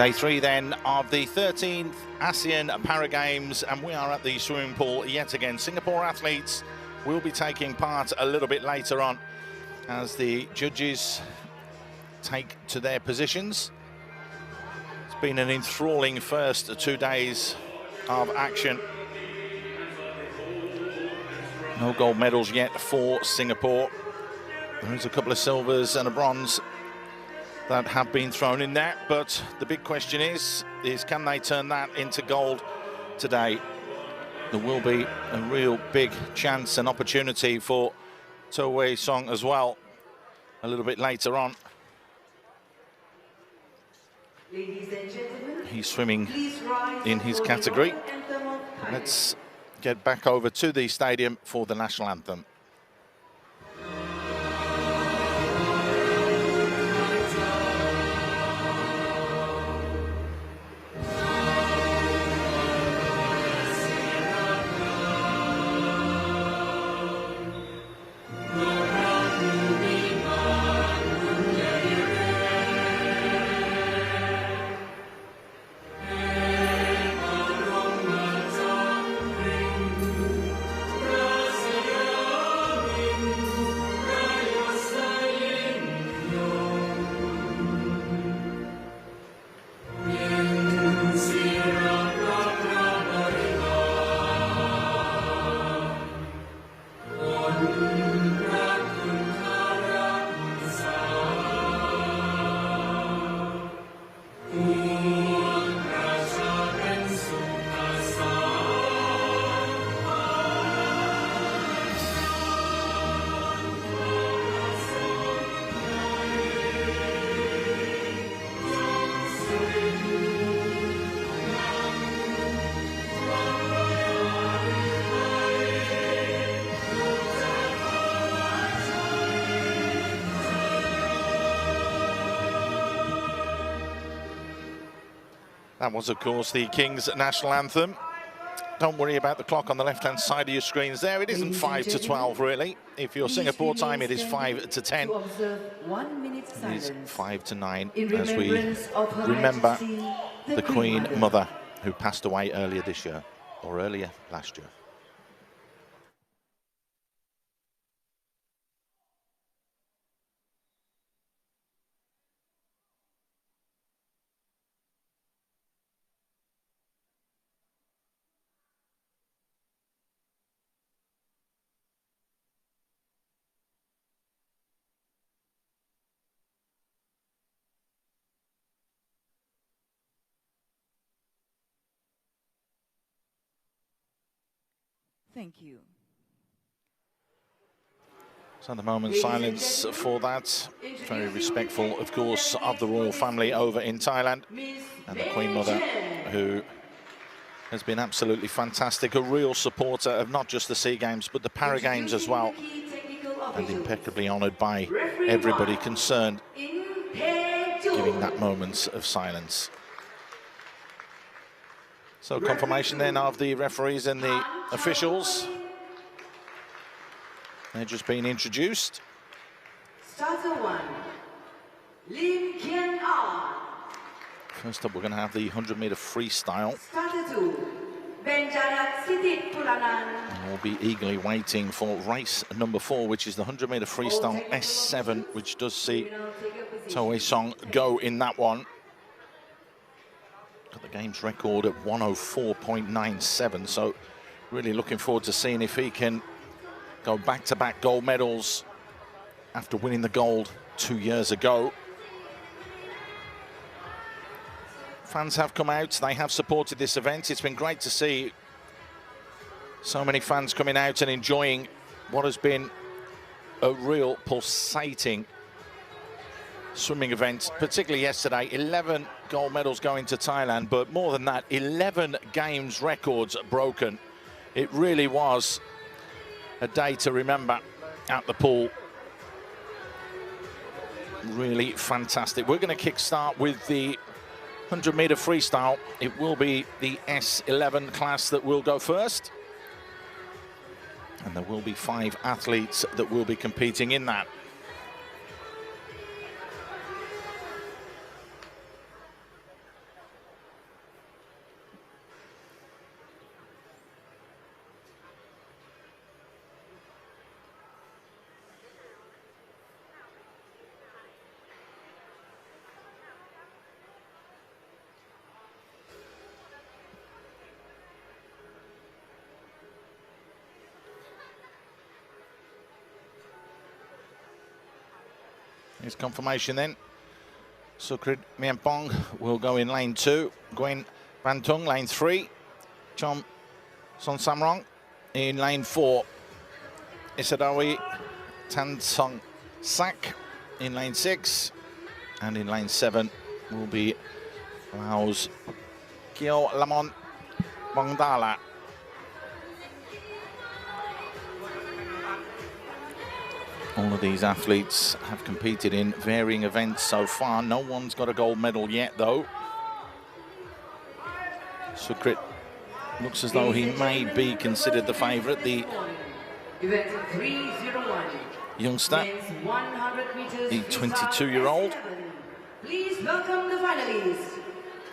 Day 3 then of the 13th ASEAN Para Games, and we are at the swimming pool yet again. Singapore athletes will be taking part a little bit later on as the judges take to their positions. It's been an enthralling first 2 days of action. No gold medals yet for Singapore. There's a couple of silvers and a bronze that have been thrown in there, but the big question is can they turn that into gold today? There will be a real big chance and opportunity for Toh Song as well a little bit later on. Ladies and gentlemen, he's swimming in his category. Let's get back over to the stadium for the national anthem. That was, of course, the King's national anthem. Don't worry about the clock on the left-hand side of your screens there. It isn't 5 to 12, really. If you're Singapore time, it is 5 to 10. It is 5 to 9 as we remember the Queen Mother who passed away earlier this year, or earlier last year. Thank you. So the moment silence for that. Very respectful, of course, of the royal family over in Thailand. And the Queen Mother, who has been absolutely fantastic. A real supporter of not just the SEA Games, but the Para Games as well. And impeccably honoured by everybody concerned, giving that moment of silence. So confirmation then of the referees and the officials. They're just being introduced. Starter 1, Lim Kian Ah. First up, we're going to have the 100-meter freestyle. Starter 2, Benjarat Sitit Pulanan. And we'll be eagerly waiting for race number 4, which is the 100-meter freestyle S7, which does see Toh Song go in that one. Got the game's record at 104.97, so really looking forward to seeing if he can go back-to-back gold medals after winning the gold 2 years ago. Fans have come out, they have supported this event. It's been great to see so many fans coming out and enjoying what has been a real pulsating swimming event, particularly yesterday. 11 gold medals going to Thailand, but more than that, 11 games records broken. It really was a day to remember at the pool. Really fantastic. We're going to kickstart with the 100-meter freestyle. It will be the S11 class that will go first. And there will be 5 athletes that will be competing in that. Here's confirmation then. Sukrit Mianpong will go in lane 2. Gwen Van Tung, lane 3. Chom Son Samrong in lane 4. Isadawi Tan Song Sak in lane 6. And in lane 7 will be Laos Kyo Lamon Bongdala. All of these athletes have competed in varying events so far. No one's got a gold medal yet, though. Sukrit looks as though he may be considered the favourite. The youngster, the 22-year-old. Please welcome the finalists.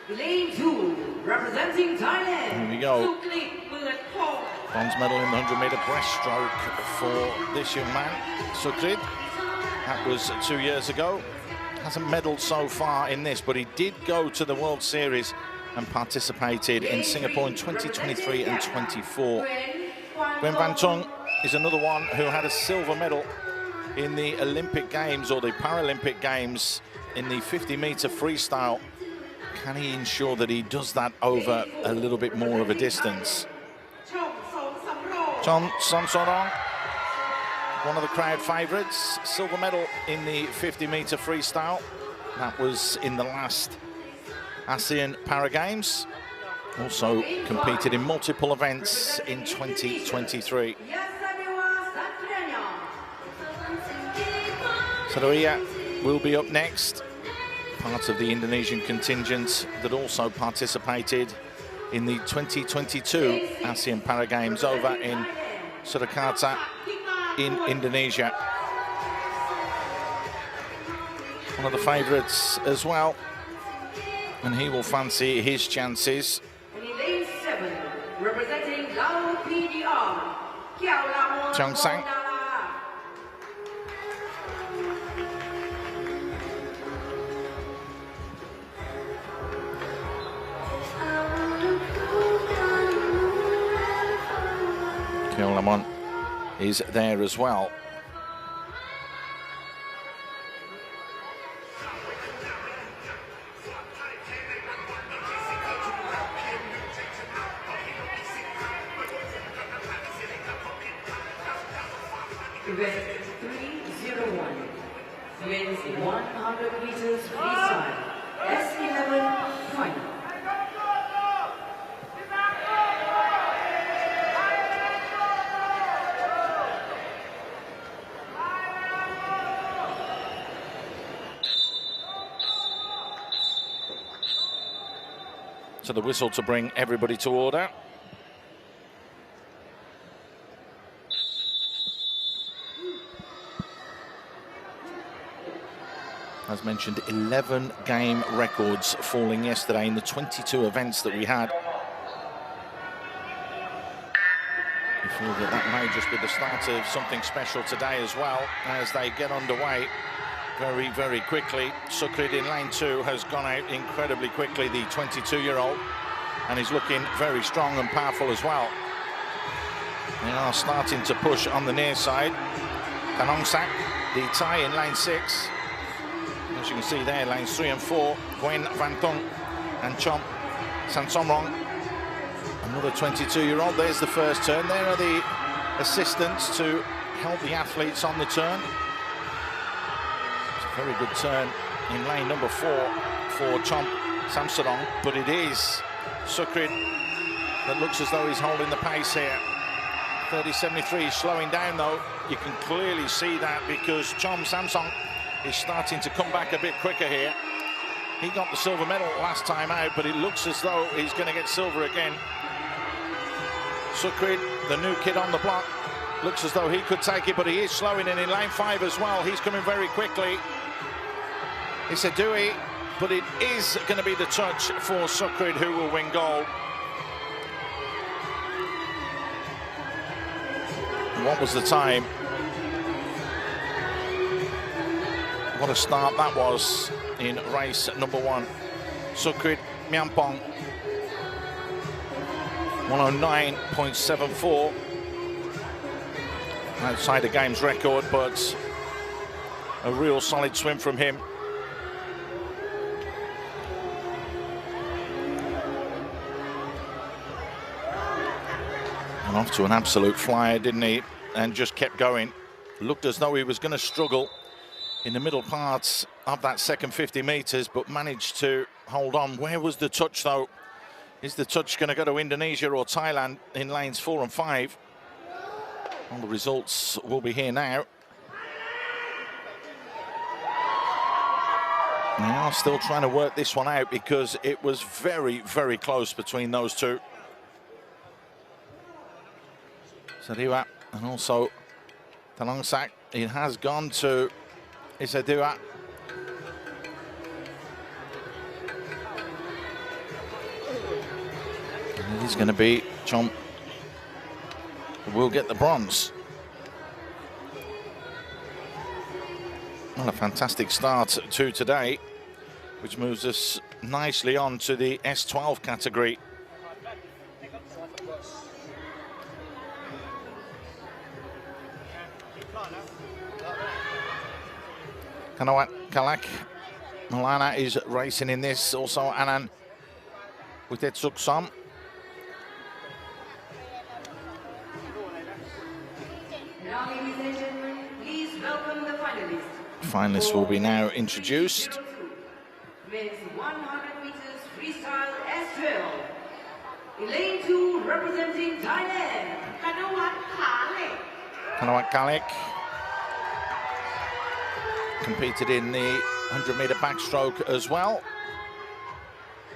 Lane 2, representing Thailand. Here we go. Bronze medal in the 100-metre breaststroke for this young man, Sukrit. That was 2 years ago. Hasn't medalled so far in this, but he did go to the World Series and participated in Singapore in 2023 and 24. Gwen Van Tung is another one who had a silver medal in the Olympic Games or the Paralympic Games in the 50-metre freestyle. Can he ensure that he does that over a little bit more of a distance? Chom Son Sorong, one of the crowd favourites, silver medal in the 50-metre freestyle. That was in the last ASEAN Para Games. Also competed in multiple events in 2023. Saroia will be up next, part of the Indonesian contingent that also participated in the 2022 ASEAN Para Games over in Surakarta in Indonesia. One of the favourites as well, and he will fancy his chances. Lane 7, representing Lao PDR, Chong Sang. Kyo Lamon is there as well. Event 301, men's 100 meters freestyle, S11 final. So the whistle to bring everybody to order. As mentioned, 11 game records falling yesterday in the 22 events that we had. You feel that that may just be the start of something special today as well, as they get underway very, very quickly. Sukrit in lane 2 has gone out incredibly quickly, the 22-year-old, and he's looking very strong and powerful as well. They are starting to push on the near side. Tanong Sak, the Thai in lane 6. As you can see there, lanes 3 and 4, Gwen Van Tung and Chom San Somrong. Another 22-year-old. There's the first turn. There are the assistants to help the athletes on the turn. It's a very good turn in lane number 4 for Chom Samsarong, but it is Sukrit that looks as though he's holding the pace here. 30.73, slowing down though. You can clearly see that because Chom Samsong is starting to come back a bit quicker here. He got the silver medal last time out, but it looks as though he's going to get silver again. Sukrit, the new kid on the block, looks as though he could take it, but he is slowing in lane 5 as well. He's coming very quickly. It's a Dewey, but it is going to be the touch for Sukrit, who will win gold. What was the time? What a start that was in race number 1. Sukrit Mianpong, 109.74. Outside the game's record, but A real solid swim from him. And off to an absolute flyer, didn't he? And just kept going. Looked as though he was going to struggle in the middle parts of that second 50 meters, but managed to hold on. Where was the touch, though? Is the touch going to go to Indonesia or Thailand in lanes 4 and 5? Well, the results will be here now. They are still trying to work this one out because it was very, very close between those two. Sadiwa and also Talongsak. It has gone to Isadua. And it is going to be Chom who will get the bronze. Well, a fantastic start to today, which moves us nicely on to the S12 category. Kanawat Kalak Malana is racing in this, also Anand with Etsuk Som. Now, ladies and gentlemen, please welcome the finalists. Finalists will be now introduced. Men's 100 meters freestyle S12. In lane 2, representing Thailand, Kanawat Kalak competed in the 100-meter backstroke as well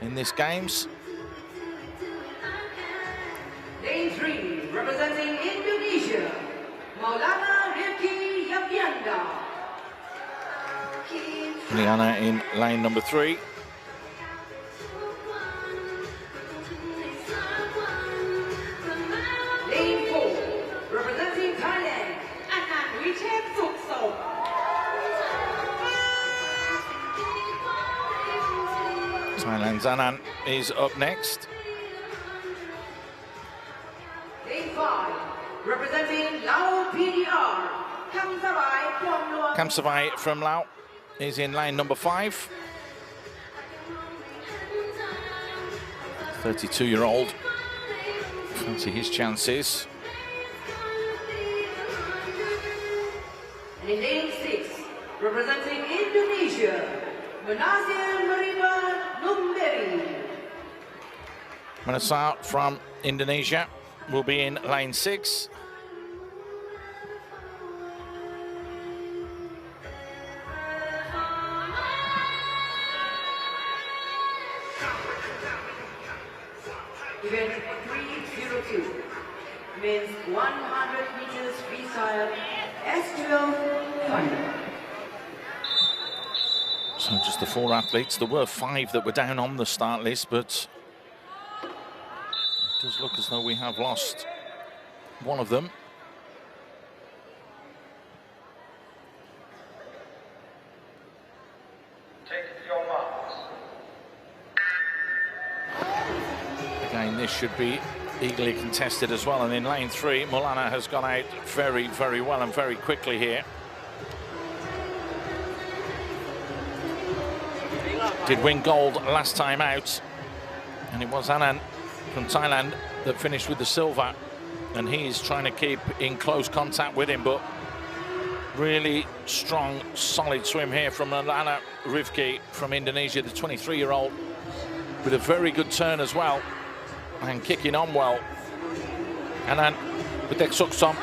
in this games. Lane 3, representing Indonesia, Maulana Rifki Yapianda. Liana in lane number 3. Lane 4, representing Thailand, Anand Richard Sukso. Thailand's Anand is up next. Lane 5, representing Lao PDR, Kamsawai Phomluang. Kamsavai from Laos is in lane number 5. 32-year-old. Fancy his chances. And in lane 6, representing Indonesia, Manasir Mariba Numberi. Manasar from Indonesia will be in lane 6. Event 302, men's 100 meters freestyle S12 final. So just the 4 athletes. There were 5 that were down on the start list, but it does look as though we have lost one of them. Take your marks. Again, this should be eagerly contested as well. And in lane 3, Mulana has gone out very, very well and very quickly here. Did win gold last time out, and it was Anand from Thailand that finished with the silver, and he's trying to keep in close contact with him, but really strong, solid swim here from Maulana Rifki from Indonesia, the 23-year-old, with a very good turn as well, and kicking on well. Anand with Etsuk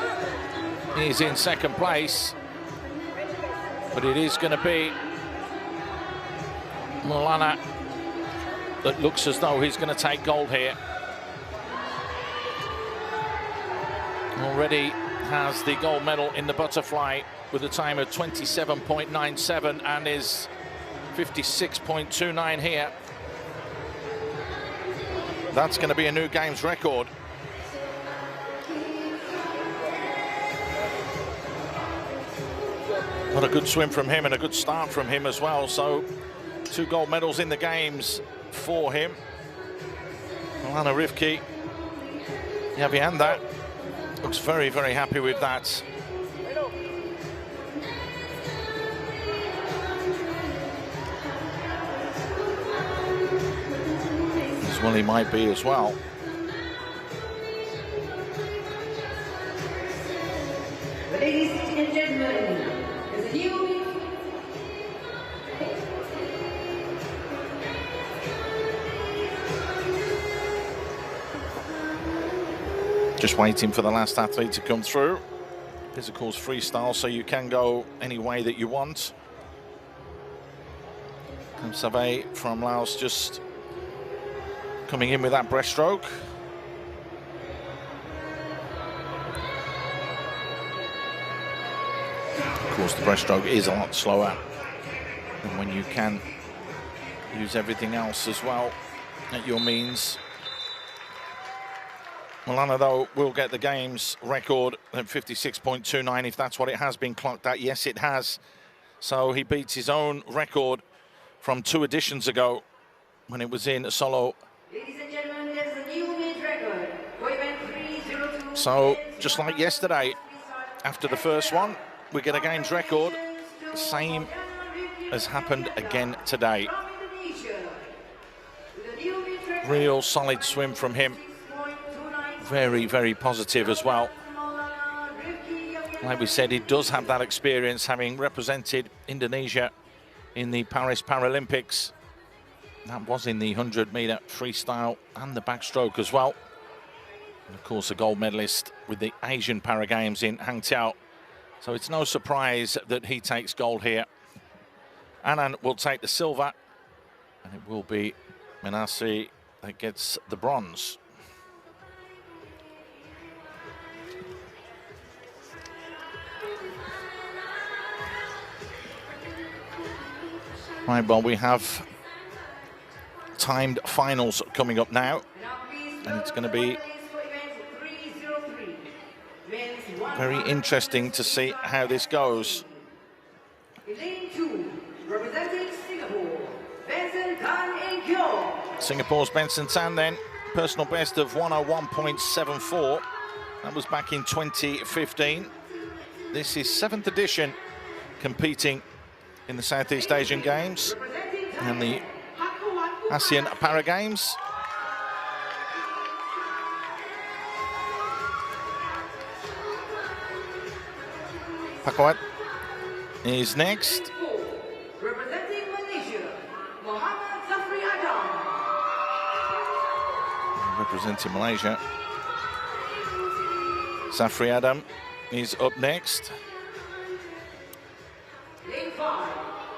he's in second place, but it is going to be Maulana that looks as though he's going to take gold here. Already has the gold medal in the butterfly with a time of 27.97 and is 56.29 here. That's going to be a new games record. What a good swim from him and a good start from him as well. So 2 gold medals in the games for him. Maulana Rifki, Yavianda, looks very, very happy with that. Well, he might be as well. Ladies and gentlemen, as a new Just waiting for the last athlete to come through. This, of course, freestyle, so you can go any way that you want. And Save from Laos just coming in with that breaststroke. Of course, the breaststroke is a lot slower than when you can use everything else as well at your means. Milana, though, will get the game's record at 56.29, if that's what it has been clocked at. Yes, it has. So he beats his own record from 2 editions ago when it was in solo. Ladies and gentlemen, there's a new mid record. Event 302. So just like yesterday, after the first one, we get a game's record. The same has happened again today. Real solid swim from him. Very, very positive as well. Like we said, he does have that experience, having represented Indonesia in the Paris Paralympics. That was in the 100-meter freestyle and the backstroke as well. And of course, a gold medalist with the Asian Para Games in Hangzhou. So it's no surprise that he takes gold here. Anand will take the silver, and it will be Menasi that gets the bronze. Right, well, we have timed finals coming up now, and it's going to be very interesting to see how this goes. Singapore's Benson Tan then, personal best of 101.74. That was back in 2015. This is 7th edition competing in the Southeast Asian Games and the ASEAN Para Games. Pakawat is next. Representing Malaysia, Muhammad Zafri Adam. Representing Malaysia, Zafri Adam is up next. Lane 5,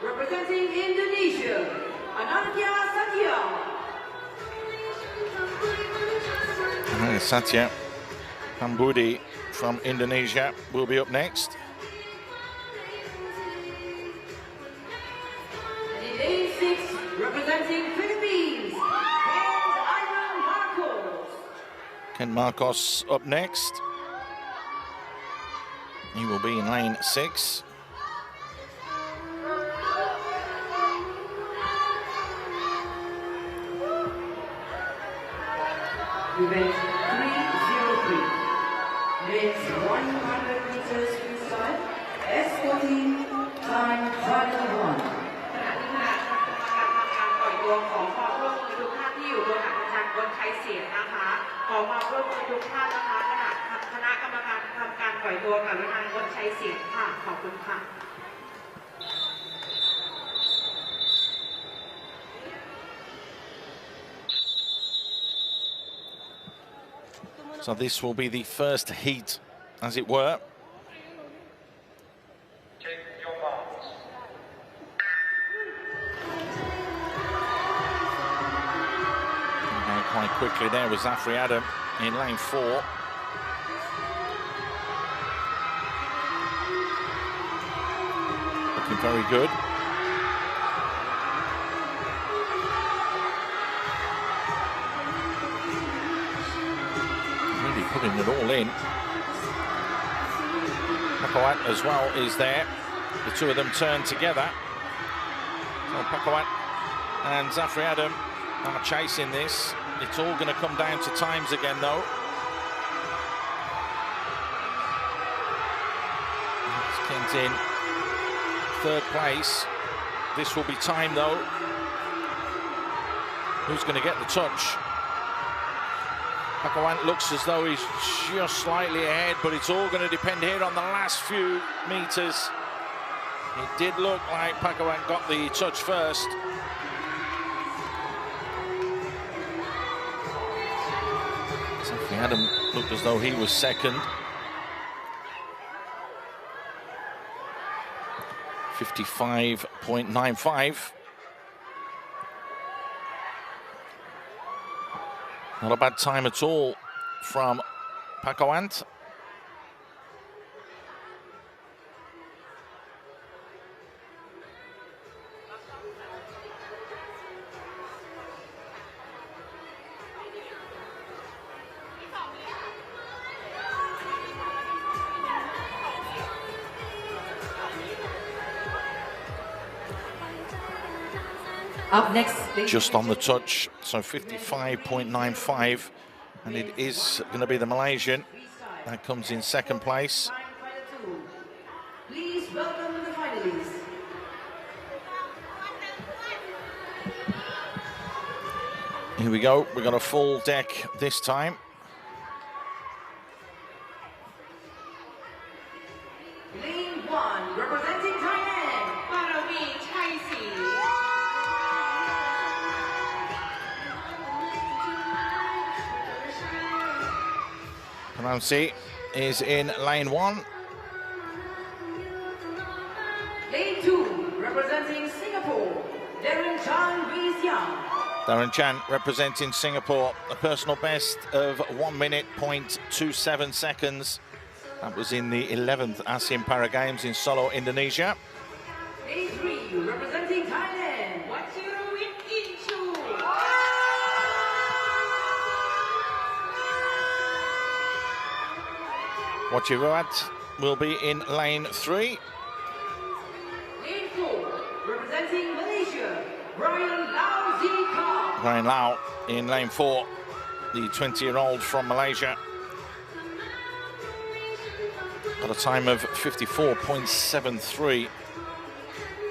representing Indonesia, Anantya Satya. Satya Pambudi from Indonesia will be up next. And in Lane 6, representing Philippines, Ken Marcos up next. He will be in lane 6. Event 303, men's 100 meters freestyle, S14, time 5:1. ตัวของความร่วมมือทุกท่านที่อยู่บนอาคารบนไทยเสียงนะคะขอความร่วมมือทุกท่านนะคะคณะกรรมการทำการปล่อยตัวกับทางบนไทยเสียงค่ะขอบคุณค่ะ So this will be the first heat, as it were. Take your marks. And quite quickly there was Zafri Adam in lane 4. Looking very good. Really putting it all in. Pakawat as well is there. The two of them turn together. So Pakawat and Zafri Adam are chasing this. It's all going to come down to times again, though. Kent in 3rd place. This will be time, though. Who's going to get the touch? Pakawant looks as though he's just slightly ahead, but it's all going to depend here on the last few meters. It did look like Pakawant got the touch first. Safi Adam looked as though he was second. 55.95. Not a bad time at all from Pakawant. Up next, Just on the touch, so 55.95, and it is going to be the Malaysian that comes in second place. please welcome the finalists. Here we go, we've got a full deck this time. Lane 1, representing Thailand, Paravi Chaisi. Paramsi is in lane 1. Lane 2, representing Singapore, Darren Chan Young. Darren Chan representing Singapore, a personal best of 1 minute 0.27 seconds. That was in the 11th ASEAN Para Games in Solo, Indonesia. Lane 3, representing Thailand, Wachiruwit Inchu. Wachiruat will be in lane 3. Lane 4, representing Malaysia, Brian Lau Zika. Brian Lau in lane 4, the 20-year-old from Malaysia. Got a time of 54.73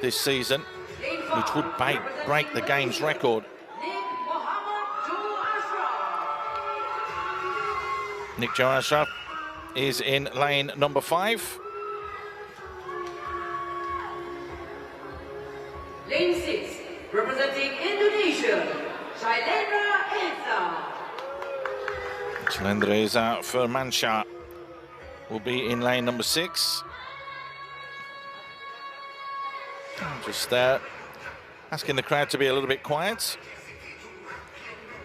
this season, which would break the game's record. Nick Joe Ashraf is in lane number 5. Lane 6, representing Indonesia, Shailendra Eza. Shailendra Eza Firmansyah will be in lane number 6. Just there, asking the crowd to be a little bit quiet.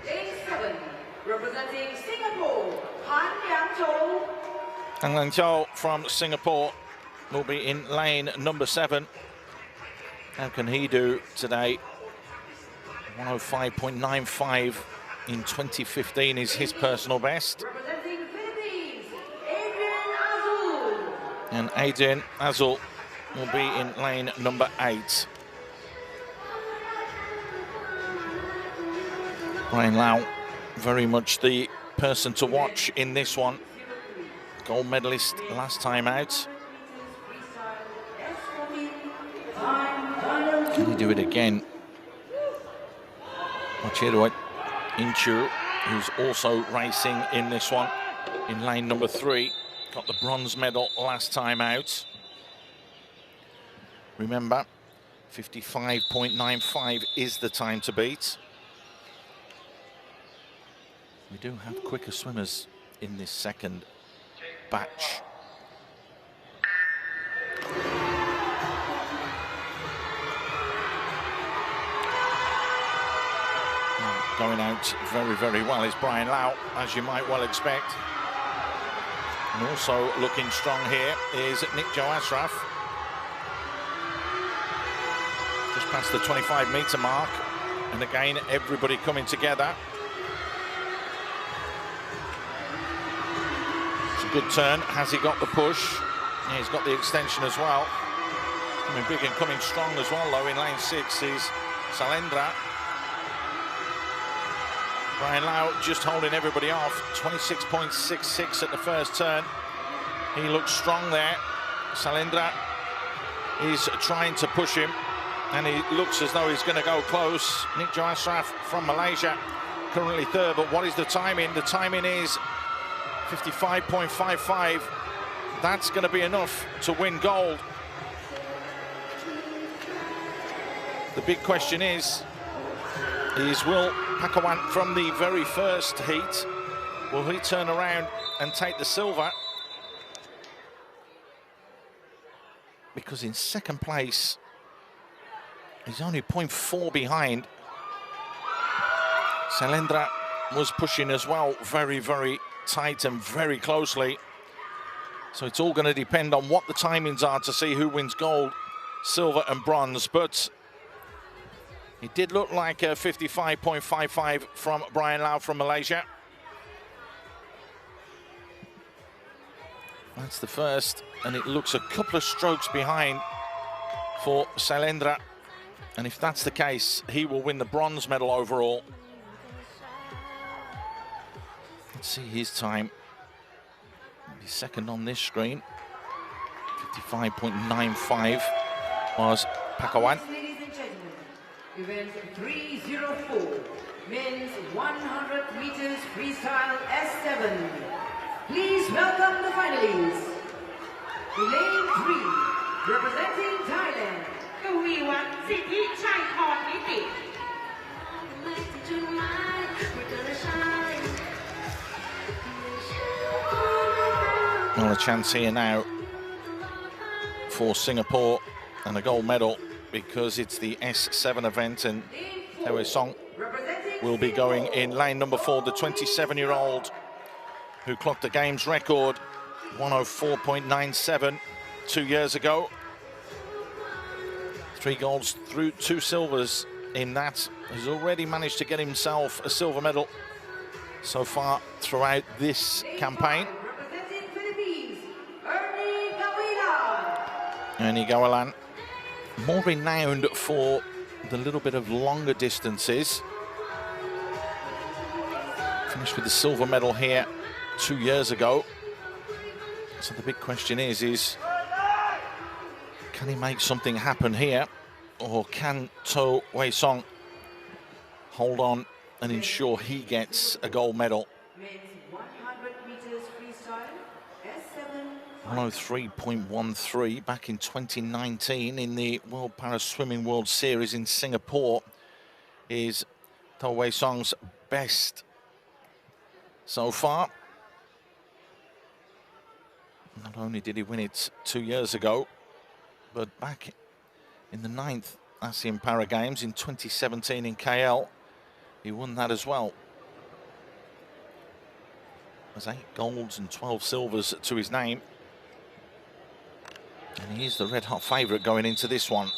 Lane 7, representing Singapore, Han Yang Chou. Ang Lang Chou from Singapore will be in lane number 7. How can he do today? 105.95 in 2015 is his personal best. Representing Philippines, Adrian Azul. And Adrian Azul will be in lane number 8. Brian Lau, very much the person to watch in this one. Gold medalist last time out. Can he do it again? Wachiruwit Inchu, who's also racing in this one, in lane number 3. Got the bronze medal last time out. Remember, 55.95 is the time to beat. We do have quicker swimmers in this second batch. Going out very, very well is Brian Lau, as you might well expect. And also looking strong here is Nick Joe Ashraf. Just past the 25-metre mark. And again, everybody coming together. It's a good turn. Has he got the push? Yeah, he's got the extension as well. Coming big and coming strong as well, though, in lane 6 is Shailendra. Brian Lau just holding everybody off. 26.66 at the first turn. He looks strong there. Shailendra is trying to push him, and he looks as though he's going to go close. Nick Joe Ashraf from Malaysia currently third, but what is the timing? The timing is 55.55. That's going to be enough to win gold. The big question is will Pakawan from the very first heat, will he turn around and take the silver? Because in second place, he's only 0.4 behind. Sailendra was pushing as well, very, very tight and very closely. So it's all going to depend on what the timings are to see who wins gold, silver and bronze. But it did look like a 55.55 from Brian Lau from Malaysia. That's the first, and it looks a couple of strokes behind for Sailendra. And if that's the case, he will win the bronze medal overall. Let's see his time. He's second on this screen. 55.95 was Pakawan. Ladies and gentlemen, event 304, men's 100 meters freestyle S7. Please welcome the finalists. Lane 3, representing Thailand. กวีวัฒน์สิทธิชัยพรนิติ Well, a chance here now for Singapore and a gold medal because it's the S7 event, and Tae Song will be going in lane number 4, the 27-year-old who clocked the game's record 104.97 2 years ago. 3 golds through 2 silvers in that. He's already managed to get himself a silver medal so far throughout this campaign. Ernie Gawalan, more renowned for the little bit of longer distances. Finished with the silver medal here 2 years ago. So the big question is can he make something happen here, or can To Wei Song hold on and ensure he gets a gold medal? 103.13 back in 2019 in the World Para Swimming World Series in Singapore is To Wei Song's best so far. Not only did he win it 2 years ago, but back in the 9th ASEAN Para Games in 2017 in KL, he won that as well. There's 8 golds and 12 silvers to his name. And he is the red-hot favourite going into this one.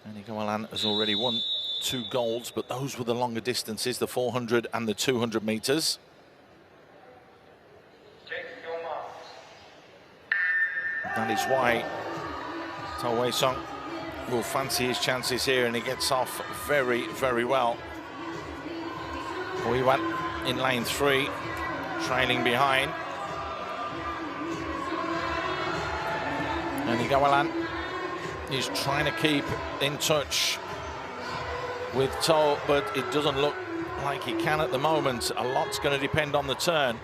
Ernie Gawalan has already won 2 golds, but those were the longer distances, the 400 and the 200 metres. That is why To Wei Song will fancy his chances here, and he gets off very, very well. We went in lane 3, trailing behind. Ernie Gawalan is trying to keep in touch with To, but it doesn't look like he can at the moment. A lot's going to depend on the turn.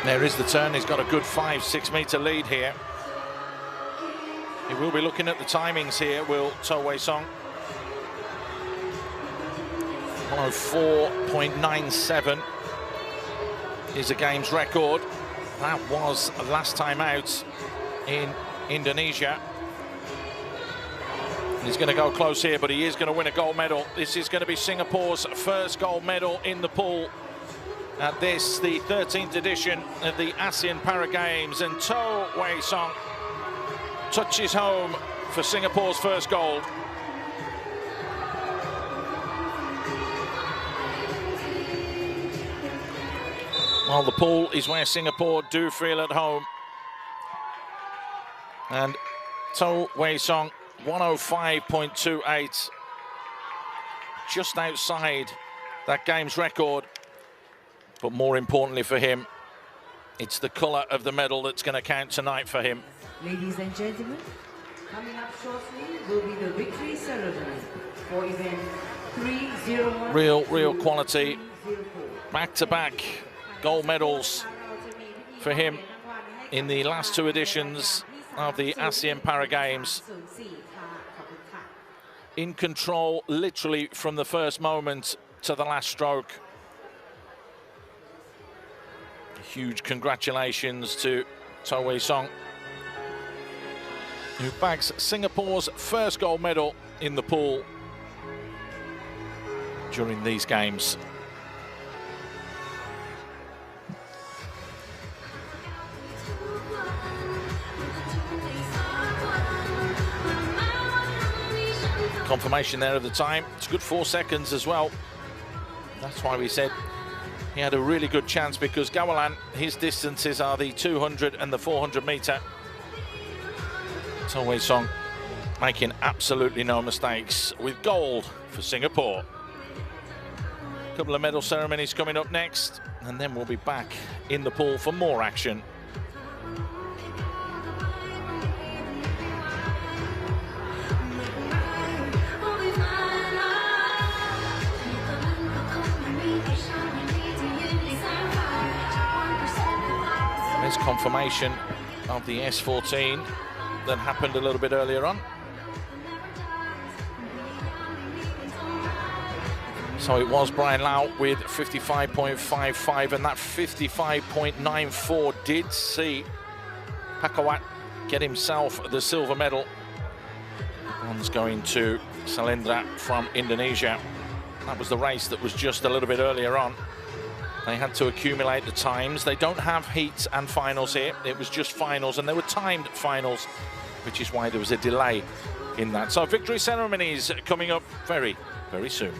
There is the turn. He's got a good 5-6 metre lead here. He will be looking at the timings here, will To Wei Song. 104.97 is a game's record. That was last time out in Indonesia. He's going to go close here, but he is going to win a gold medal. This is going to be Singapore's first gold medal in the pool at this, the 13th edition of the ASEAN Para Games, and To Wei Song touches home for Singapore's first gold. Well, the pool is where Singapore do feel at home. And To Wei Song, 105.28, just outside that game's record. But more importantly for him, It's the colour of the medal that's going to count tonight for him. Ladies and gentlemen, coming up shortly will be the victory ceremony for event 301. Real quality. Back-to-back gold medals for him in the last two editions of the ASEAN Para Games. In control literally from the first moment to the last stroke. Huge congratulations to To Wei Song, who bags Singapore's first gold medal in the pool during these games. Confirmation there of the time. It's a good 4 seconds as well. That's why we said he had a really good chance, because Gawalan, his distances are the 200 and the 400 metre. To Wei Song making absolutely no mistakes with gold for Singapore. A couple of medal ceremonies coming up next, and then we'll be back in the pool for more action. There's confirmation of the S14 that happened a little bit earlier on. So it was Brian Lau with 55.55, and that 55.94 did see Pakawat get himself the silver medal. One's going to Salendra from Indonesia. That was the race that was just a little bit earlier on. They had to accumulate the times. They don't have heats and finals here. It was just finals, and they were timed finals, which is why there was a delay in that. So victory ceremonies coming up very, very soon.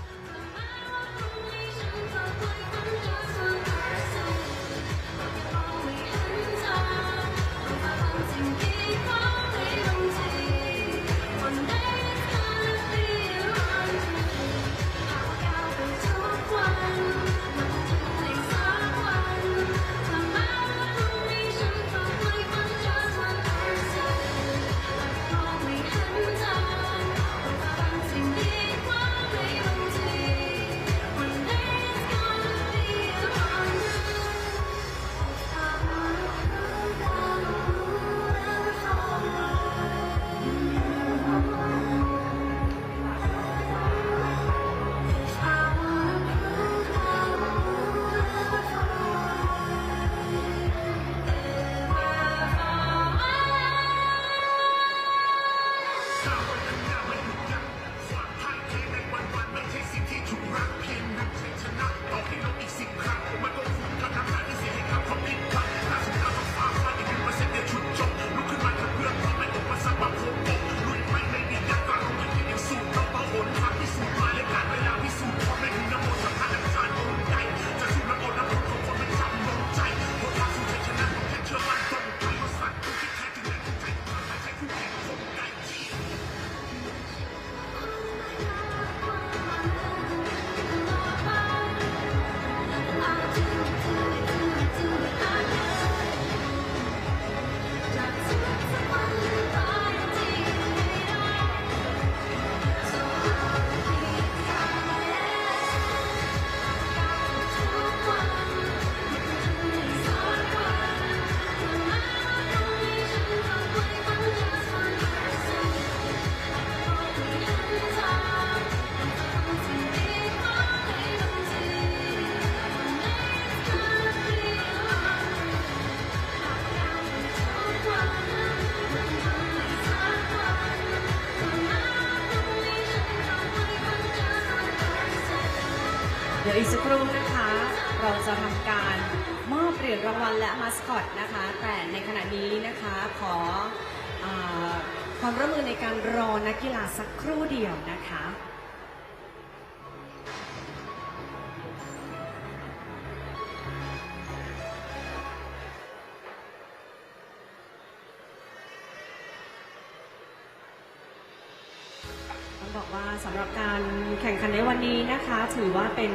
เดี๋ยวอีกสักครู่นะคะเราจะทำการมอบเหรียญรางวัลและมาสคอตนะคะแต่ในขณะนี้นะคะขอความร่วมมือในการรอนักกีฬาสักครู่เดียวนะคะต้องบอกว่าสำหรับการแข่งขันในวันนี้นะคะถือว่าเป็น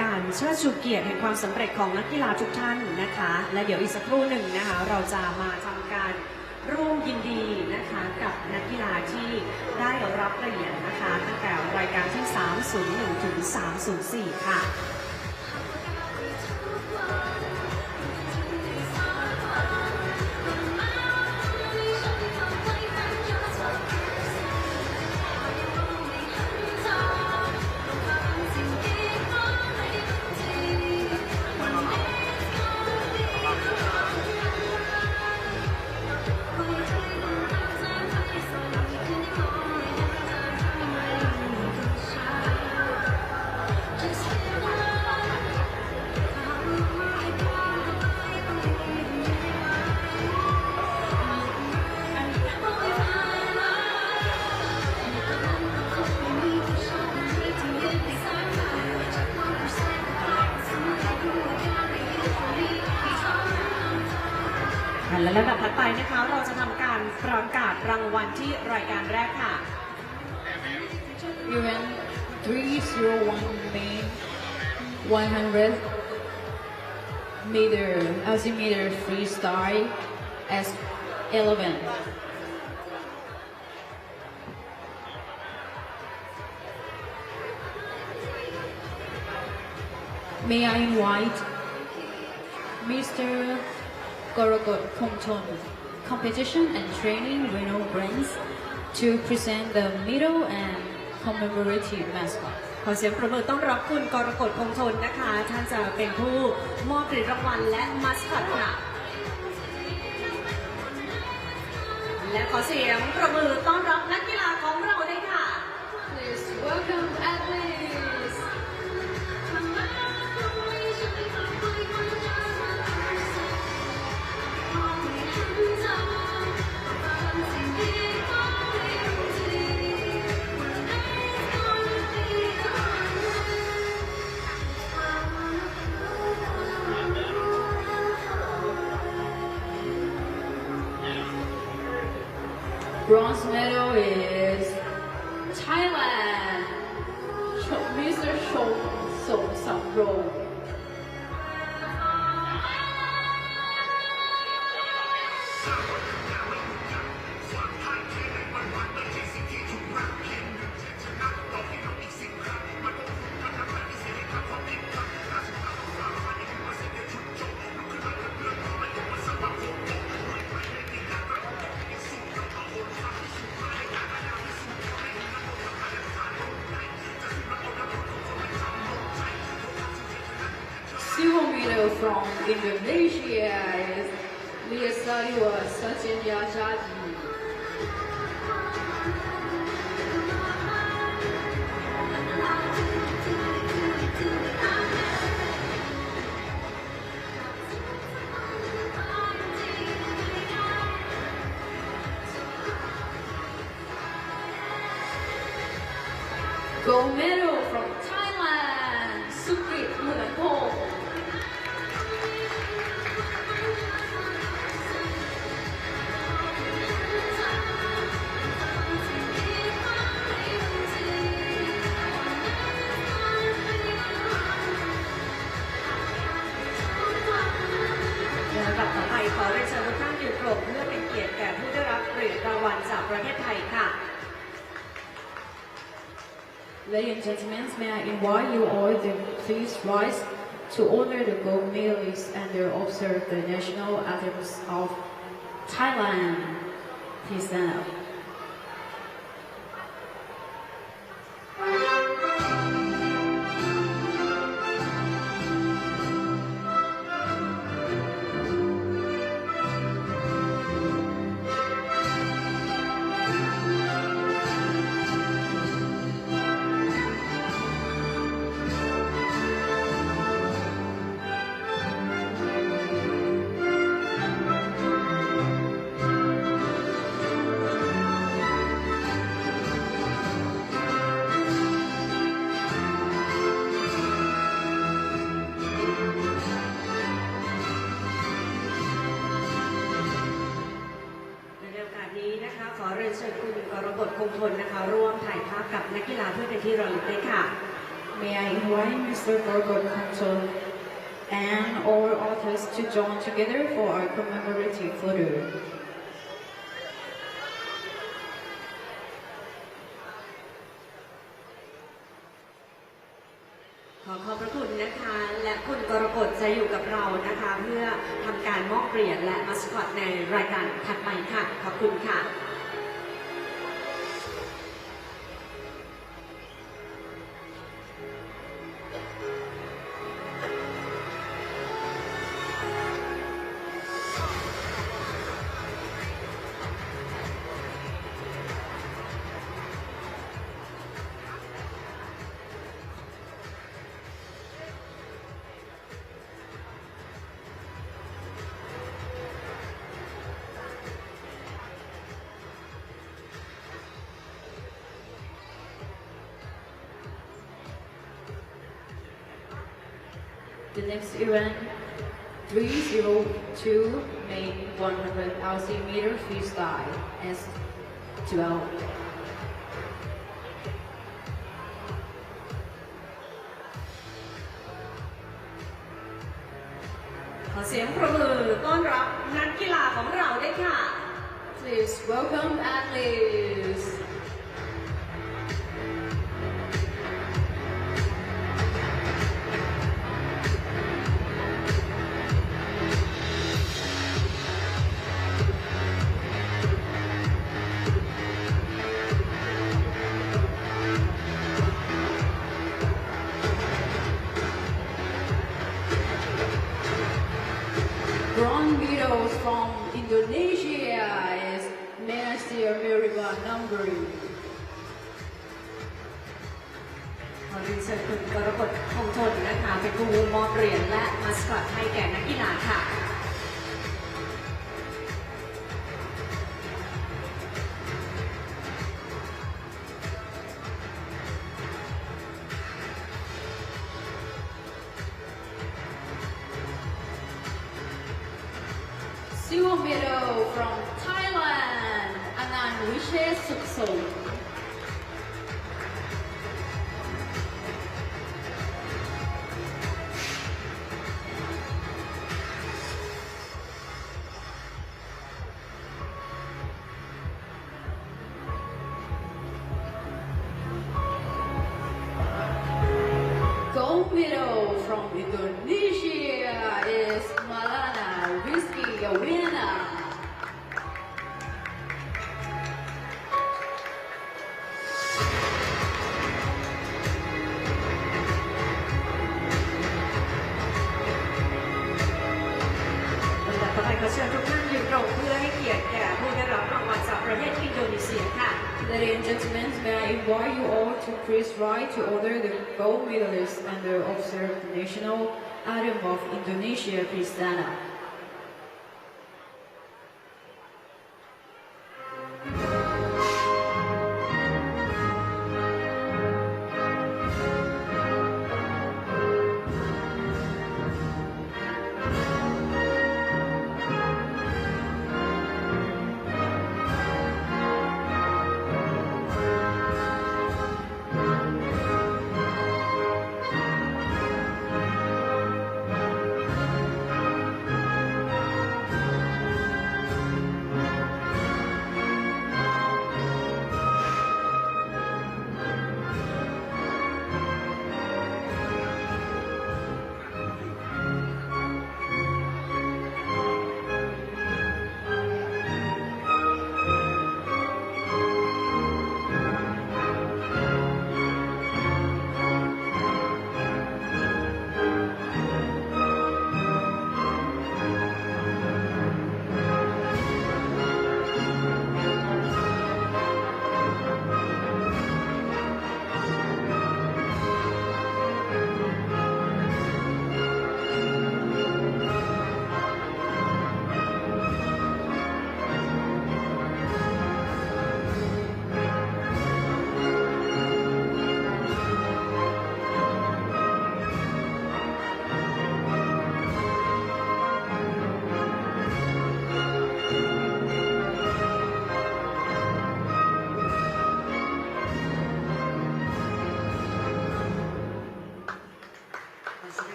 การเชิดชูเกียรติแห่งความสำเร็จของนักกีฬาทุกท่านนะคะและเดี๋ยวอีกสักครู่หนึ่งนะคะเราจะมาทำการร่วมยินดีนะคะกับนักกีฬาที่ได้รับเหรียญนะคะตั้งแต่รายการที่ 301 ถึง 304 ค่ะและลำดับถัดไปนะคะเราจะทำการประกาศรางวัลที่รายการแรกค่ะ Event 301 main 100 meter altimeter freestyle S11. May I invite Mr. Gorokot Kongton, Competition and Training Reno Brands, to present the medal and commemorative mascot. ขอเสียงประมือต้อนรับคุณกรกฎคงทนนะคะท่านจะเป็นผู้มอบเหรียญรางวัลและมัสคอตค่ะและขอเสียงประมือต้อนรับนักกีฬาของเราด้วยค่ะ Please welcome athletes. Bronze medal is Thailand, Mr. Chong Song Samro. Silver medal from Indonesia is Liasariwa Satya Jadi. Gold medal from Thailand, Sukrit Munakol. Ladies and gentlemen, may I invite you all to please rise to honor the gold medalists and observe the national anthems of Thailand. Please stand up. เชิญคุณกรกฎคงทนนะคะร่วมถ่ายภาพกับนักกีฬาเพื่อเป็นที่ระลึกด้วยค่ะ may I invite Mr. Gorgot Kanton and all authors to join together for our commemorative photo. ขอขอบพระคุณนะคะและคุณกรกฎจะอยู่กับเรานะคะเพื่อทำการมอบเหรียญและมัสคอตในรายการถัดไปค่ะขอบคุณค่ะ The next event, 302 main 100,000 meter freestyle S12. ขอเสียงปรบมือต้อนรับนักกีฬาของเราด้วยค่ะ Please welcome athletes. Bronze medals from Indonesia is Meriba number. ขอเรียนเชิญคุณกรกฎคงทนนะคะเป็นผู้มอบเหรียญและมัสคอตให้แก่นักกีฬาค่ะ Silver medal from Thailand, Anand Vishay Suksol. Gold medal from Indonesia is Malana Rizky Yawina. ลำดับต่อไปขอเชิญทุกท่านยืนตรงเพื่อให้เกียรติแก่ผู้ได้รับรางวัลจากประเทศอินโดนีเซียค่ะ Ladies and gentlemen, may I invite you all to please rise to honor the gold medalists and the observe the national anthem of Indonesia. Please stand up.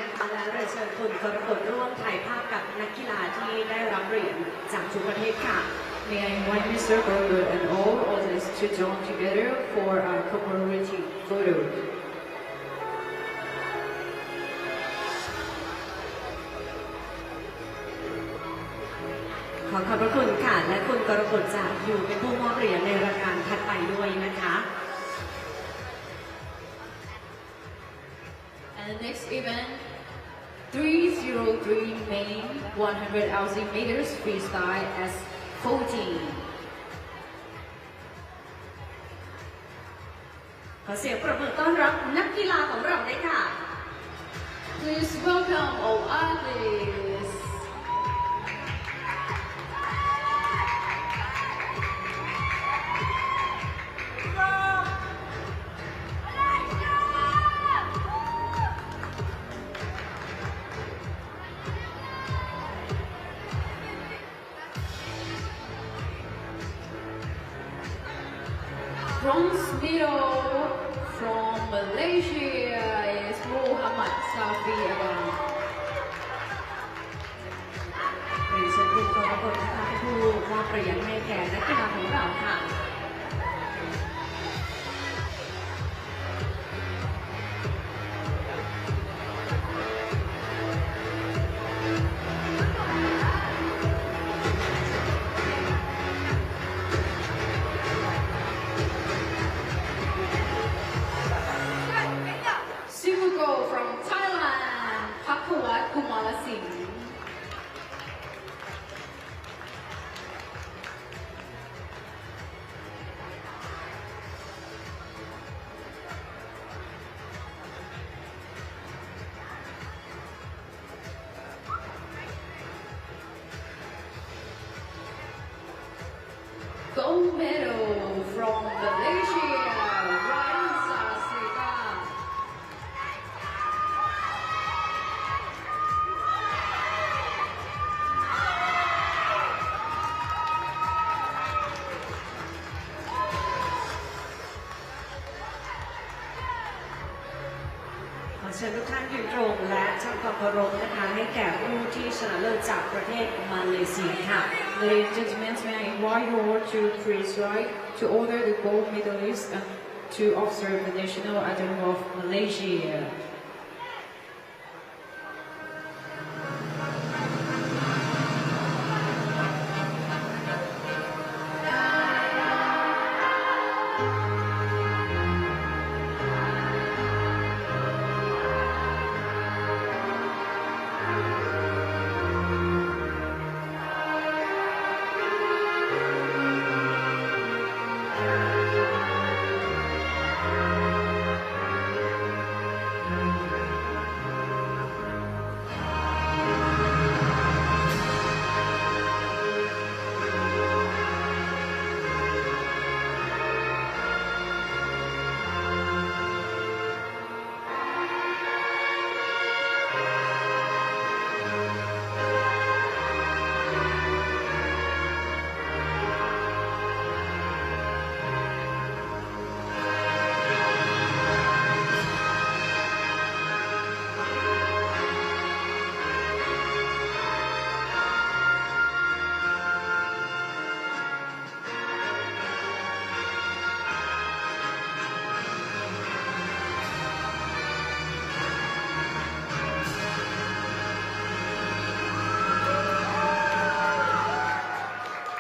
นะคะและเรียนเชิญคุณกรกฎร่วมถ่ายภาพกับนักกีฬาที่ได้รับเหรียญจากทุกประเทศค่ะ May I invite Mr. Gorgo and all others to join together for a commemorative photo. ขอขอบพระคุณค่ะและคุณกรกฎจะอยู่เป็นผู้มอบเหรียญในรายการถัดไปด้วยนะคะ And the next event, 303 main 100 LC meters freestyle S14. ขอเสียงปรบมือต้อนรับนักกีฬาของเราด้วยค่ะ Please welcome all athletes. Bronze medal from Malaysia is Muhammad Safi Adam. เรียนเชิญคุณกรกฎนะคะเป็นผู้มอบเหรียญให้แก่นักกีฬาของเราค่ะ Silver gold from Thailand, Pakawat Kumalasingh. 'Gold medal from Malaysia, Raisa Sega. ขอเชิญทุกท่านยืนตรงและทำความเคารพนะคะให้แก่ผู้ที่ชนะเลิศจากประเทศมาเลเซียค่ะ Ladies and gentlemen, may I invite you all to please rise to order the gold medalists and to observe the national anthem of Malaysia.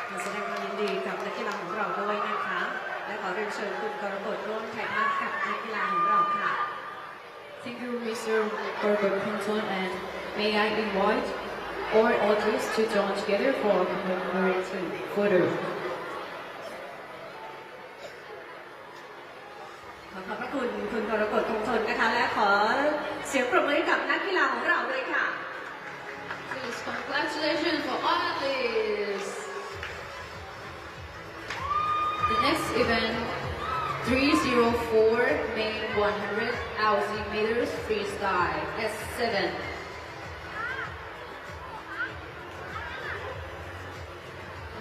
ขอแสดงความยินดีกับนักกีฬาของเราด้วยนะคะและขอเรียนเชิญคุณกรกฎร่วมถ่ายภาพกับนักกีฬาของเราค่ะ Thank you, Mr. Gorgo Pinson, and may I invite all others to join together for a commemorative photo. ขอขอบพระคุณคุณกรกฎคงทนนะคะและขอเสียงปรบมือให้กับนักกีฬาของเราด้วยค่ะ Please, congratulations for all athletes. The next event, 304 main 100 LC meters freestyle S7.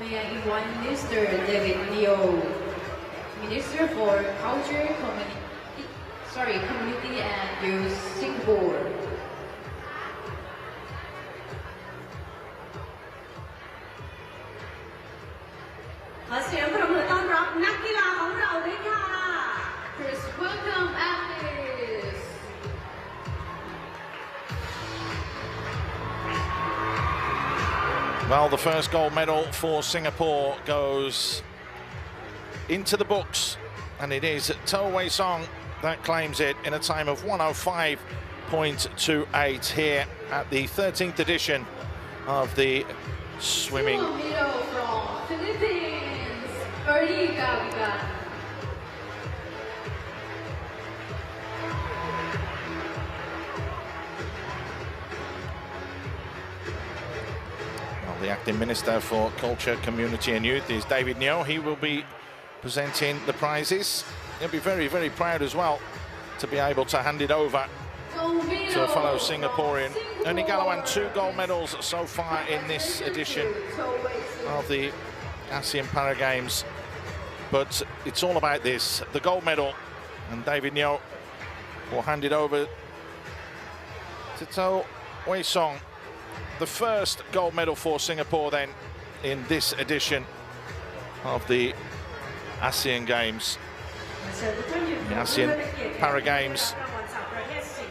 May I invite Mr. David Leo, Minister for Culture, Community and Youth, Singapore. Well, the first gold medal for Singapore goes into the books, and it is To Wei Song that claims it in a time of 105.28 here at the 13th edition of the swimming. Silver medal from Philippines, Erika. Well, the acting minister for Culture, Community and Youth is David Neo. He will be presenting the prizes. He'll be very, very proud as well to be able to hand it over to a fellow Singaporean. Only Galawan 2 gold medals so far in this edition of the ASEAN Para Games. But it's all about this, the gold medal. And David Neo will hand it over to To Wei Song. The first gold medal for Singapore then in this edition of the ASEAN Games. The ASEAN Para Games,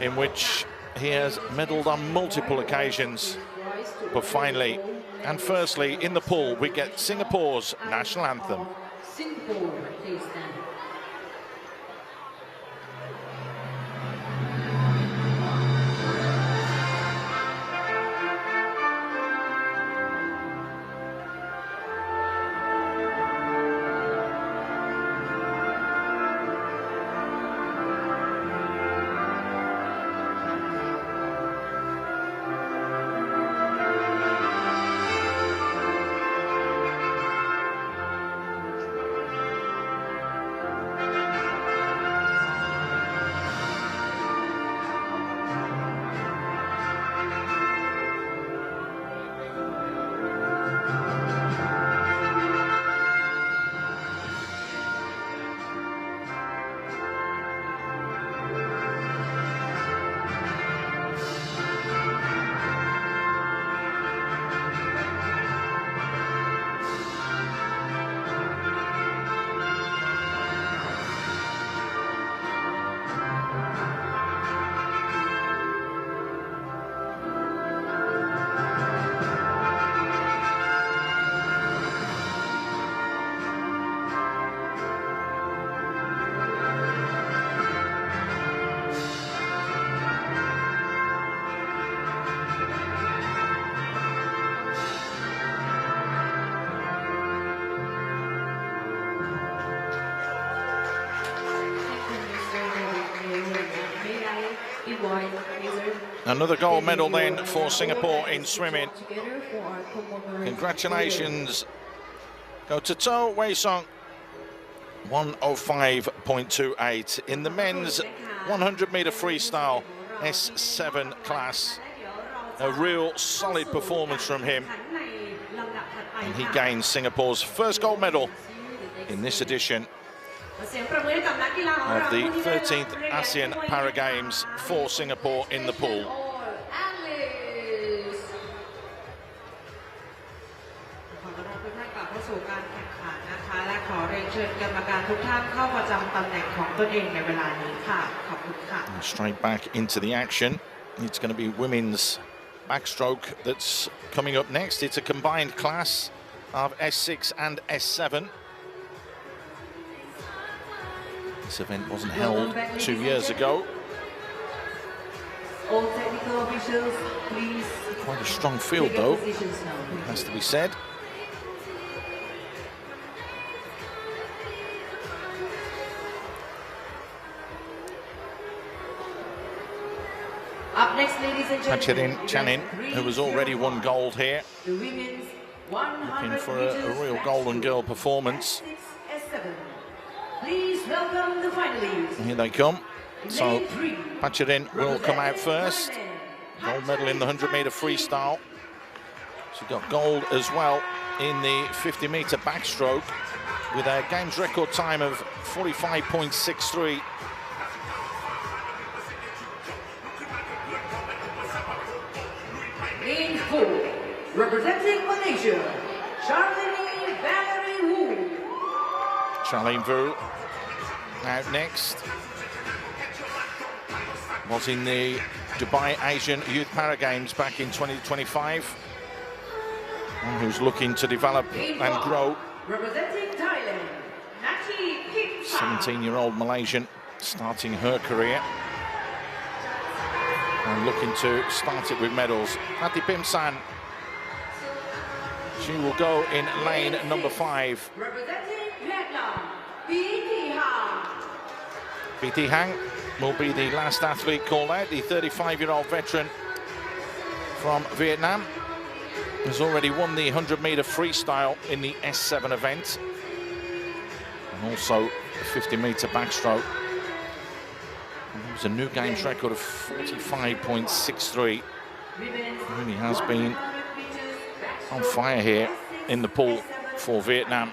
in which he has medalled on multiple occasions. But finally, and firstly, in the pool, we get Singapore's national anthem. Singapore, please stand. Another gold medal then for Singapore in swimming. Congratulations go to To Wei Song. 105.28 in the men's 100-meter freestyle S7 class. A real solid performance from him, and he gains Singapore's first gold medal in this edition of the 13th ASEAN Para Games for Singapore in the pool. And straight back into the action. It's going to be women's backstroke that's coming up next. It's a combined class of S6 and S7. This event wasn't held 2 years ago. All technical officials, please. Quite a strong field though, it has to be said. Up next, ladies and gentlemen, Chanin, who has already won gold here, the women's 100 looking for a real golden girl performance. S7. Please welcome the finalists. Here they come. So Pacharin will come out first. Gold medal in the 100-meter freestyle. She got gold as well in the 50-meter backstroke with a games record time of 45.63. In full, representing Malaysia, Charlene Wu. Charlene Wu out next. Was in the Dubai Asian Youth Para Games back in 2025. One who's looking to develop and grow. Representing Thailand, Nati Pimsan. 17-year-old Malaysian starting her career and looking to start it with medals. Nati Pimsan. She will go in lane number 5. Representing Vietnam, VT Hang. VT Hang will be the last athlete called out. The 35-year-old veteran from Vietnam has already won the 100-meter freestyle in the S7 event, and also the 50-meter backstroke. And it was a new games record of 45.63. Really has been on fire here in the pool for Vietnam.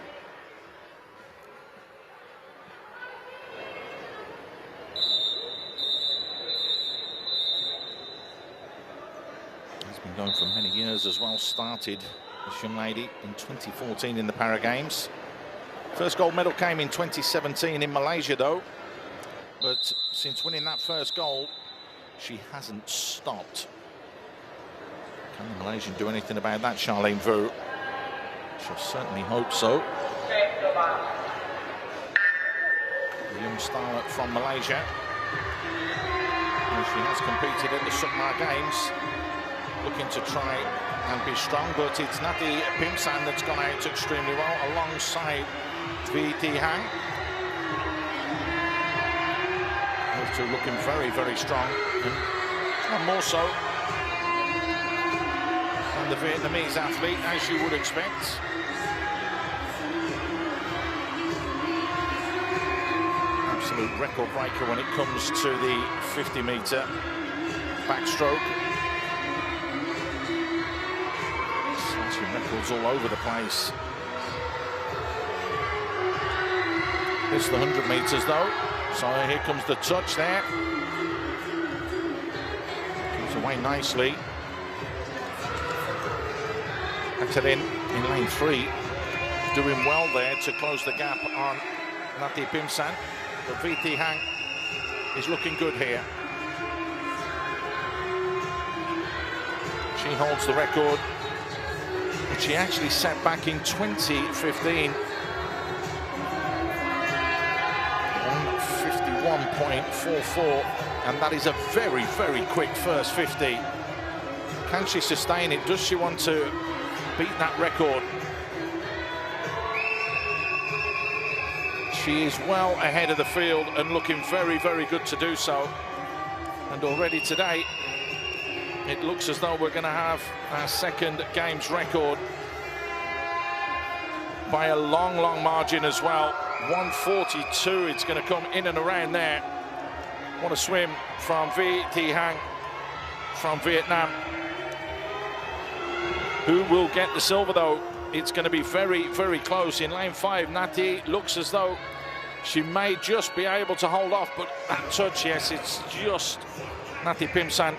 He's been going for many years as well. Started this young lady in 2014 in the Para Games. First gold medal came in 2017 in Malaysia though. But since winning that first gold, she hasn't stopped. Can the Malaysian do anything about that, Charlene Vu? She'll certainly hope so. The young starlet from Malaysia. And she has competed at the Summer Games, looking to try and be strong, but it's Nati Pimsan that's gone out extremely well alongside VT Hang. Those two looking very, very strong, and more so than the Vietnamese athlete, as you would expect. Absolute record breaker when it comes to the 50-meter backstroke. Slashing records all over the place. It's the 100 meters though, so here comes the touch there. Comes away nicely. Acted in lane 3, doing well there to close the gap on Nati Pimsan. But VT Hang is looking good here. She holds the record, which she actually set back in 2015. 151.44, and that is a very, very quick first 50. Can she sustain it? Does she want to beat that record? She is well ahead of the field and looking very, very good to do so. And already today, it looks as though we're going to have our second games record by a long, long margin as well. 142, it's going to come in and around there. What a swim from VT Hang from Vietnam. Who will get the silver though? It's going to be very, very close. In lane 5, Nati looks as though she may just be able to hold off, but that touch, yes, it's just Nati Pimsan.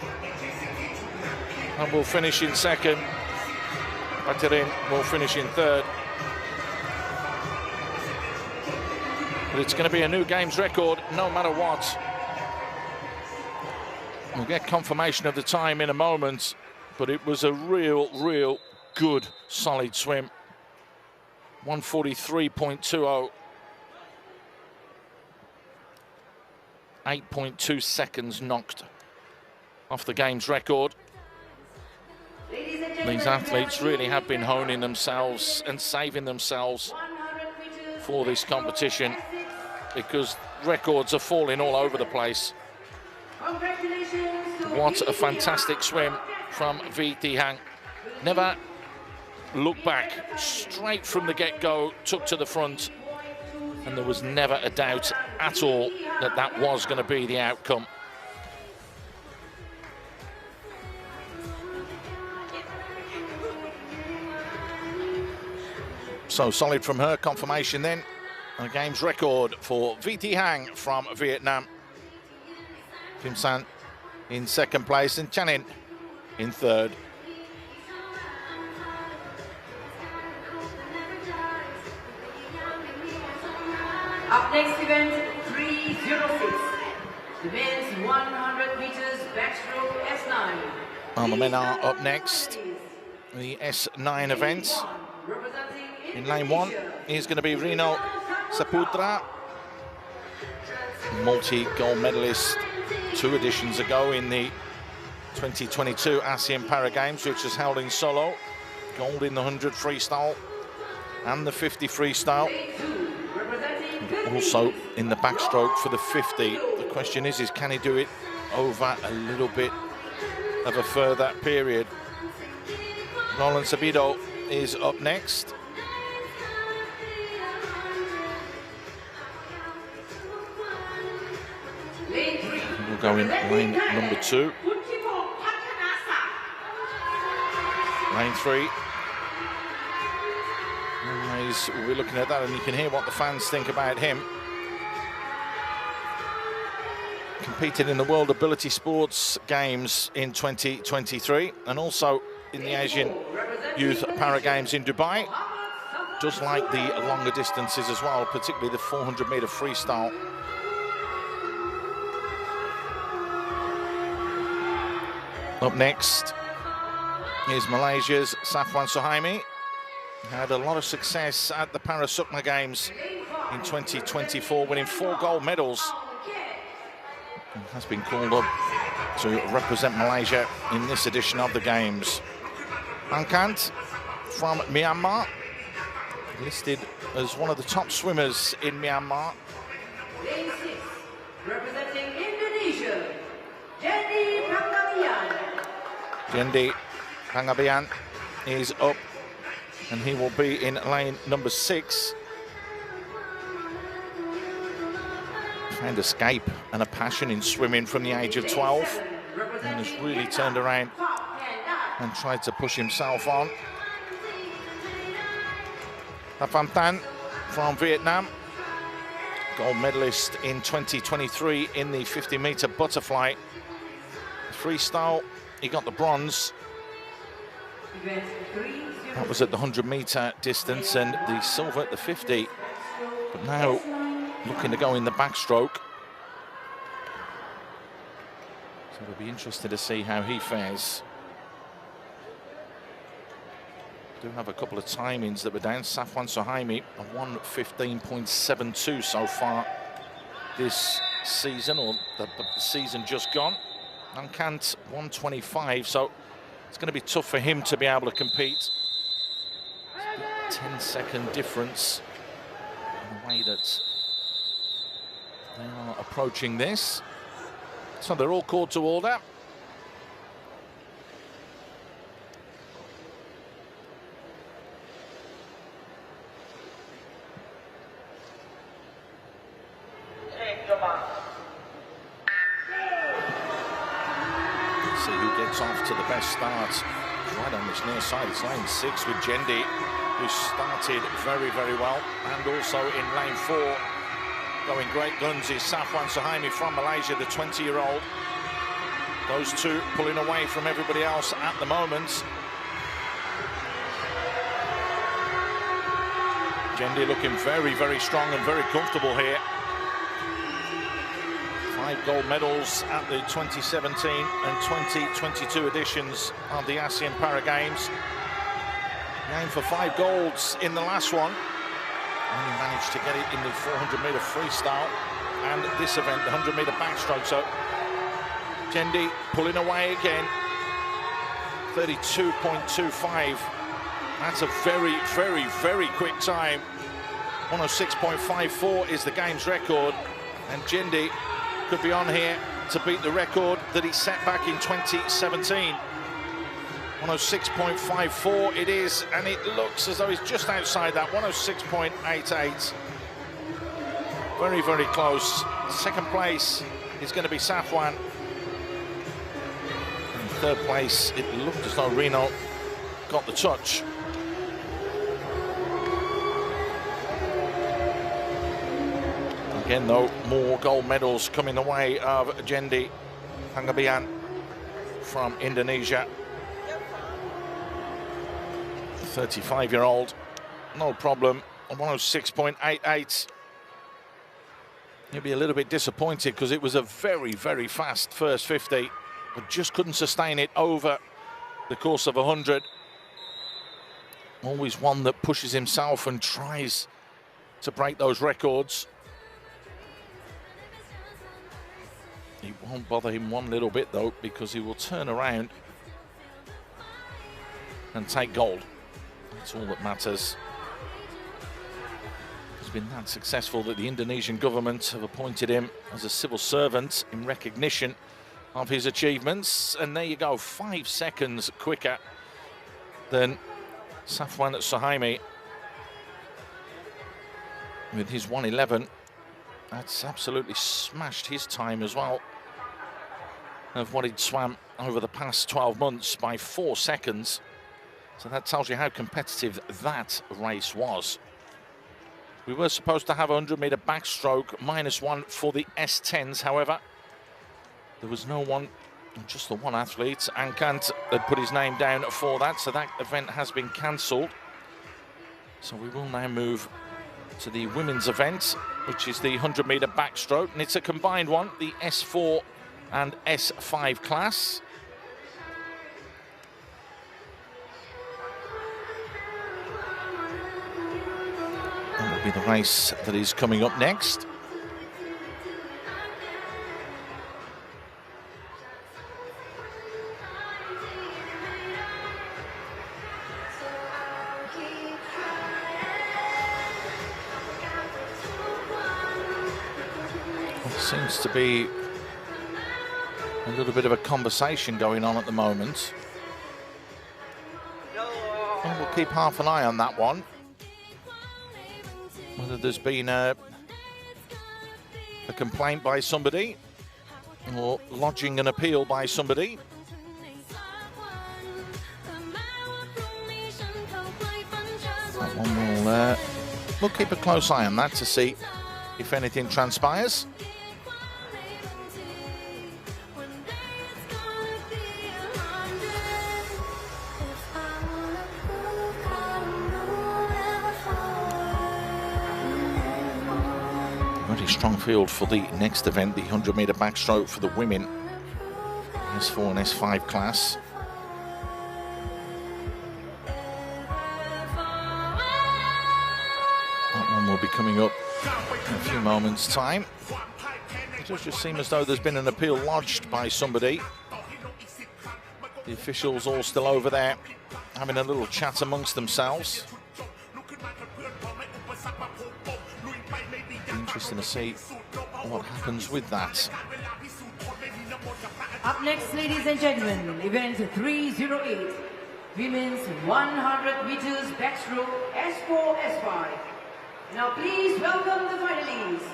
And we'll finish in second. Bacterin will finish in third. But it's going to be a new games record no matter what. We'll get confirmation of the time in a moment, but it was a real good solid swim. 143.20. 8.2 seconds knocked off the games record. These athletes really have been honing themselves and saving themselves for this competition, because records are falling all over the place. What a fantastic swim from VT Hang. Never looked back, straight from the get-go, took to the front, and there was never a doubt at all that that was going to be the outcome. So solid from her, confirmation then. A games record for VT Hang from Vietnam. Pimsan in second place and Chanin in third. Up next event, 306. The men's 100 meters backstroke S9. And the men are up next. the S9 event. In lane 1 is going to be Rino Saputra, multi-gold medalist 2 editions ago in the 2022 ASEAN Para Games, which was held in Solo. Gold in the 100 freestyle and the 50 freestyle. And also in the backstroke for the 50. The question is can he do it over a little bit of a further period? Roland Sabido is up next. We'll go in lane number 2. Lane 3. We'll be looking at that, and you can hear what the fans think about him. Competed in the World Ability Sports Games in 2023 and also in the Asian Youth Para Games in Dubai. Does like the longer distances as well, particularly the 400-meter freestyle. Up next is Malaysia's Safwan Suhaimi. Had a lot of success at the Para Sukma Games in 2024, winning 4 gold medals. And has been called up to represent Malaysia in this edition of the Games. Angkant from Myanmar, listed as one of the top swimmers in Myanmar. Lane 6, representing Indonesia, Jendi Pangabian. Jendi Pangabian is up, and he will be in lane number 6. Found escape and a passion in swimming from the age of 12, and has really turned around and tried to push himself on. Pham Thanh from Vietnam, gold medalist in 2023 in the 50-meter butterfly. Freestyle, he got the bronze. That was at the 100-meter distance, and the silver at the 50. But now looking to go in the backstroke. So it'll be interesting to see how he fares. Do have a couple of timings that were down. Safwan Suhaimi, a 1:15.72 so far this season, or the season just gone. Angkant 1:25, so it's going to be tough for him to be able to compete. 10-second difference in the way that they are approaching this. So they're all called to order. See who gets off to the best start. Right on this near side, it's lane 6 with Jendi, who started very, very well. And also in lane 4, going great guns, is Safwan Suhaimi from Malaysia, the 20-year-old. Those two pulling away from everybody else at the moment. Jendi looking very, very strong and very comfortable here. 5 gold medals at the 2017 and 2022 editions of the ASEAN Para Games. He aimed for 5 golds in the last one. Only managed to get it in the 400-meter freestyle and this event, the 100-meter backstroke. So Jendi pulling away again. 32.25. That's a very, very, very quick time. 106.54 is the game's record, and Jendi could be on here to beat the record that he set back in 2017. 106.54 it is, and it looks as though he's just outside that. 106.88. Very, very close. Second place is going to be Safwan. In third place, it looked as though Rino got the touch. Again, though, more gold medals coming the way of Jendi Pangabian from Indonesia. 35-year-old, no problem, 106.88. He'll be a little bit disappointed because it was a very, very fast first 50, but just couldn't sustain it over the course of 100. always one that pushes himself and tries to break those records. It won't bother him one little bit though, because he will turn around and take gold. That's all that matters. He's been that successful that the Indonesian government have appointed him as a civil servant in recognition of his achievements. And there you go, 5 seconds quicker than Safwan Suhaimi with his 1:11. That's absolutely smashed his time as well of what he'd swam over the past 12 months by 4 seconds. So that tells you how competitive that race was. We were supposed to have a 100-meter backstroke -1 for the S10s. However, there was no one, just the one athlete, Ankant, had put his name down for that. So that event has been cancelled. So we will now move to the women's event, which is the 100-meter backstroke. And it's a combined one, the S4 and S5 class. That will be the race that is coming up next. There seems to be a little bit of a conversation going on at the moment. And we'll keep half an eye on that one. Whether there's been a complaint by somebody or lodging an appeal by somebody. That one we'll keep a close eye on that to see if anything transpires. Very strong field for the next event, the 100-meter backstroke for the women, S4 and S5 class. That one will be coming up in a few moments' time. It does just seem as though there's been an appeal lodged by somebody. The officials all still over there having a little chat amongst themselves. Interesting to see what happens with that. Up next, ladies and gentlemen, event 308, women's 100 meters backstroke S4, S5. Now please welcome the finalists.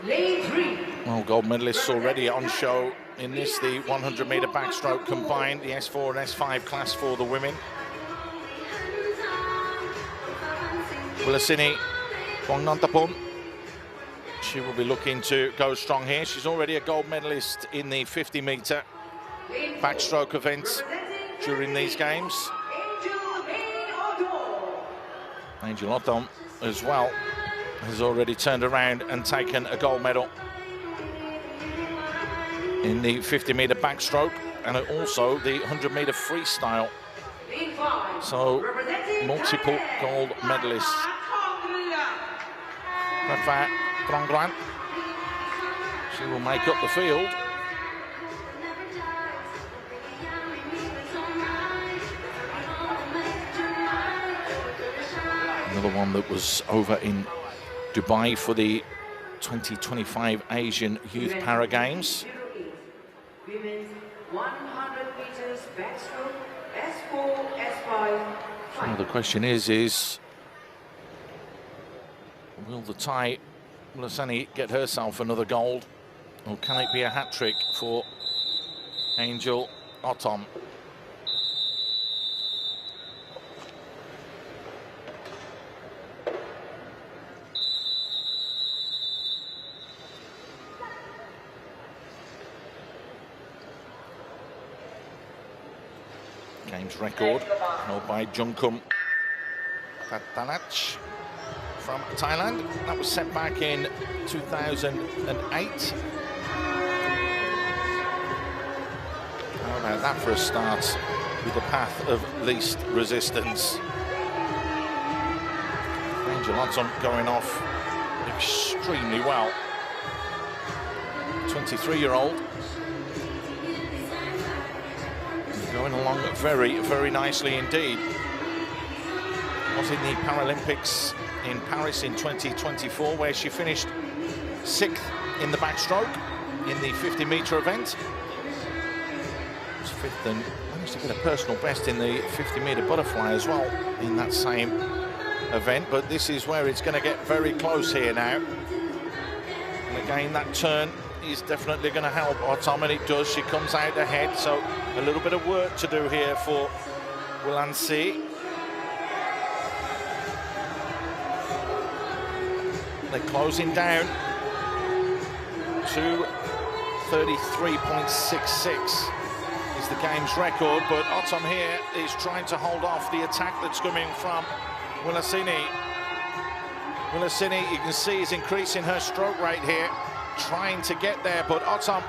Lane 3. Well, gold medalists already on show in this, the 100-meter backstroke combined, the S4 and S5 class for the women. Wilasini Wongnantapon. She will be looking to go strong here. She's already a gold medalist in the 50-meter backstroke events during these games. Angel Otom as well has already turned around and taken a gold medal in the 50-meter backstroke and also the 100-meter freestyle. So multiple gold medalists. She will make up the field. Another one that was over in Dubai for the 2025 Asian Youth Para Games. Women's 100 meters backstroke S4, S5. So the question is will the Thai Wilasani get herself another gold, or can it be a hat-trick for Angel Otom? Games record held by Jungkum Patanach from Thailand. That was set back in 2008. How about that for a start with the path of least resistance? Angel Ottom going off extremely well. 23-year-old. Going along very, very nicely indeed. Was in the Paralympics in Paris in 2024, where she finished 6th in the backstroke in the 50-meter event. Was 5th and managed to get a personal best in the 50-meter butterfly as well in that same event. But this is where it's going to get very close here now. And again, that turn is definitely going to help Ottom, and it does. She comes out ahead, so a little bit of work to do here for Wilansi. They're closing down to 33.66 is the game's record, but Ottom here is trying to hold off the attack that's coming from Wilasini. Wilasini, you can see, is increasing her stroke rate here, trying to get there, but Ottom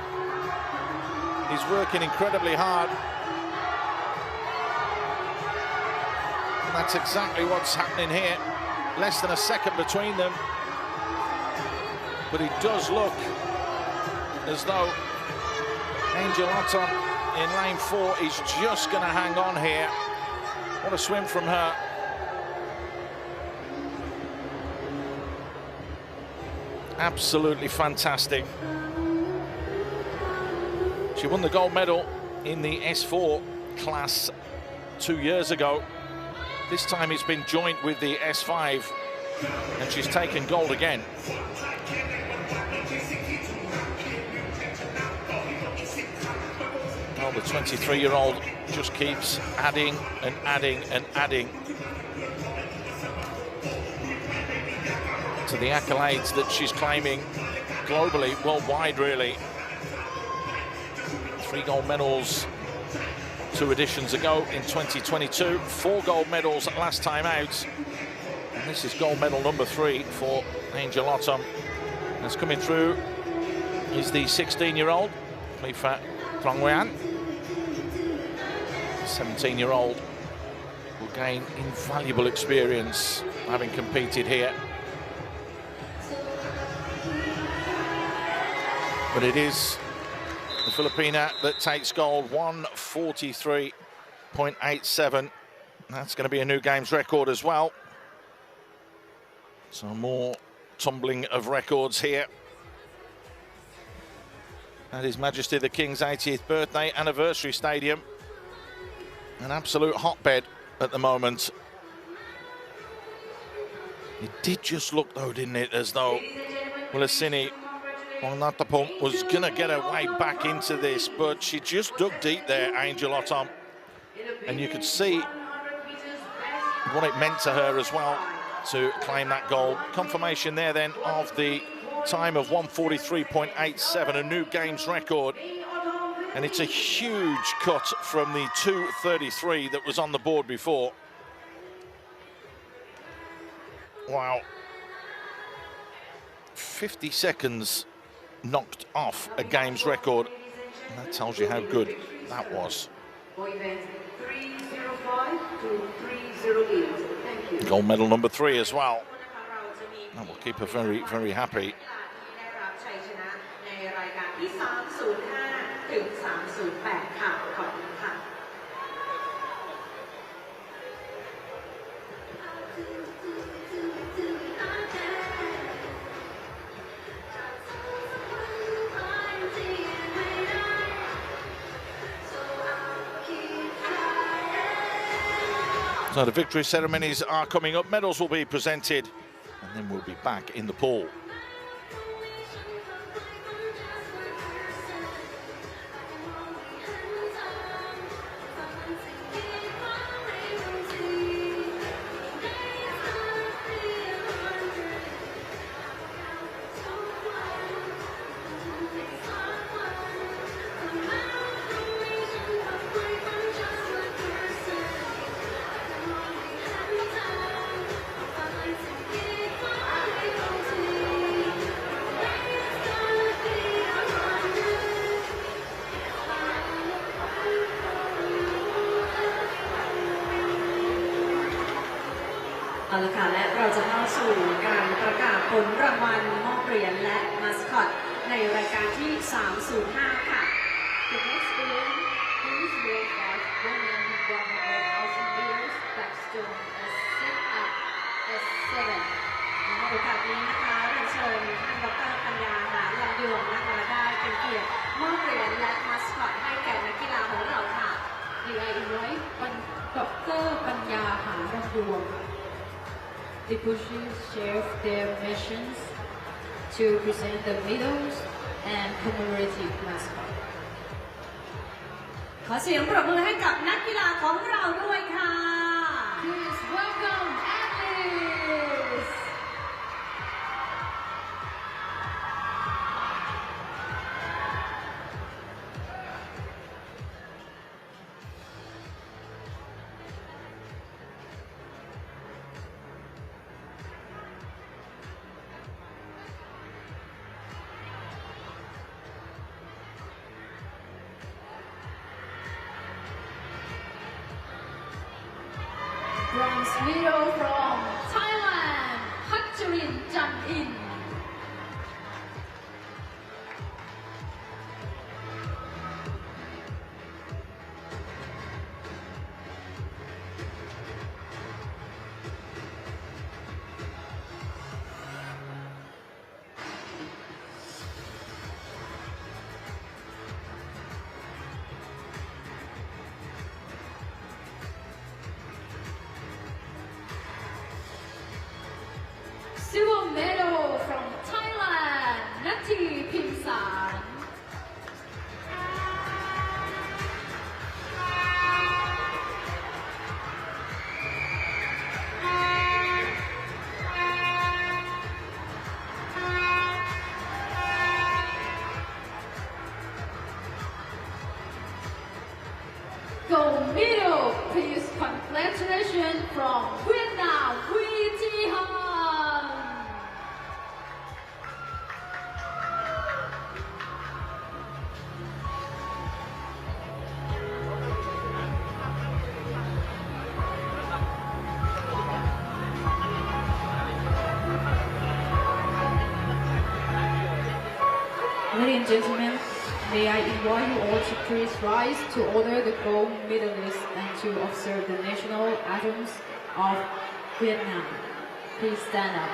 is working incredibly hard. And that's exactly what's happening here. Less than a second between them. But it does look as though Angel Ottom in lane 4 is just going to hang on here. What a swim from her. Absolutely fantastic. She won the gold medal in the S4 class 2 years ago. This time it's been joint with the S5, and she's taken gold again. Well, the 23-year-old just keeps adding and adding and adding to the accolades that she's claiming globally, worldwide really. 3 gold medals 2 editions ago in 2022, 4 gold medals last time out. And this is gold medal number 3 for Angel Ottom. That's coming through is the 16-year-old, Clifa Trongwean. 17-year-old will gain invaluable experience having competed here. But it is the Filipina that takes gold, 1:43.87. That's going to be a new games record as well. So more tumbling of records here at His Majesty the King's 80th birthday anniversary stadium. An absolute hotbed at the moment. It did just look though, didn't it, as though Wilasini Natapong was going to get her way back into this, but she just dug deep there, Angel Ottom. And you could see what it meant to her as well to claim that gold. Confirmation there then of the time of 1:43.87, a new games record. And it's a huge cut from the 2:33 that was on the board before. Wow. 50 seconds knocked off a games record. And that tells you how good that was. Gold medal number 3 as well. That will keep her very, very happy. So the victory ceremonies are coming up, medals will be presented, and then we'll be back in the pool. เอาละค่ะและเราจะเข้าสู่การประกาศผลรางวัลมอบเหรียญและมาสคอตในรายการที่ 305 ค่ะ The next event is your first women 100,000 meters backstroke as set up as 7. ในโอกาสนี้นะคะเรียนเชิญท่านดร.ปัญญาหาลำยวงนะคะได้เป็นเกียรติมอบเหรียญและมาสคอตให้แก่นักกีฬาของเราค่ะ May I invite Dr. Panya Harandwong, the Bushes share their missions to present the medals and commemorative mascot. ขอเสียงปรบมือให้กับนักกีฬาของเราด้วยค่ะ Please welcome athletes. Bronze medal from Thailand, Hatcharin Jamin. Silver medal from Thailand, Nati Pimsan. Gold medal, please congratulations from Vietnam, Huy Thi Han. Ladies and gentlemen, may I invite you all to please rise to honor the gold medalists and to observe the national anthems of Vietnam. Please stand up.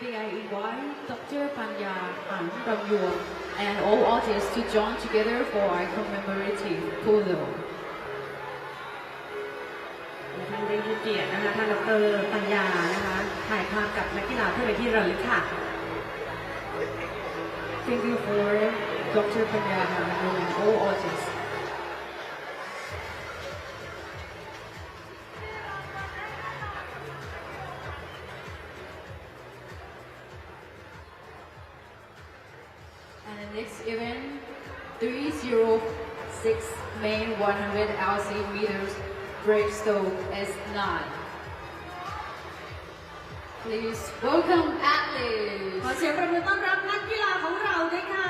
May I invite Dr. Panya Harandwong and all artists to join together for a commemorative photo. ท่านได้ให้เกียรตินะคะท่านดร.ปัญญานะคะถ่ายภาพกับนักกีฬาเพื่อเป็นที่ระลึกค่ะ Thank you for Dr. Panya Harandwong and all artists. And the next event, 306 main 100 ASEAN meters breaststroke S9. Please welcome ขอ athletes. เสียงปรบมือต้อนรับนักกีฬาของเราด้วยค่ะ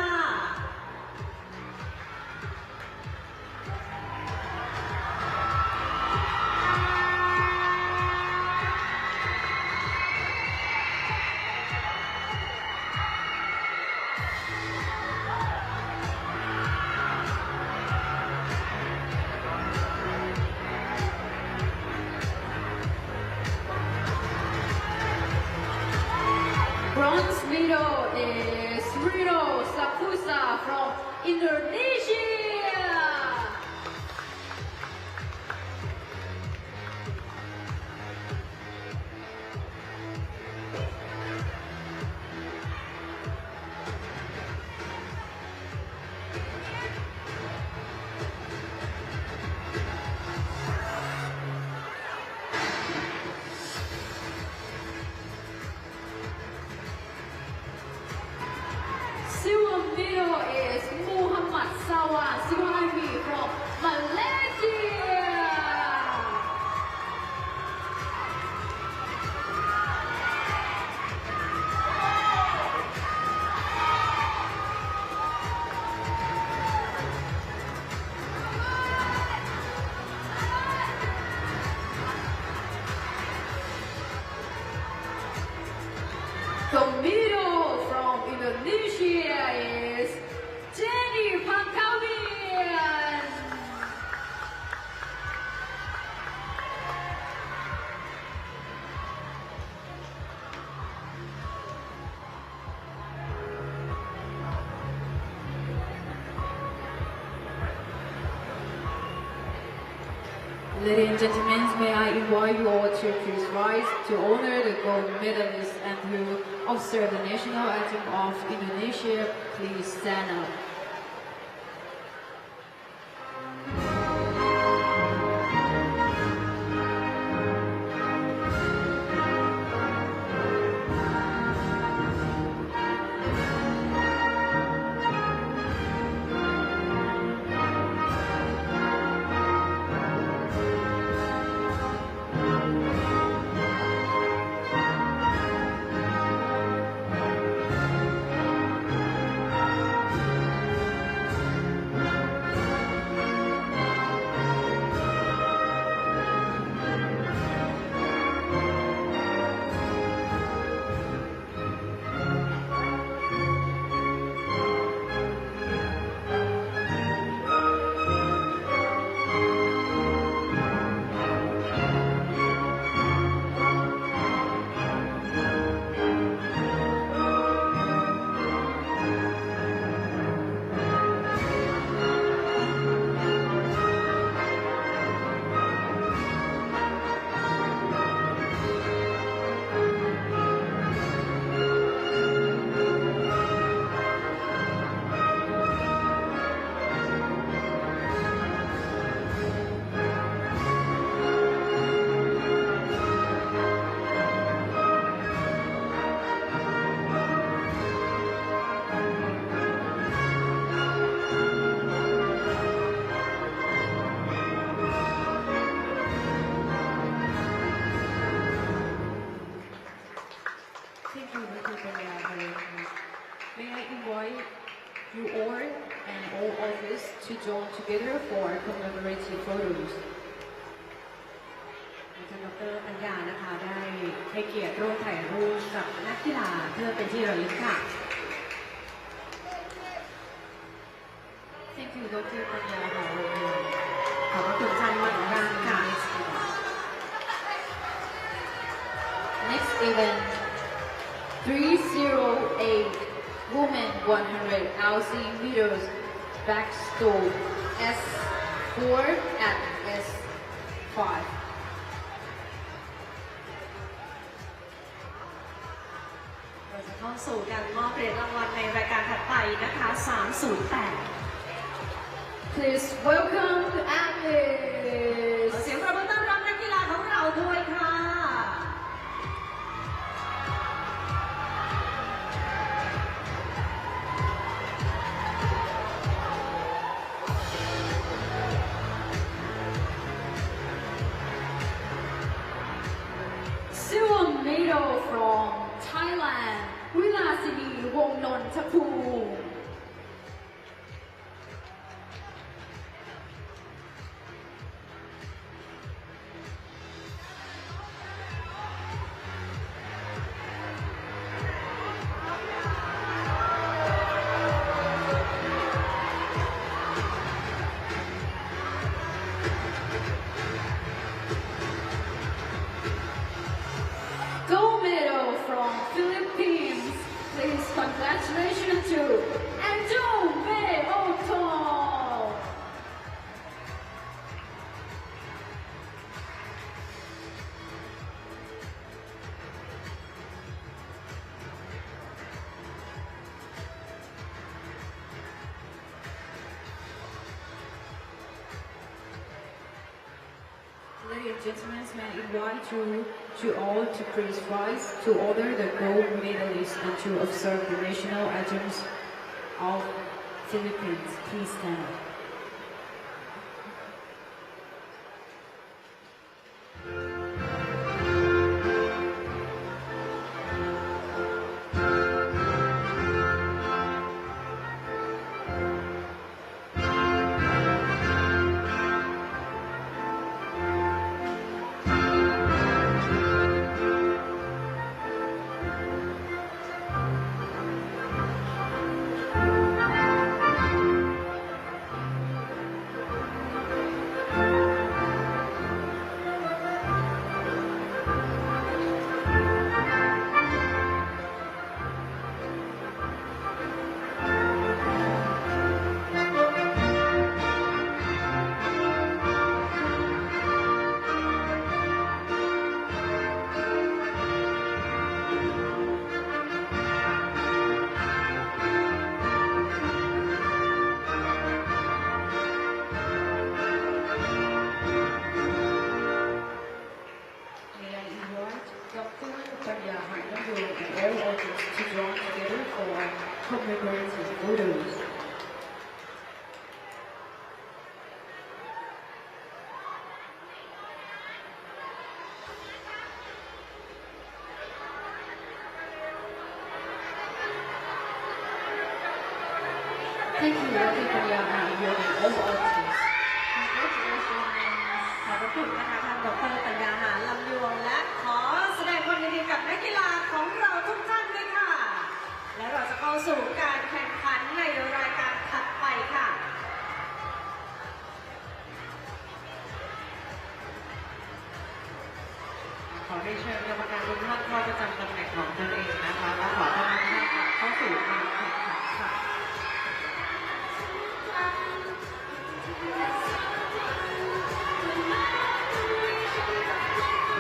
And middle is Rino Sapusa from Indonesia. Silver middle is Muhammad Sawan Suhaimi from Malaysia. The middle from Indonesia is Jenny Pangkawian. Ladies and gentlemen, may I invite you all to please rise to honor the gold medalists and to observe the national anthem of Indonesia. Please stand up. May I invite you all and all of us to join together for commemorative photos. ท่านดร.ปัญญานะคะได้ให้เกียรติร่วมถ่ายรูปกับนักกีฬาเพื่อเป็นที่ระลึกค่ะ Thank you, Dr. Panya. ขอบพระคุณท่านมากค่ะ Next event, 308 women 100 LC meters backstroke S4 at S5. เราจะเข้าสู่การมอบเหรียญรางวัลในรายการถัดไปนะคะ 308 Please welcome the athletes. เสียงปรบมือต้อนรับนักกีฬาของเราด้วยค่ะ Silver medal from Thailand, Wilasini Wongnontapu. Ladies and gentlemen, may I invite you all to please rise to order the gold medalists and to observe the national anthems of Philippines. Please stand. Thank you, Dr. Panyama, your all artists. ขอบพระคุณนะคะท่านดร.ปัญญาหาลำยวงและขอแสดงความยินดีกับนักกีฬาของเราทุกท่านด้วยค่ะ และเราจะเข้าสู่การแข่งขันในรายการถัดไปค่ะ ขอได้เชิญกรรมการทุกท่านเข้าประจำตำแหน่งของตนเองนะคะและขอต้อนรับท่านเข้าสู่การแข่งขันค่ะ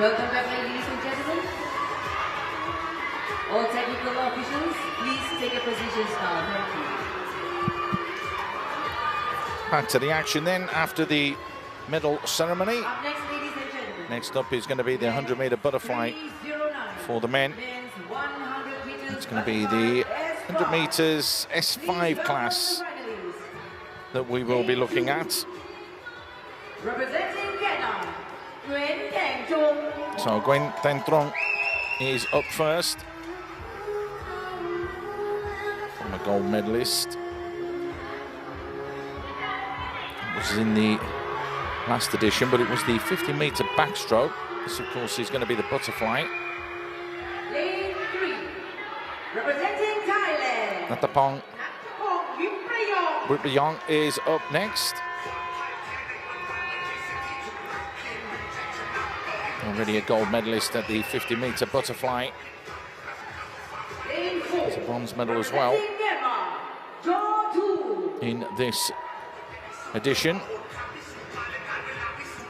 Welcome back, ladies and gentlemen. All technical officials, please take your positions now. Thank you. Back to the action then after the medal ceremony. Up next, ladies and gentlemen. Next up is going to be the 100-meter butterfly 309. for the men. Men's 100 meters It's going to be the 100 S5. meters S5 class that we will be looking at. Representing Vietnam, Nguyen Thanh Trung. So Nguyen Thanh Trung is up first. From a gold medalist. Was in the last edition, but it was the 50-meter backstroke. This, of course, is going to be the butterfly. Lane 3, representing Thailand. Nattapong Witprayong is up next. Already a gold medalist at the 50-meter butterfly. Lane 4, There's a bronze medal as well representing Myanmar, Draw 2. in this edition.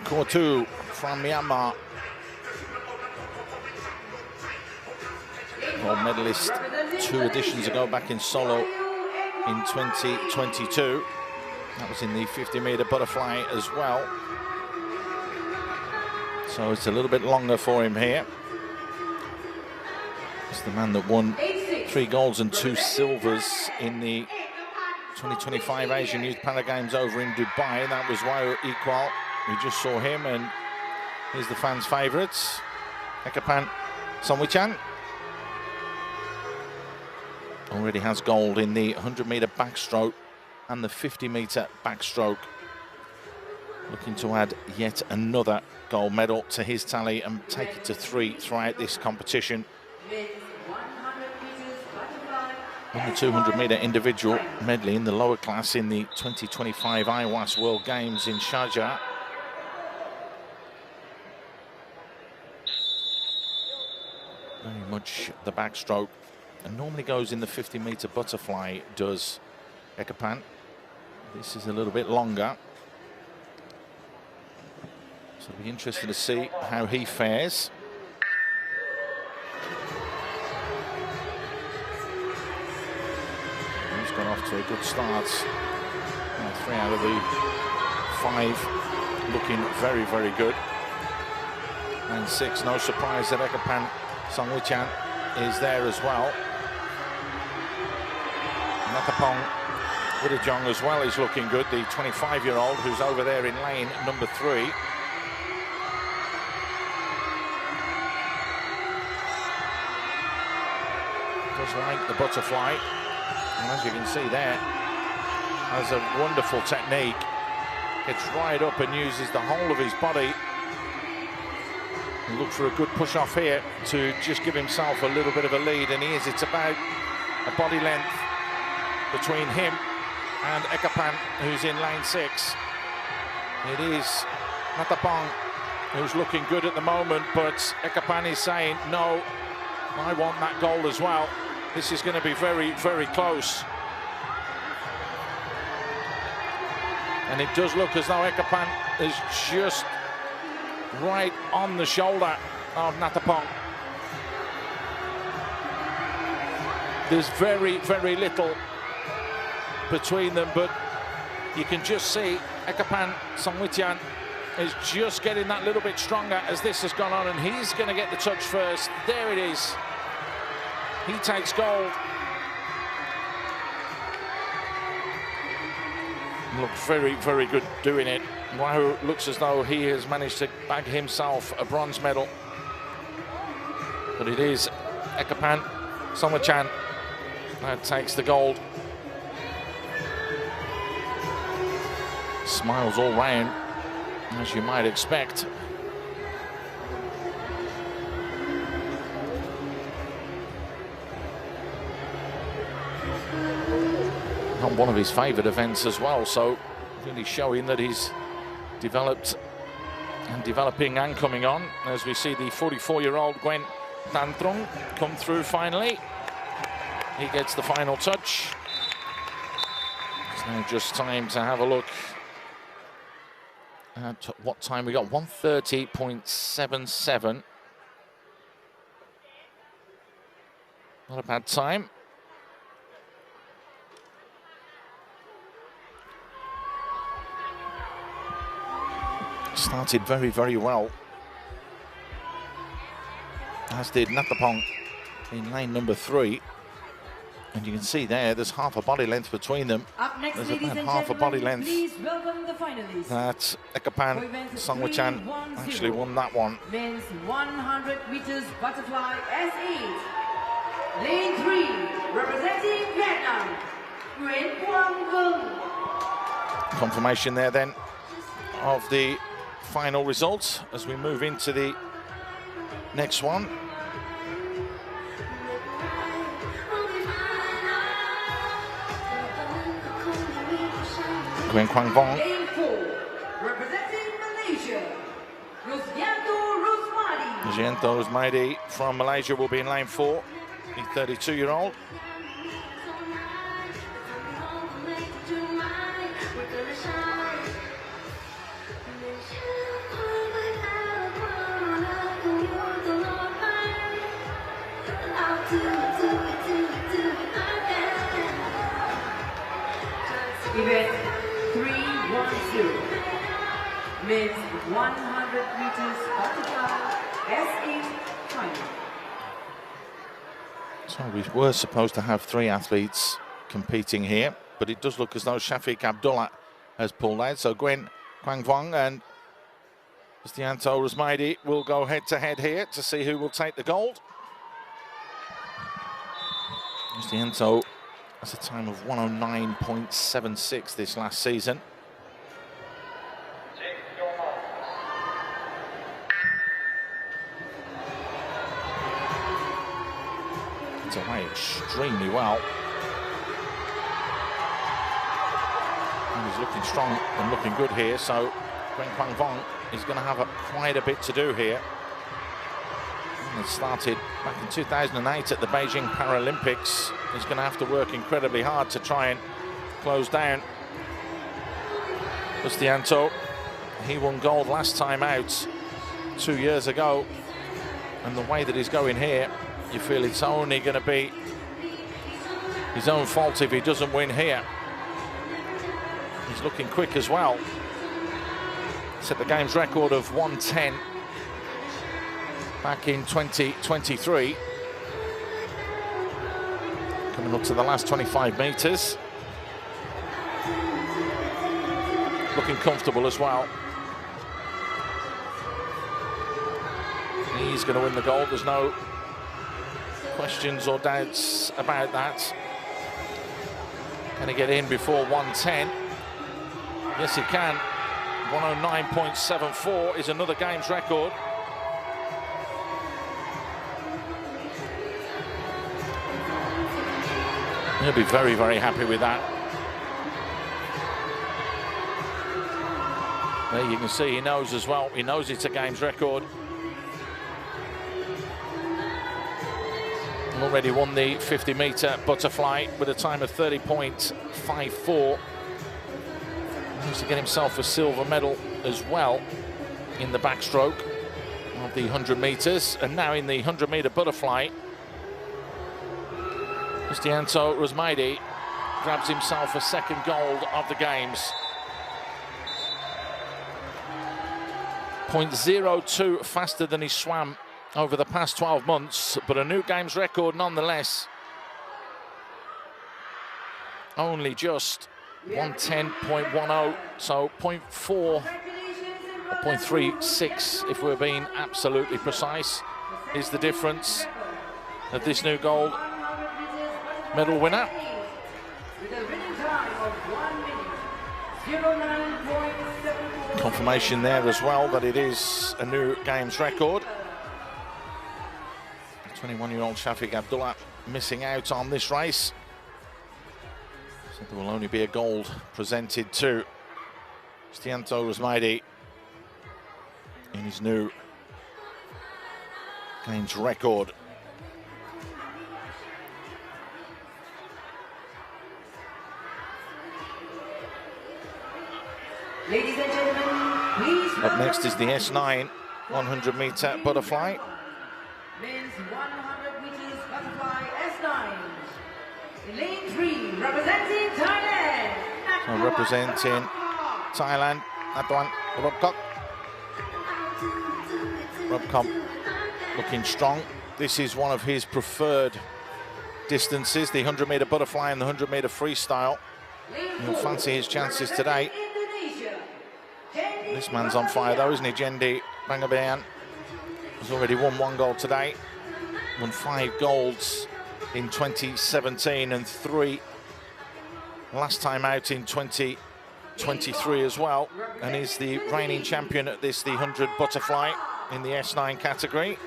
Kortu from Myanmar. Gold medalist 2 editions ago back in Solo in 2022. That was in the 50-meter butterfly as well. So it's a little bit longer for him here. It's the man that won 3 golds and 2 silvers in the 2025 Asian Youth Para Games over in Dubai. That was Wai Equal. We just saw him, and here's the fans' favourites. Ekapan Somwichan already has gold in the 100-meter backstroke and the 50-meter backstroke. Looking to add yet another gold medal to his tally and take it to 3 throughout this competition. In the 200-meter individual medley in the lower class in the 2025 IWAS World Games in Sharjah. Very much the backstroke, and normally goes in the 50-meter butterfly, does Ekapan. This is a little bit longer. So it'll be interesting to see how he fares. He's got off to a good start. 3 out of the 5 looking very, very good. Lane 6, no surprise that Ekapan Songwichan is there as well. Nathapong Wittijong as well is looking good, the 25-year-old who's over there in lane number 3. Just like the butterfly, and as you can see there, has a wonderful technique. Gets right up and uses the whole of his body. Look for a good push off here to just give himself a little bit of a lead, and he is. It's about a body length between him and Ekapan, who's in lane 6. It is Nathapong who's looking good at the moment, but Ekapan is saying, no, I want that gold as well. This is going to be very, very close. And it does look as though Ekapan is just right on the shoulder of Nathapong. There's very, very little between them, but you can just see Ekapan Songwichan is just getting that little bit stronger as this has gone on, and he's going to get the touch first. There it is. He takes gold. Looks very, very good doing it. Wow, looks as though he has managed to bag himself a bronze medal. But it is Ekapan Songwichan that takes the gold. Smiles all round, as you might expect. On one of his favourite events as well, so really showing that he's developed and developing and coming on, as we see the 44-year-old Gwen Tan Trung come through finally. He gets the final touch. It's now just time to have a look at what time we got. 1:30.77. Not a bad time. Started very, very well, as did Nathapong in lane number 3. And you can see there's half a body length between them. Up next, there's ladies about and half a body length. please welcome the finalists. That Ekapan Songwichan actually won that one. Men's 100 meters butterfly S8. Lane 3, representing Vietnam, Nguyen Quang Vung. Confirmation there then of the final results as we move into the next one. Nguyen Quang Vung. Lane 4, representing Malaysia, Rusdianto Rusmadi. Rusdianto Rusmadi from Malaysia will be in lane 4, the 32-year-old. Event 310, men's 100 meters butterfly S8 final. So we were supposed to have 3 athletes competing here, but it does look as though Shafiq Abdullah has pulled out. So Nguyen Quang Vung and Rusdianto Rusmadi will go head-to-head here to see who will take the gold. Rusdianto has a time of 109.76 this last season. It's away extremely well. And he's looking strong and looking good here, so Nguyen Quang Vung is going to have quite a bit to do here. It started back in 2008 at the Beijing Paralympics. He's going to have to work incredibly hard to try and close down Rusdianto. He won gold last time out 2 years ago, and the way that he's going here, you feel it's only going to be his own fault if he doesn't win here. He's looking quick as well. Set the game's record of 1:10 back in 2023. Coming up to the last 25 metres. Looking comfortable as well. He's going to win the gold. There's no questions or doubts about that. Can he get in before 1:10? Yes, he can. 109.74 is another games record. He'll be very, very happy with that. There you can see he knows as well. He knows it's a games record. Already won the 50-metre butterfly with a time of 30.54. Needs to get himself a silver medal as well in the backstroke of the 100 metres. And now in the 100-metre butterfly, Cristiano Rosmady grabs himself a second gold of the games. 0.02 faster than he swam over the past 12 months, but a new games record nonetheless. Only just 110.10, so 0.4 or 0.36, if we're being absolutely precise, is the difference of this new gold medal winner. Confirmation there as well that it is a new games record. 21-year-old Shafiq Abdullah missing out on this race. So there will only be a gold presented to Cristiano Rosmady in his new games record. Ladies and gentlemen, please. Up next is the S9 100-metre butterfly. Men's 100 meters butterfly S9. In lane 3, representing Thailand. So representing Thailand, that one, Robcop looking strong. This is one of his preferred distances, the 100-metre butterfly and the 100-metre freestyle. He'll fancy his chances today. This man's on fire though, isn't he? Jendi Bangabayan has already won 1 gold today. Won 5 golds in 2017 and 3 last time out in 2023 as well. And is the reigning champion at this, the 100 butterfly in the S9 category.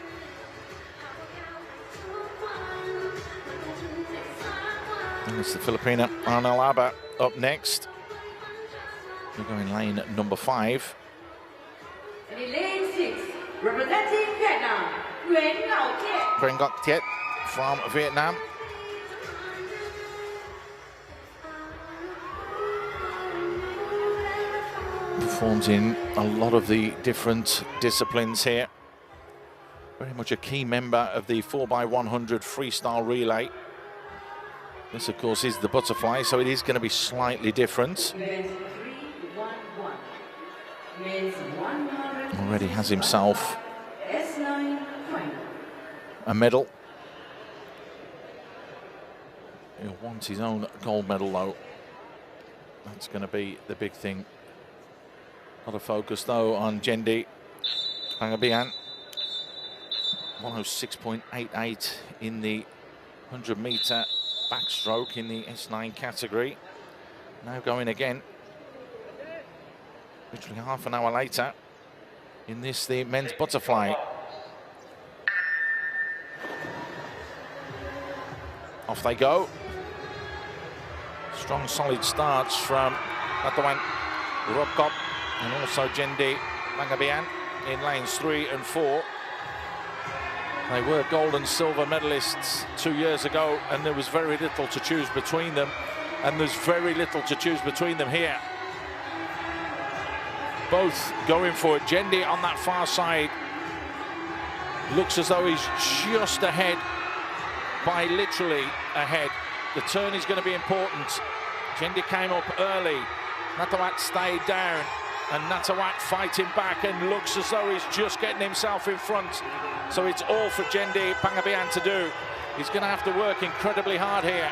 And it's the Filipino Arnel Aba up next. We're going lane number 5. And in lane 6, representing Vietnam, Nguyen Ngoc Thiet from Vietnam. Performs in a lot of the different disciplines here. Very much a key member of the 4x100 freestyle relay. This, of course, is the butterfly, so it is going to be slightly different. Already has himself a medal. He'll want his own gold medal, though. That's going to be the big thing. A lot of focus, though, on Jendi Bangabayan. 106.88 in the 100-metre backstroke in the S9 category. Now going again, literally half an hour later, in this, the men's butterfly. Off they go. Strong, solid starts from Natawan Robcop and also Jendi Bangabayan in lanes 3 and 4. They were gold and silver medalists 2 years ago, and there was very little to choose between them, and there's very little to choose between them here. Both going for it. Jendi on that far side looks as though he's just ahead, by literally ahead. The turn is going to be important. Jendi came up early. Natawat stayed down. And Natawat fighting back and looks as though he's just getting himself in front. So it's all for Jendi Pangabian to do. He's going to have to work incredibly hard here.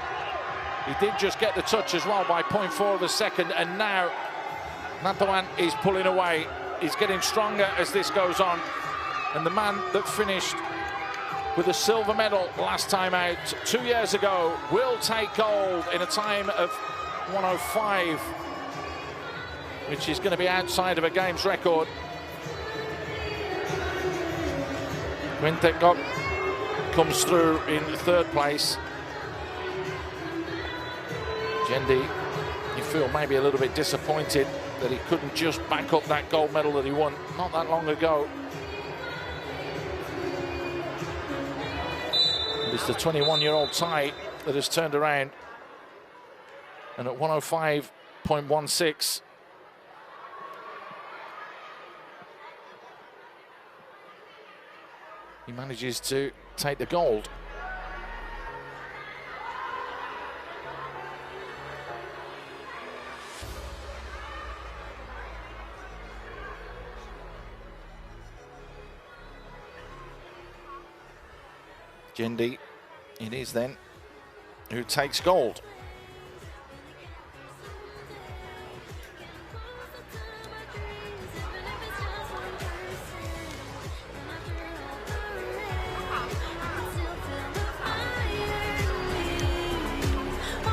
He did just get the touch as well by 0.4 of a second, and now Natawat is pulling away. He's getting stronger as this goes on. And the man that finished with a silver medal last time out 2 years ago will take gold in a time of 105, which is going to be outside of a games record. Quintekop comes through in third place. Jendi, you feel maybe a little bit disappointed that he couldn't just back up that gold medal that he won not that long ago. It's the 21-year-old Thai that has turned around, and at 105.16 he manages to take the gold. Jendi, it is then, who takes gold.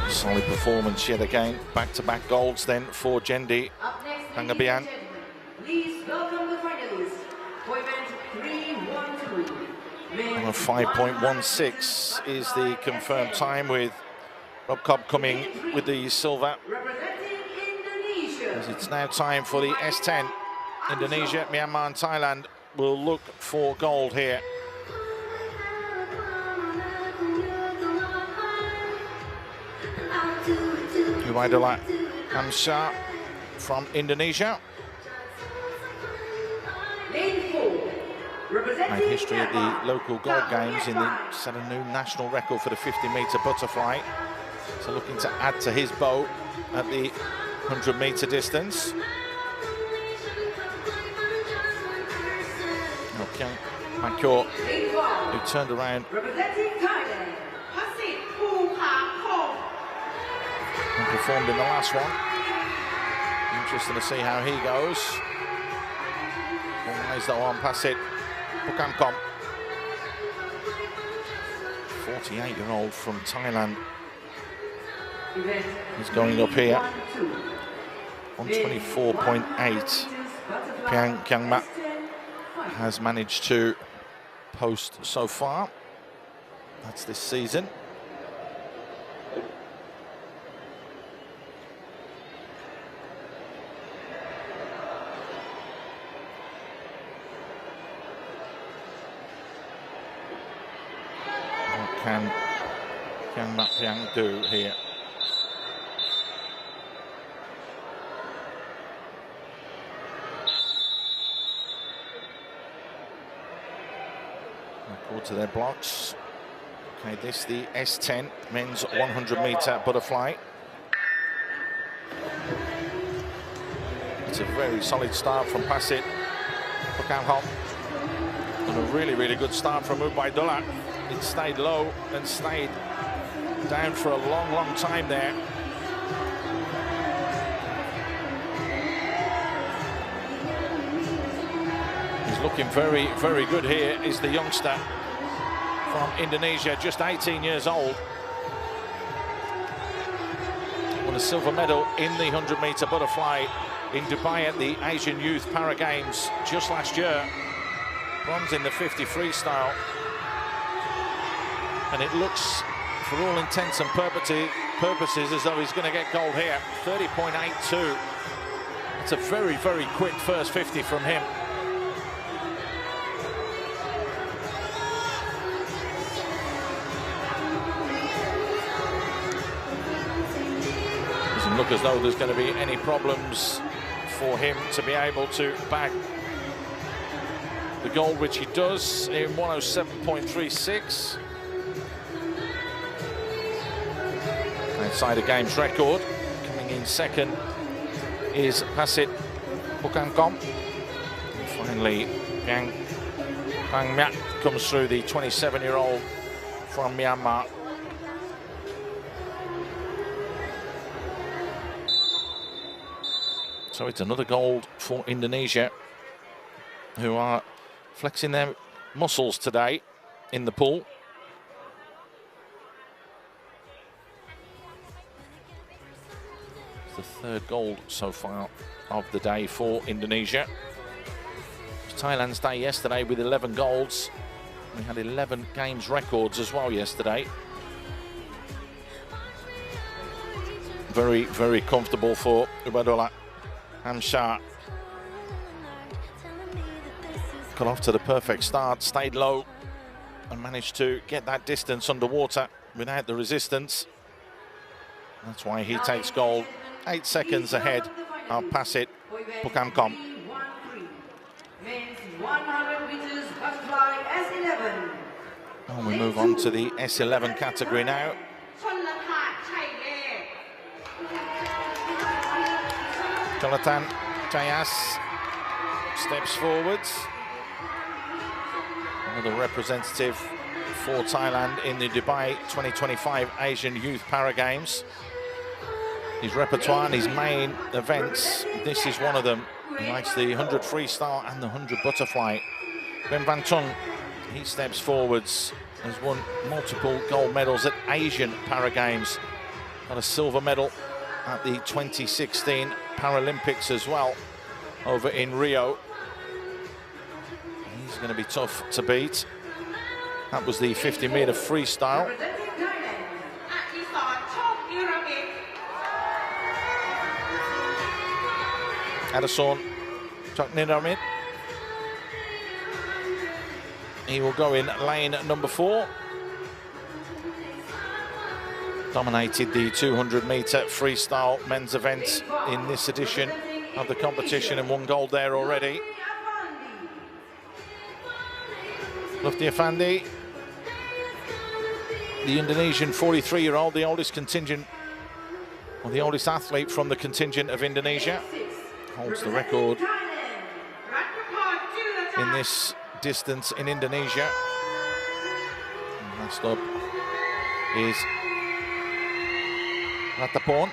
Solid performance yet again. Back-to-back golds then for Jendi Pangabian. Please welcome the finalists for event 313. 5.16 is the confirmed time, with Rob Cobb coming with the silver. Representing Indonesia. As it's now time for the S10. Indonesia, Myanmar and Thailand will look for gold here. Ubaidullah Hamsha from Indonesia. Made history at the local gold games in the set a new national record for the 50-meter butterfly. So looking to add to his bow at the 100-meter distance. Okay, Mankyo, who turned around and performed in the last one. Interesting to see how he goes. Always though on Pasit Pukamkom, 48-year-old from Thailand. He's going up here. 124.8. Piang Kyangma has managed to post so far. That's this season. Can Kyangma Piang do here? Record to their blocks. Okay, this the S10 men's 100-meter butterfly. It's a very solid start from Pasit Pukamkom, and a really, really good start from Ubaidullah. It stayed low and stayed down for a long, long time there. He's looking very, very good here, is the youngster from Indonesia, just 18 years old. Won a silver medal in the 100-meter butterfly in Dubai at the Asian Youth Para Games just last year. Bronze in the 50 freestyle. And it looks, for all intents and purposes, as though he's going to get gold here. 30.82. It's a very, very quick first 50 from him. Doesn't look as though there's going to be any problems for him to be able to bag the gold, which he does in 107.36. Outside a games record. Coming in second is Pasit Bukangkom. Finally, Yang Myat comes through, the 27-year-old from Myanmar. So it's another gold for Indonesia, who are flexing their muscles today in the pool. It's the third gold so far of the day for Indonesia. It was Thailand's day yesterday with 11 golds. We had 11 games records as well yesterday. Very, very comfortable for Ubaidullah Hamshah. Got off to the perfect start, stayed low and managed to get that distance underwater without the resistance. That's why he takes gold. 8 seconds ahead. I'll pass it. Bukangkom. Men's 100 meters butterfly S11. And we move on to the S11 category now. Jonathan Chayas steps forwards. Another representative for Thailand in the Dubai 2025 Asian Youth Para Games. His repertoire and his main events, this is one of them. He likes the 100 freestyle and the 100 butterfly. Ben Van Tung, he steps forwards, has won multiple gold medals at Asian Para Games. Got a silver medal at the 2016 Paralympics as well, over in Rio. He's going to be tough to beat. That was the 50-meter freestyle. Addison Chokniramit. He will go in lane number 4. Dominated the 200-meter freestyle men's event in this edition of the competition and won gold there already. Lufti Effendi, the Indonesian 43-year-old, the oldest contingent, or the oldest athlete from the contingent of Indonesia, holds the record in this distance in Indonesia. And last up is Ratapon.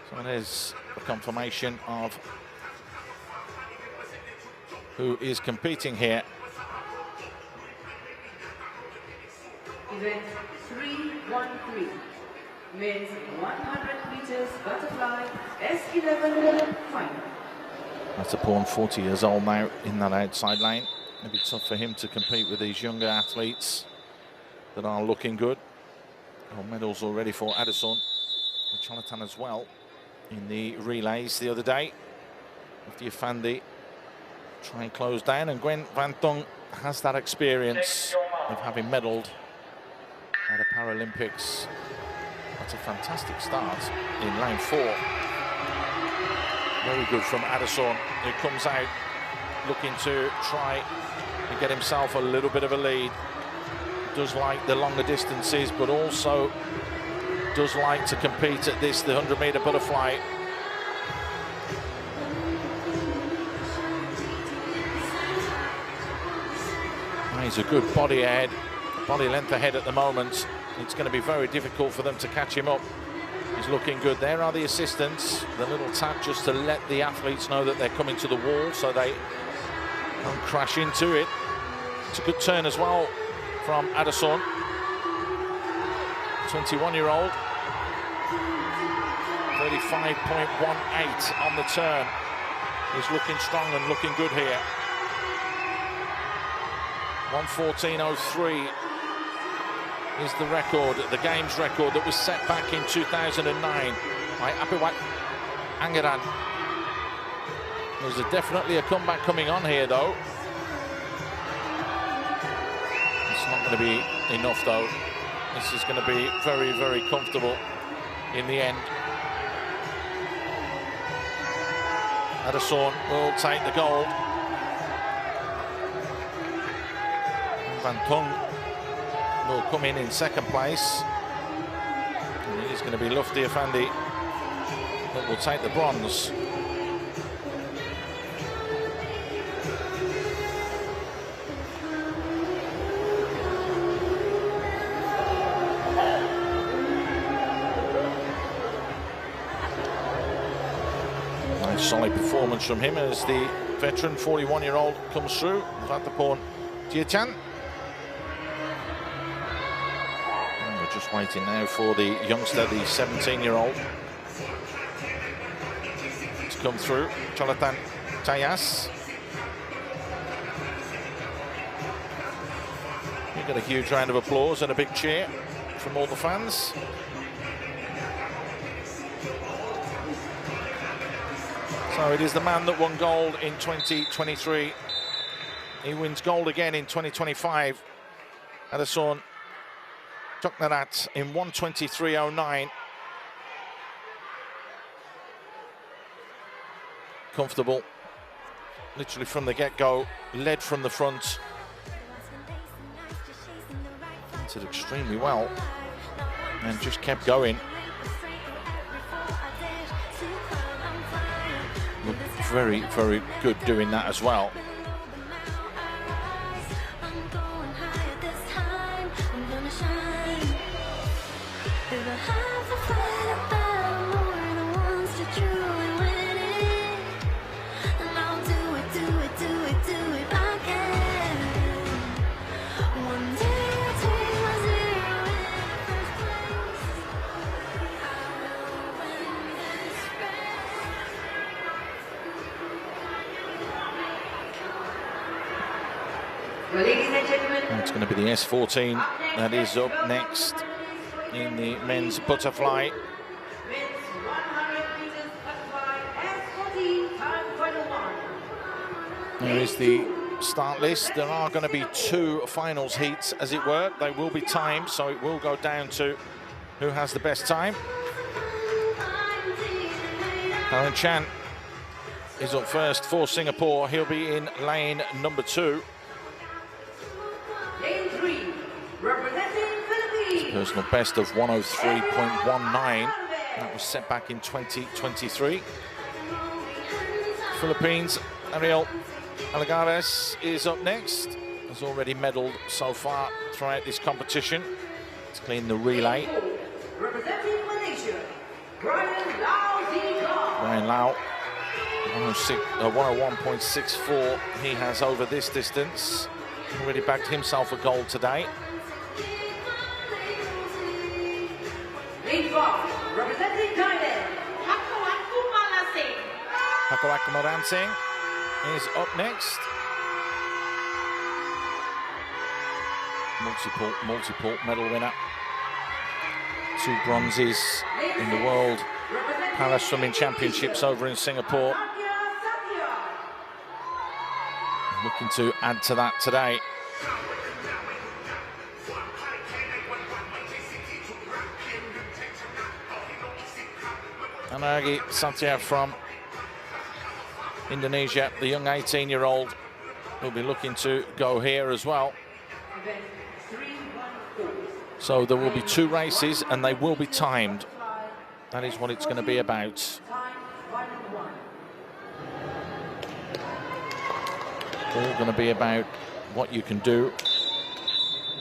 So there's a confirmation of who is competing here. Event 313. Men's 100 meters butterfly S11 final. Ratapon, 40 years old now, in that outside lane. It'll be tough for him to compete with these younger athletes that are looking good. Gold medals already for Addison, Jonathan as well, in the relays the other day. Lufti Effendi try and close down, and Gwen Van Tung has that experience of having medalled at the Paralympics. That's a fantastic start in lane 4. Very good from Addison, who comes out looking to try and get himself a little bit of a lead. Does like the longer distances, but also does like to compete at this, the 100-meter butterfly. He's a good body length ahead at the moment. It's going to be very difficult for them to catch him up. He's looking good. There are the assistants, the little tap just to let the athletes know that they're coming to the wall so they don't crash into it. It's a good turn as well from Addison, 21-year-old, 35.18 on the turn. He's looking strong and looking good here. 1:14.03 is the record, the games record that was set back in 2009 by Apiwat Angeran. There's definitely a comeback coming on here, though. It's not going to be enough, though. This is going to be very, very comfortable in the end. Addison will take the gold. Van Tung will come in second place. And it is going to be Lufti Effendi that will take the bronze. Nice solid performance from him as the veteran 41-year-old comes through. Vatapon Jiachan. We're just waiting now for the youngster, the 17-year-old, to come through. Jonathan Tayas. You get a huge round of applause and a big cheer from all the fans. So it is the man that won gold in 2023. He wins gold again in 2025. Adason Choknarat in 1:23.09. Comfortable, literally from the get-go, led from the front. Entered extremely well and just kept going. Looked very, very good doing that as well. Ladies and gentlemen, It's going to be the S14 that is up next in the men's butterfly. men's 100 meters butterfly S14 time final one. There is the start list. There are going to be 2 finals heats, as it were. They will be timed, so it will go down to who has the best time. Alan Chan is up first for Singapore. He'll be in lane number 2. Lane 3, representing Philippines. Personal best of 103.19. That was set back in 2023. Philippines, Ariel Alagares is up next. Has already medalled so far throughout this competition. It's clean the relay. Representing Malaysia, Brian Lau Zika. Brian Lau, 101.64 he has over this distance. Already backed himself a gold today. Lane 5, representing Thailand, Pakawak Moransing is up next. Multiple medal winner. 2 bronzes in the World Para Swimming Championships over in Singapore. Looking to add to that today. Anagi Satya from Indonesia, the young 18-year-old, will be looking to go here as well. So there will be 2 races and they will be timed. That is what it's going to be about. All going to be about what you can do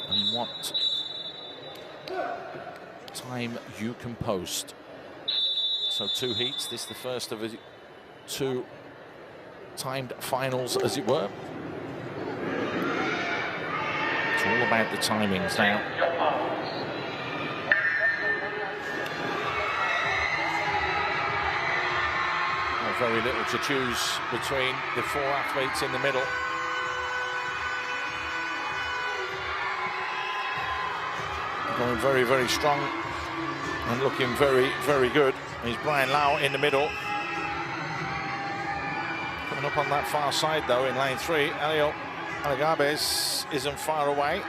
and what time you can post. So 2 heats. This is the first of 2 timed finals, as it were. It's all about the timings now. Very little to choose between the 4 athletes in the middle. Going very, very strong and looking very, very good. He's Brian Lau in the middle. Coming up on that far side, though, in lane 3, Ariel Alagabes isn't far away.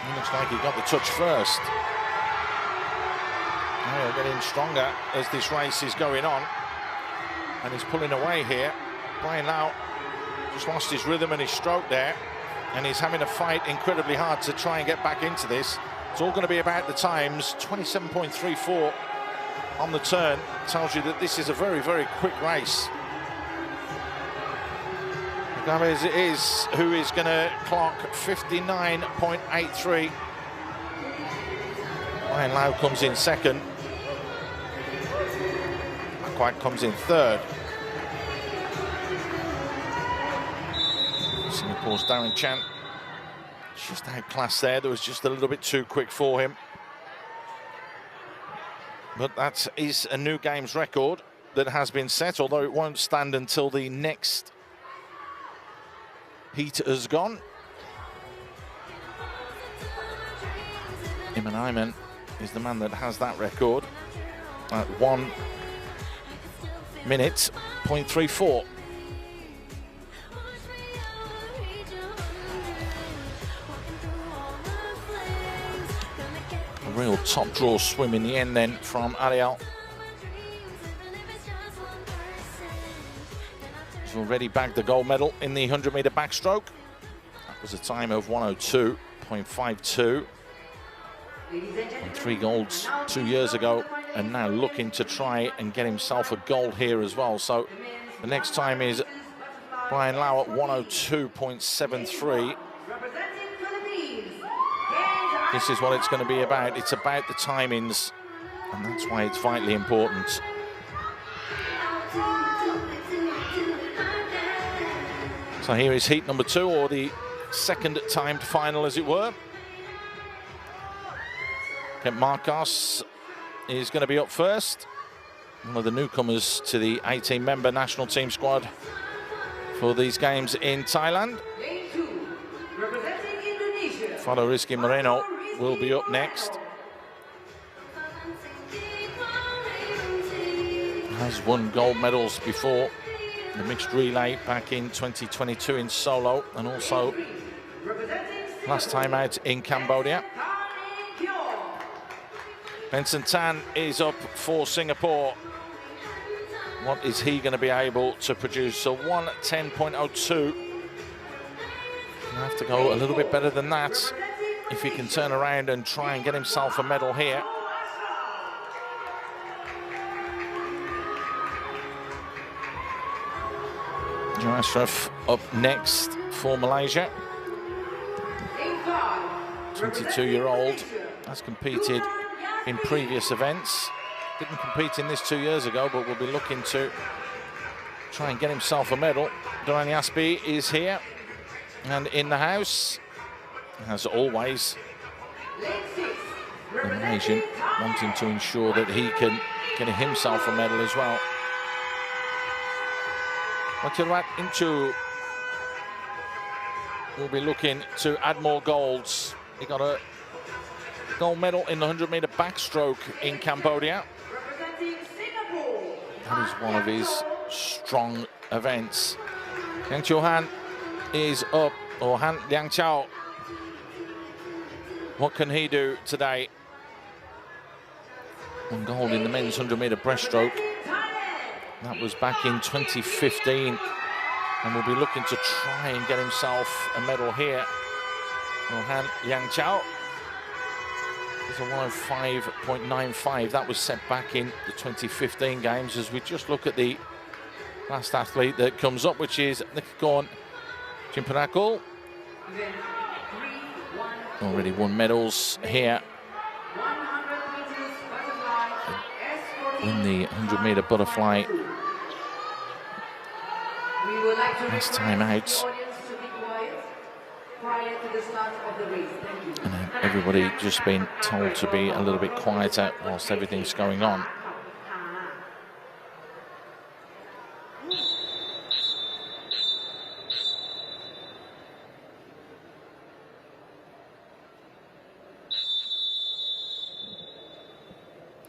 He looks like he got the touch first. Ariel getting stronger as this race is going on. and he's pulling away here. Brian Lau just lost his rhythm and his stroke there, and he's having to fight incredibly hard to try and get back into this. It's all going to be about the times. 27.34 on the turn tells you that this is a very, very quick race. Gomez is who is going to clock 59.83. Brian Lau comes in second. Quite comes in third. Singapore's Darren Chan just outclassed there. There was just a little bit too quick for him. But that is a new games record that has been set, although it won't stand until the next heat has gone. Iman Ayman is the man that has that record at 1 minute, 0.34. A real top draw swim in the end then from Ariel. He's already bagged the gold medal in the 100-meter backstroke. That was a time of 102.52. 3 golds 2 years ago, and now looking to try and get himself a gold here as well. So the next time is Brian Lau at 102.73. This is what it's going to be about. It's about the timings, and that's why it's vitally important. So here is heat number 2, or the second timed final, as it were. Kent Marcos is going to be up first. One of the newcomers to the 18-member national team squad for these games in Thailand. Fado Rizky Moreno will be up next. Has won gold medals before, the mixed relay back in 2022 in solo, and also last time out in Cambodia. Benson Tan is up for Singapore. What is he going to be able to produce? So 1:10.02. He'll have to go a little bit better than that if he can turn around and try and get himself a medal here. Joe Ashraf up next for Malaysia. 22-year-old has competed in previous events. Didn't compete in this 2 years ago, but will be looking to try and get himself a medal. Duran Yaspi is here and in the house, as always. The Malaysian wanting to ensure that he can get himself a medal as well. Wakirat Inchu will be looking to add more golds. He got a gold medal in the 100-meter backstroke in Cambodia. That is one of his strong events. Yang Chiu Han is up, or Han Liang Chao. What can he do today? One gold in the men's 100-meter breaststroke. That was back in 2015, and will be looking to try and get himself a medal here. Well, Han Liang Chao is a 105.95. That was set back in the 2015 games. As we just look at the last athlete that comes up, which is Nikon Chimpanakul. Already won medals here in the 100-meter butterfly last time out. And everybody just been told to be a little bit quieter whilst everything's going on.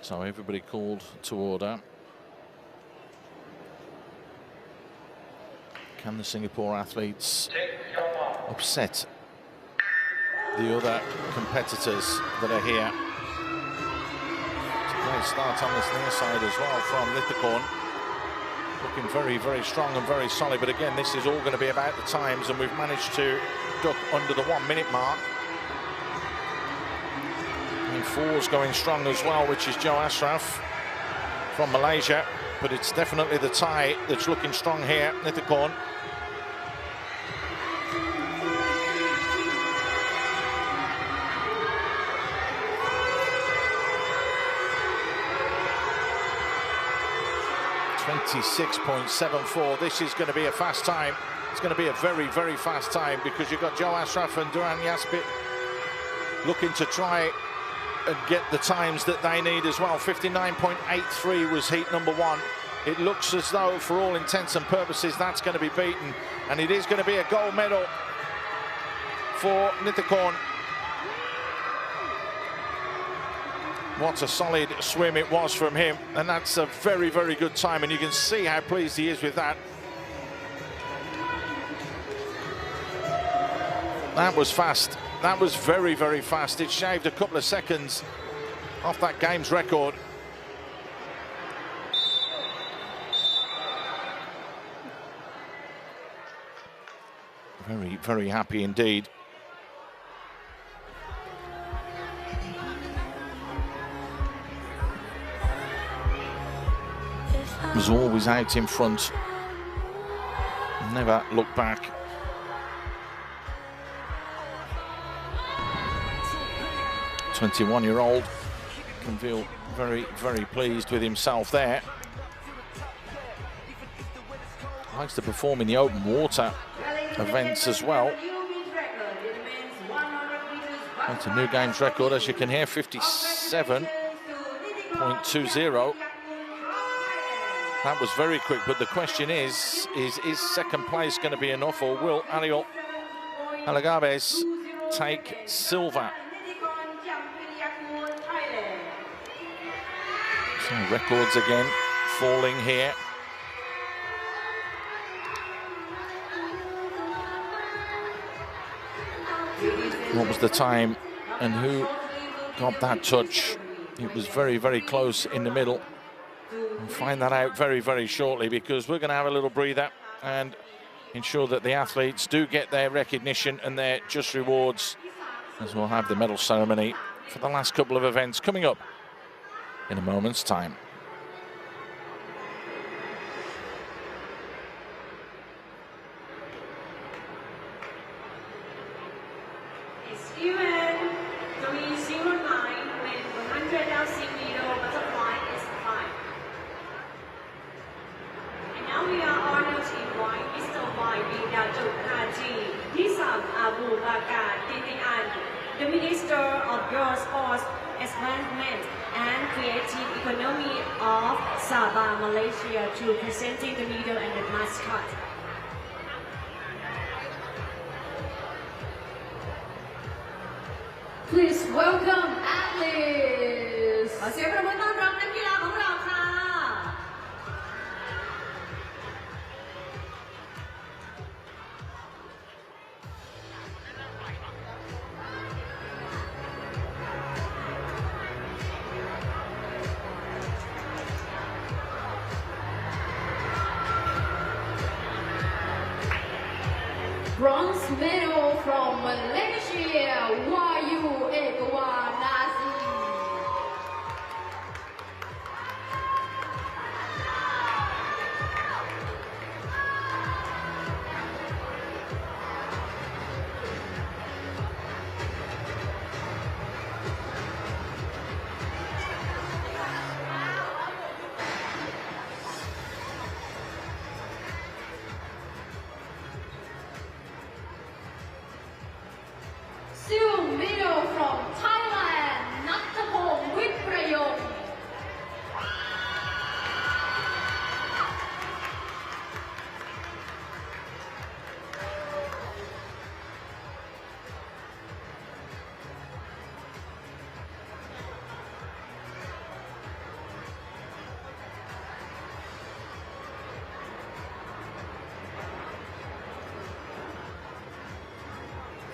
So everybody called to order. Can the Singapore athletes upset the other competitors that are here? It's a great start on this near side as well from Lithicorn. looking very, very strong and very solid. But again, this is all going to be about the times, and we've managed to duck under the 1 minute mark. And 4's going strong as well, which is Joe Ashraf from Malaysia. But it's definitely the Thai that's looking strong here, Nithikorn. .76.74. This is going to be a fast time. It's going to be a very, very fast time because you've got Joe Ashraf and Duran Yaspit looking to try and get the times that they need as well. 59.83 was heat number 1. It looks as though, for all intents and purposes, that's going to be beaten, and it is going to be a gold medal for Nithikorn. What a solid swim it was from him, and that's a very, very good time, and you can see how pleased he is with that. That was fast. That was very, very fast. It shaved a couple of seconds off that game's record. Very, very happy indeed. Was always out in front, never looked back. "21-year-old can feel very, very pleased with himself there. Likes to perform in the open water events as well. That's a new games record, as you can hear, 57.20. That was very quick, but the question is second place going to be enough, or will Ariel Halagabes take silver? So records again falling here. What was the time and who got that touch? It was very, very close in the middle. We'll find that out very, very shortly, because we're going to have a little breather and ensure that the athletes do get their recognition and their just rewards, as we'll have the medal ceremony for the last couple of events coming up in a moment's time. The Minister of Girls Sports Advancement and Creative Economy of Sabah, Malaysia, to presenting the medal and the mascot. Please welcome athletes. ขอเสียงปรบมือต้อนรับนักกีฬาของเราค่ะ Bronze medal from Malaysia, Wahyu Ekwanasi. Silver medal from Thailand, Nattapong Wiprayong.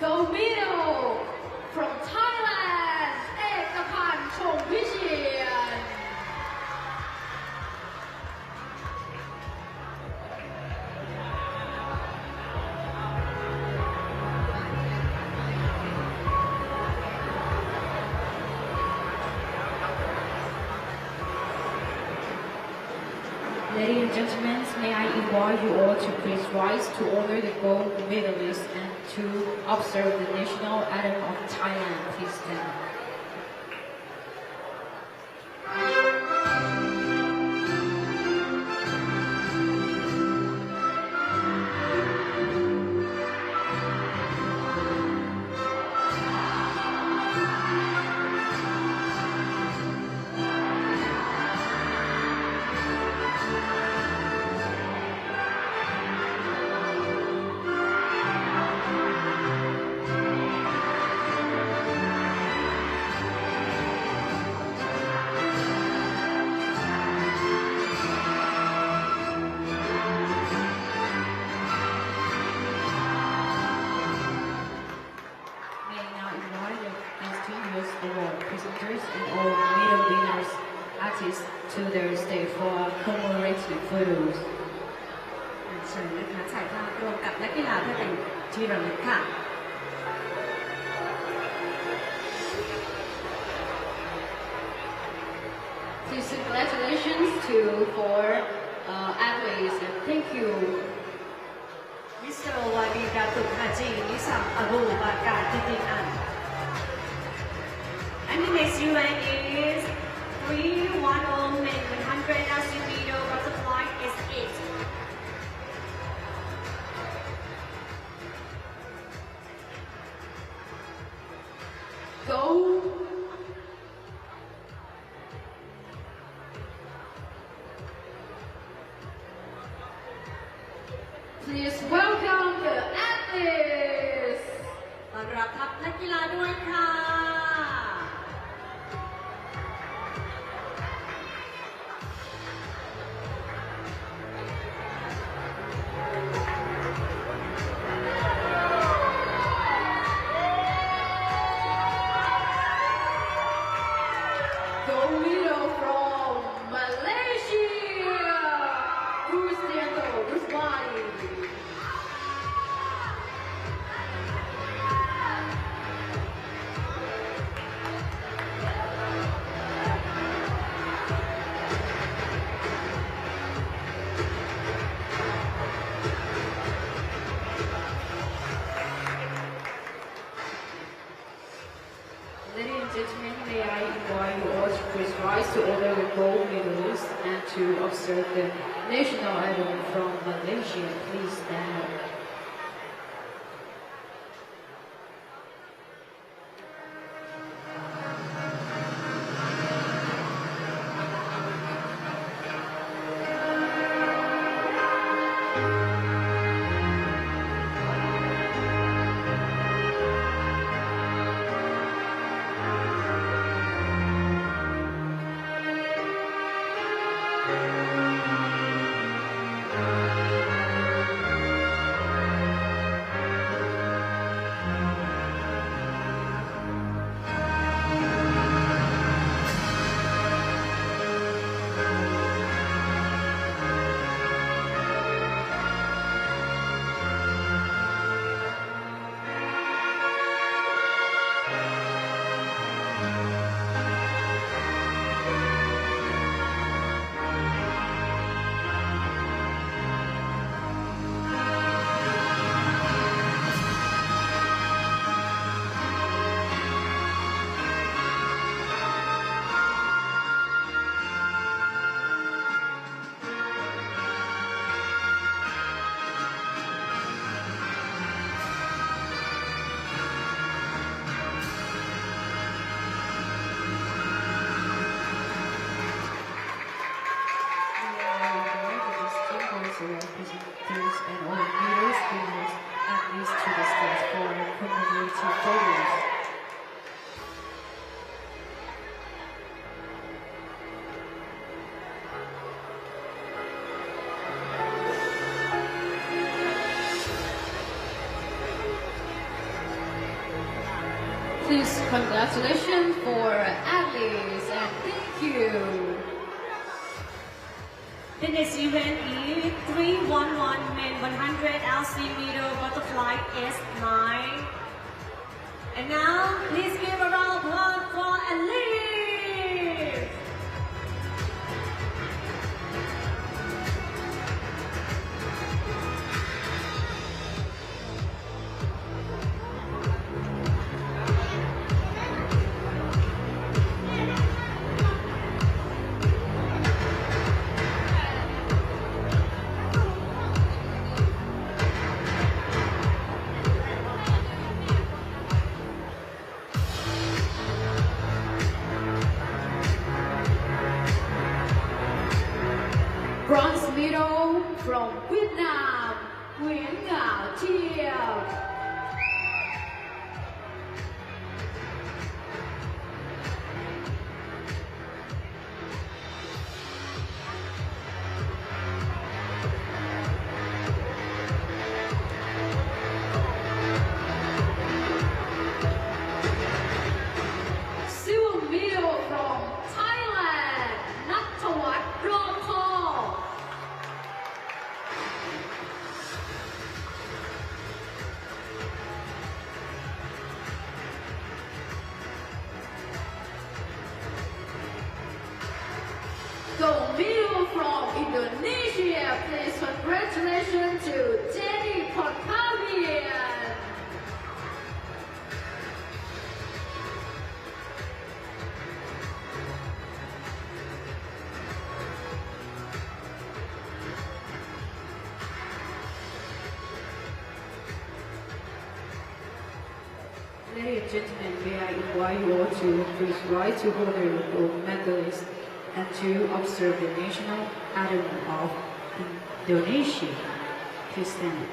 Gold medal from Thailand, Ekapan Chongvichian. invite you all to please rise to honor the gold medalists and to observe the national anthem of Thailand. Please stand. To their stage for commemorative photos. เชิญนะคะถ่ายภาพรวมกับนักกีฬาเพื่อเป็นที่ระลึกค่ะ Please congratulations to four athletes and thank you. Mr. Wadi Datuk Haji Nisam Abu Bakar Titin An. And the next event is 3-1-0 men 100 meter butterfly is it. Go. Please welcome the athletes. ต้อนรับทัพนักกีฬาด้วยค่ะ Gold medal from Malaysia. Cristiano Rusmani. Ladies and gentlemen, may I invite you all to please rise to honor the gold medalists and to observe the national anthem from Malaysia. Please stand up. Representatives and all leaders, winners, athletes to the stage for commemorative photos. Please, congratulations for athletes and thank you. The next event is 3-1-1 men 100 LC meter butterfly S9. And now, please give a round of applause for Elise. เหวียนเหงาเทียม Silver medal from Thailand นัทวัฒน์รอพอ Gold medal from Indonesia. Please congratulations to Jenny Potkavian. Ladies and gentlemen, may I invite you all to please rise to hold the gold medalist and to observe the national anthem of Indonesia. Please stand.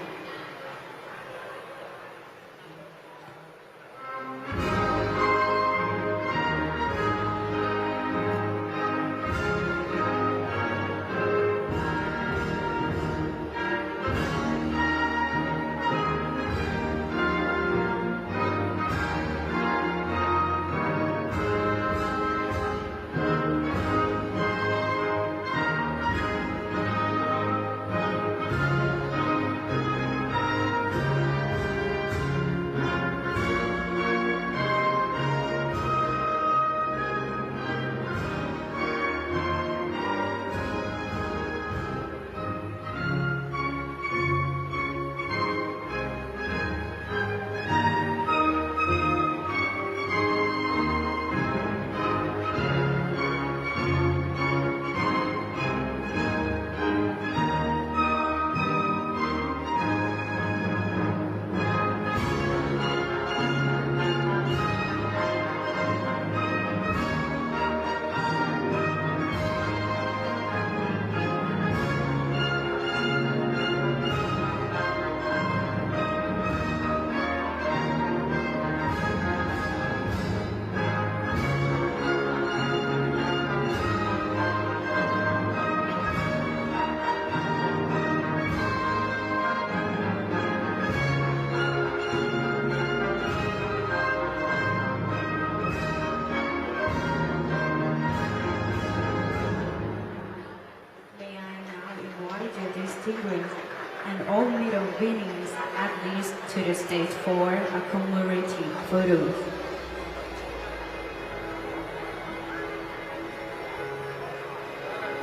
And all medal winning athletes to the stage for a commemorative photo.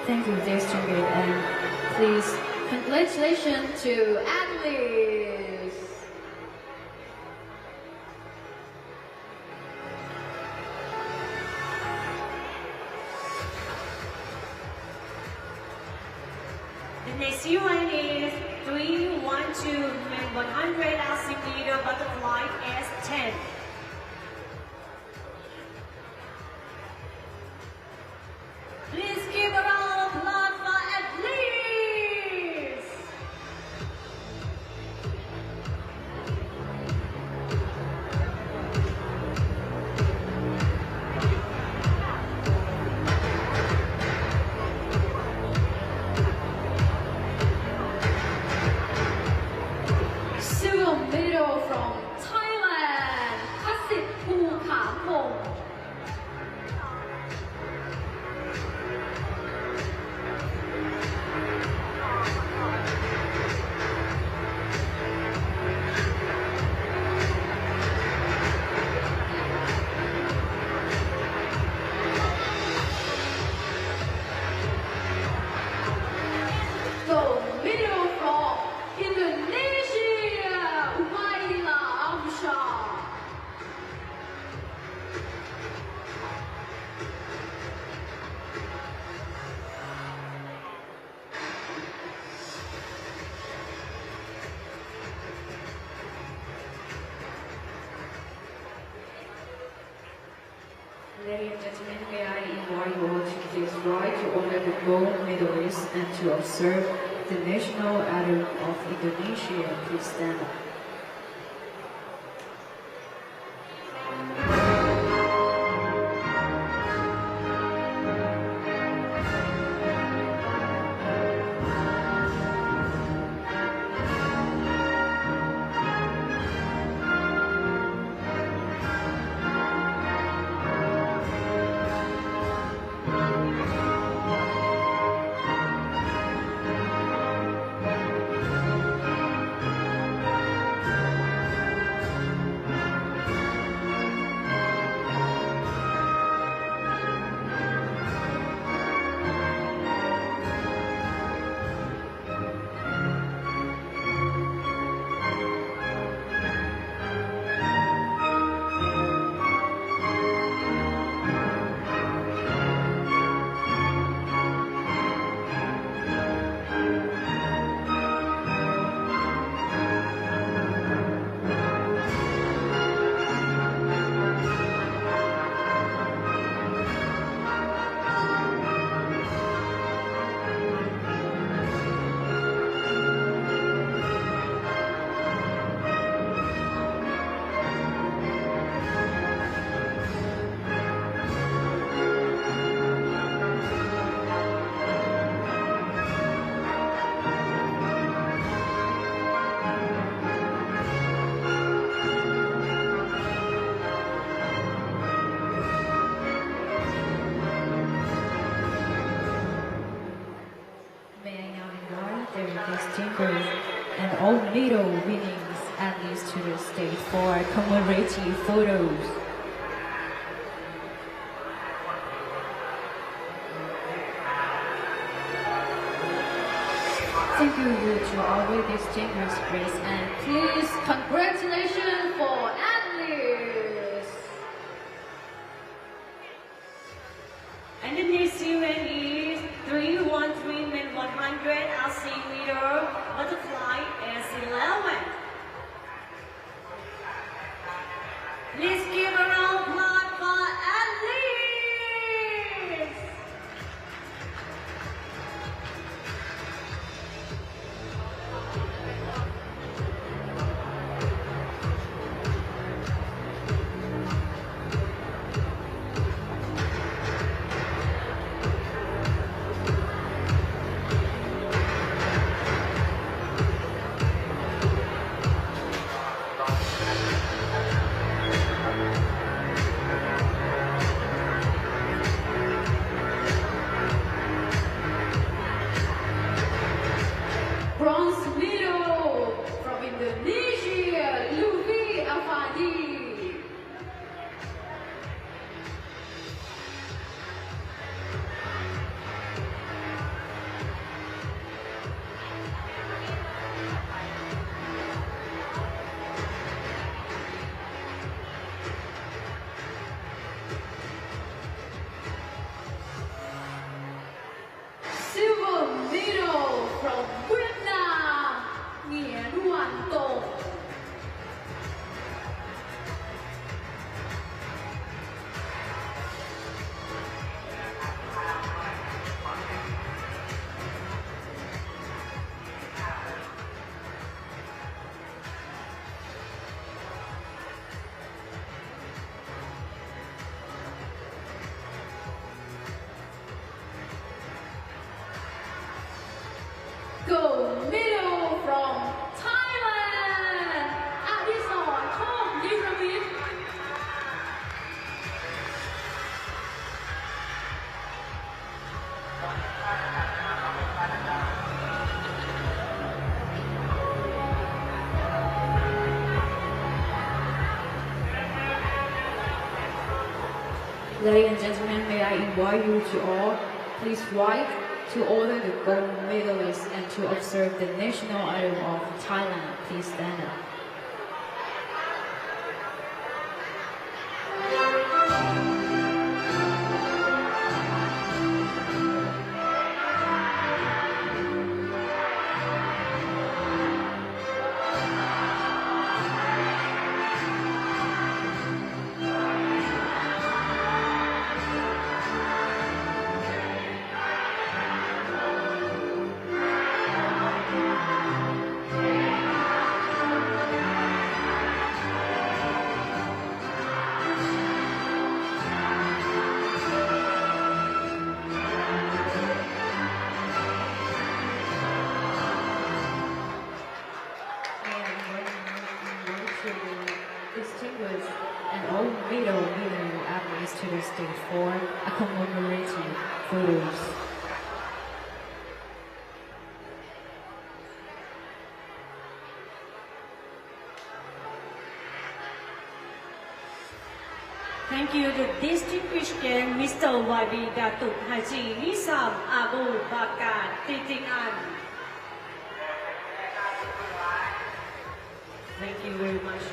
Thank you, distinguished, and please congratulations to athletes. The next event is 312 men 100 ASEAN meter butterfly S10. Please give a round of applause for athletes. Silver medal from Thailand, Kasit Pukhamong. Gold medal from Indonesia, Umaila Amshar. Ladies and gentlemen, may I invite you all to please rise to honor the gold medalists and to observe the national anthem of Indonesia, please stand up. And all medal winnings athletes to the stage for commemorative photos. Thank you to our distinguished guests, and please congratulations for athletes. And the next event is 313 men 100 ASEAN meter butterfly S11. Please give a round of applause for athletes. Bronze medal from Indonesia, Luffy Afandi. Silver medal from Vietnam, Nguyen Hoan Tong. Gold medal from Thailand, Adison Thong Niramit. Ladies and gentlemen, may I invite you to all, please rise to honor the gold medalists and to observe the national anthem of Thailand. Please stand up. middle athletes to the stage for a commemorative photos. Thank you to distinguished guest Mr. YB Datuk Haji Nizam Abu Bakar Titingan. Thank you very much.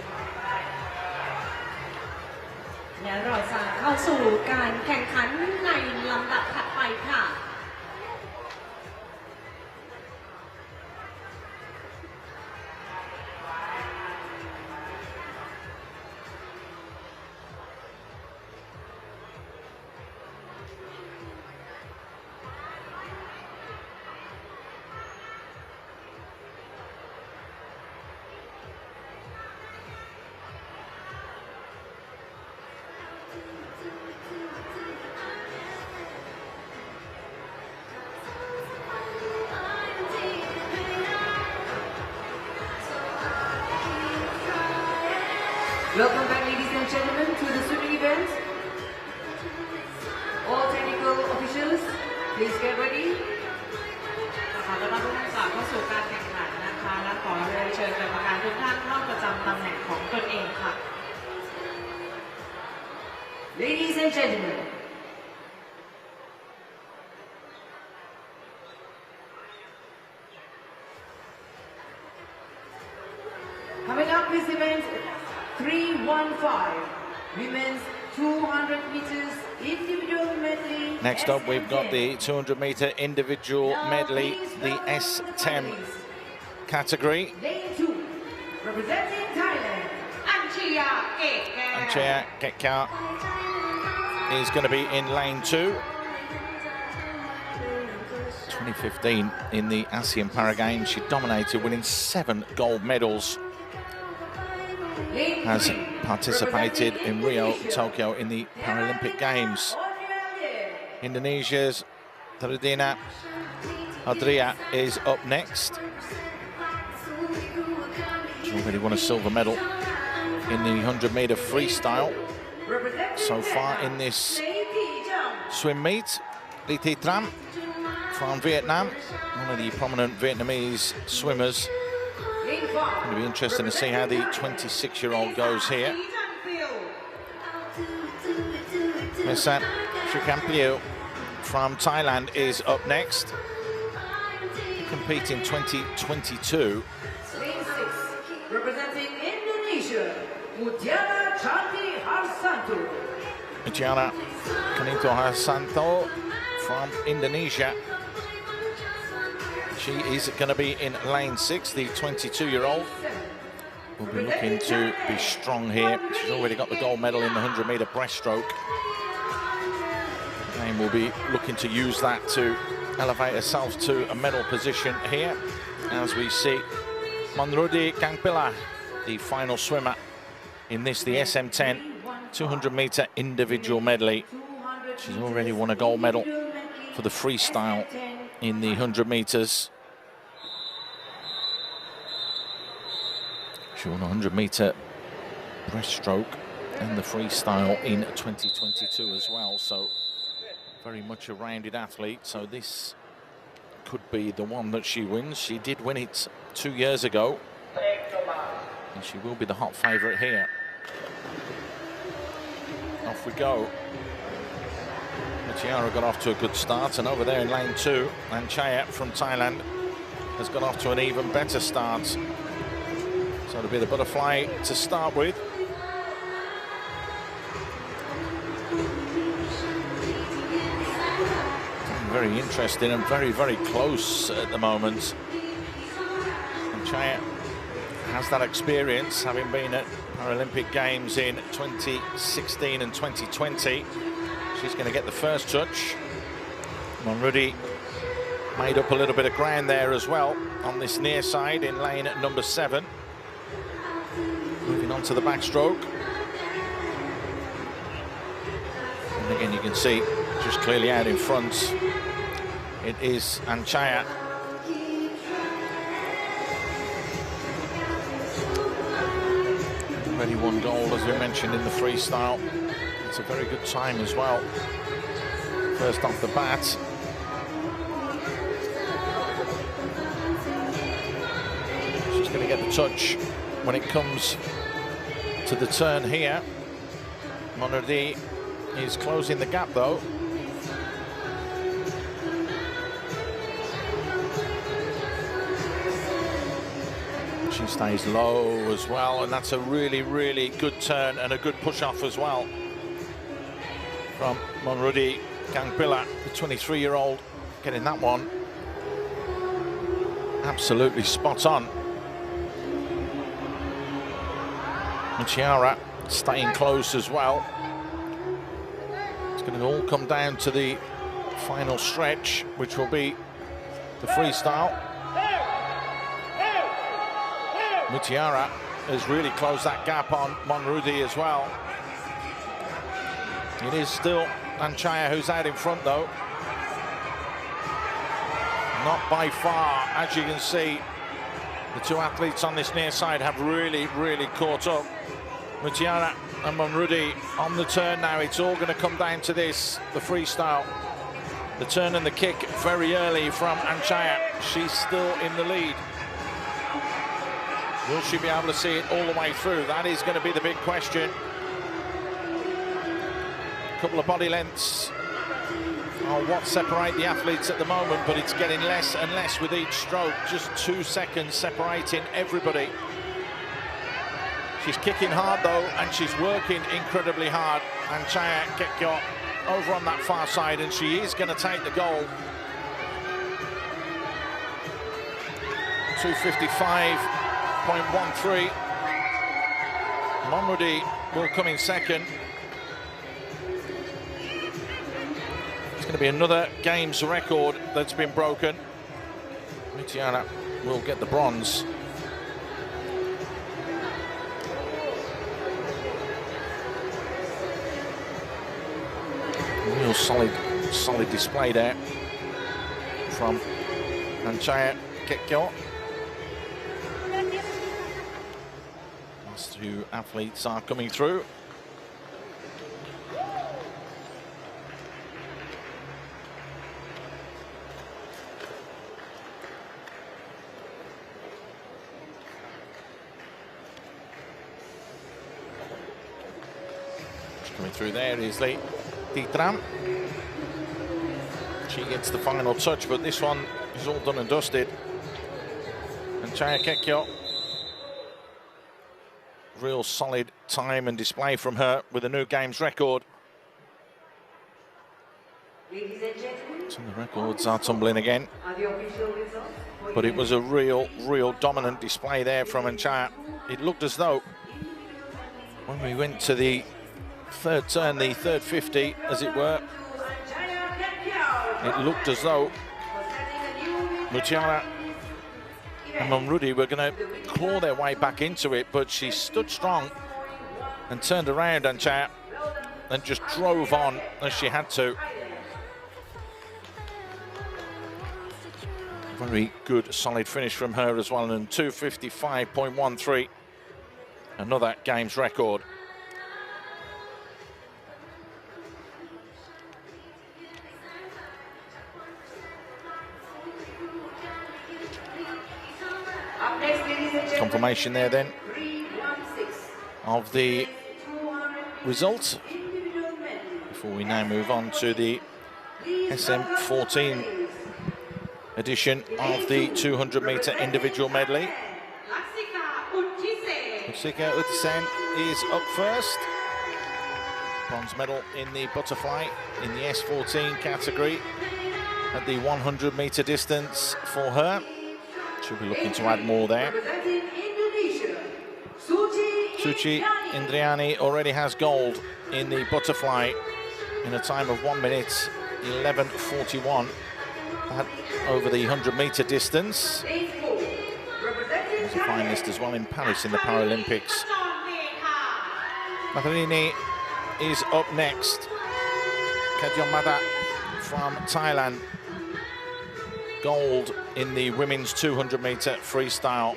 และเราจะเข้าสู่การแข่งขันในลำดับถัดไปค่ะ Welcome back, ladies and gentlemen, to the swimming event. All technical officials, please get ready. ขอต้อนรับทุกท่านเข้าสู่การแข่งขันนะคะ และขอเรียนเชิญกรรมการทุกท่านเข้าประจำตำแหน่งของตนเองค่ะ Ladies and gentlemen, coming up this event, 315 women's 200 meters individual medley. Next up, we've got the 200-meter individual medley, the S10 category. Lane 2, representing Thailand. Anchea Gekka is going to be in lane 2. 2015 in the ASEAN Para Games, she dominated, winning 7 gold medals. Has participated in Rio, Tokyo in the Paralympic Games. Indonesia's Tridina Adria is up next. She's already won a silver medal in the 100-meter freestyle so far in this swim meet. Ly Thi Tram from Vietnam, one of the prominent Vietnamese swimmers. It's going to be interesting to see how the 26-year-old goes here. Mesat Srikampiu from Thailand is up next. Competing 2022. Lane 6, representing Indonesia, Mutiara Chanti Harsanto. Mutiara Kanito Harsanto from Indonesia. She is going to be in lane 6, the 22-year-old. Will be looking to be strong here. She's already got the gold medal in the 100-meter breaststroke. And will be looking to use that to elevate herself to a medal position here. As we see Monrudi Kangpila, the final swimmer in this, the SM10 200-meter individual medley. She's already won a gold medal for the freestyle in the 100 meters. She won a 100-meter breaststroke and the freestyle in 2022 as well. So very much a rounded athlete. So this could be the one that she wins. She did win it 2 years ago, and she will be the hot favourite here. Off we go. Mutiara got off to a good start, and over there in lane 2, Anchea from Thailand has got off to an even better start. So it'll be the butterfly to start with. Very interesting and very, very close at the moment. Anchea has that experience, having been at Paralympic Games in 2016 and 2020. She's going to get the first touch. Monrudi made up a little bit of ground there as well on this near side in lane number 7. Moving on to the backstroke. And again, you can see just clearly out in front, it is Anchea. Already won gold, as we mentioned, in the freestyle. It's a very good time as well. First off the bat. She's going to get the touch when it comes to the turn here. Monradi is closing the gap though. She stays low as well, and that's a really, really good turn and a good push-off as well from Monradi Gangpila, the 23-year-old, getting that one absolutely spot on. And Chiara staying close as well. It's going to all come down to the final stretch, which will be the freestyle. Mutiara has really closed that gap on Monradi as well. It is still Anchaya who's out in front though. Not by far. As you can see, the two athletes on this near side have really, really caught up. Mutiara and Monradi on the turn now. It's all going to come down to this, the freestyle. The turn and the kick very early from Anchaya. She's still in the lead. Will she be able to see it all the way through? That is going to be the big question. A couple of body lengths are what separate the athletes at the moment, but it's getting less and less with each stroke. Just 2 seconds separating everybody. She's kicking hard though, and she's working incredibly hard. And Chaya Kekyo over on that far side, and she is going to take the gold. 255.13. Monradi will come in second. It's going to be another games record that's been broken. Mutiara will get the bronze. Real solid display there from Anchaya Kekyo. These two athletes are coming through. Coming through there is the Titram. She gets the final touch, but this one is all done and dusted. And Chaya Kekyo, real solid time and display from her with a new games record. Ladies and gentlemen, So the records are tumbling again. are the official results? But it was a real dominant display there from Anchaya. It looked as though when we went to the third turn, the third 50, as it were, it looked as though Mutiara and Monradi were going to claw their way back into it, but she stood strong and turned around, Anchaya, and just drove on as she had to. Very good, solid finish from her as well, and 255.13, another games record. Up next, ladies and gentlemen, Confirmation there then 316. of the result before we now move on to the SM14 edition of the 200-meter individual medley. Utsika Utsen is up first. Bronze medal in the butterfly in the S14 category at the 100-meter distance for her. She'll be looking to add more there. Representing Indonesia, Suci Indriani already has gold in the butterfly in a time of 1 minute 11:41. That over the 100-meter distance. There's a finalist as well in Paris in the Paralympics. Nakarini is up next. Kadyomada from Thailand. Gold in the women's 200-meter freestyle.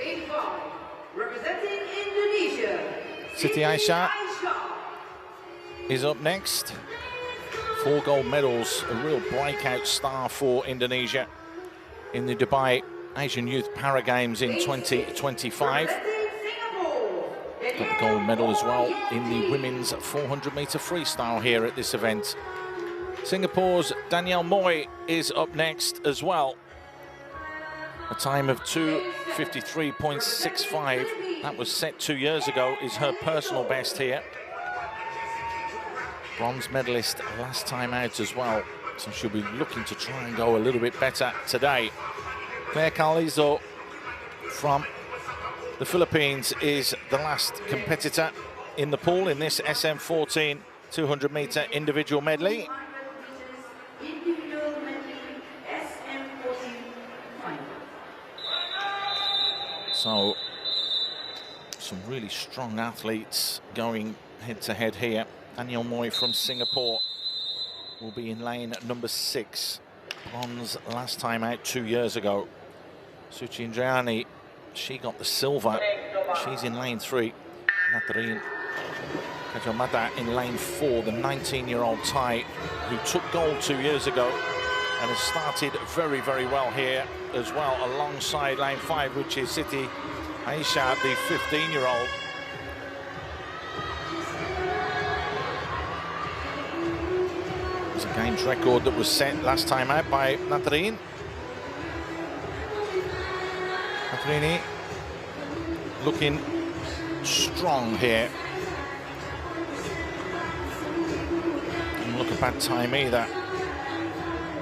Representing Indonesia, Siti Aisyah is up next. 4 gold medals, a real breakout star for Indonesia in the Dubai Asian Youth Para Games in 2025. Got the gold medal as well in the women's 400-meter freestyle here at this event. Singapore's Danielle Moy is up next as well. A time of 2:53.65. That was set 2 years ago, is her personal best here. Bronze medalist last time out as well, so she'll be looking to try and go a little bit better today. Claire Carlizo from the Philippines is the last competitor in the pool in this SM14 200-meter individual medley. So, some really strong athletes going head-to-head here. Danielle Moy from Singapore will be in lane number 6. Bronze last time out 2 years ago. Suci Indrayani, she got the silver. She's in lane 3. Nathalie Kajamata in lane 4, the 19-year-old Thai who took gold 2 years ago and has started very, very well here as well, alongside lane 5, which is Siti Aisyah, the 15-year-old. It's a games record that was set last time out by Nathalie. Nathalie looking strong here. Doesn't look a bad time either.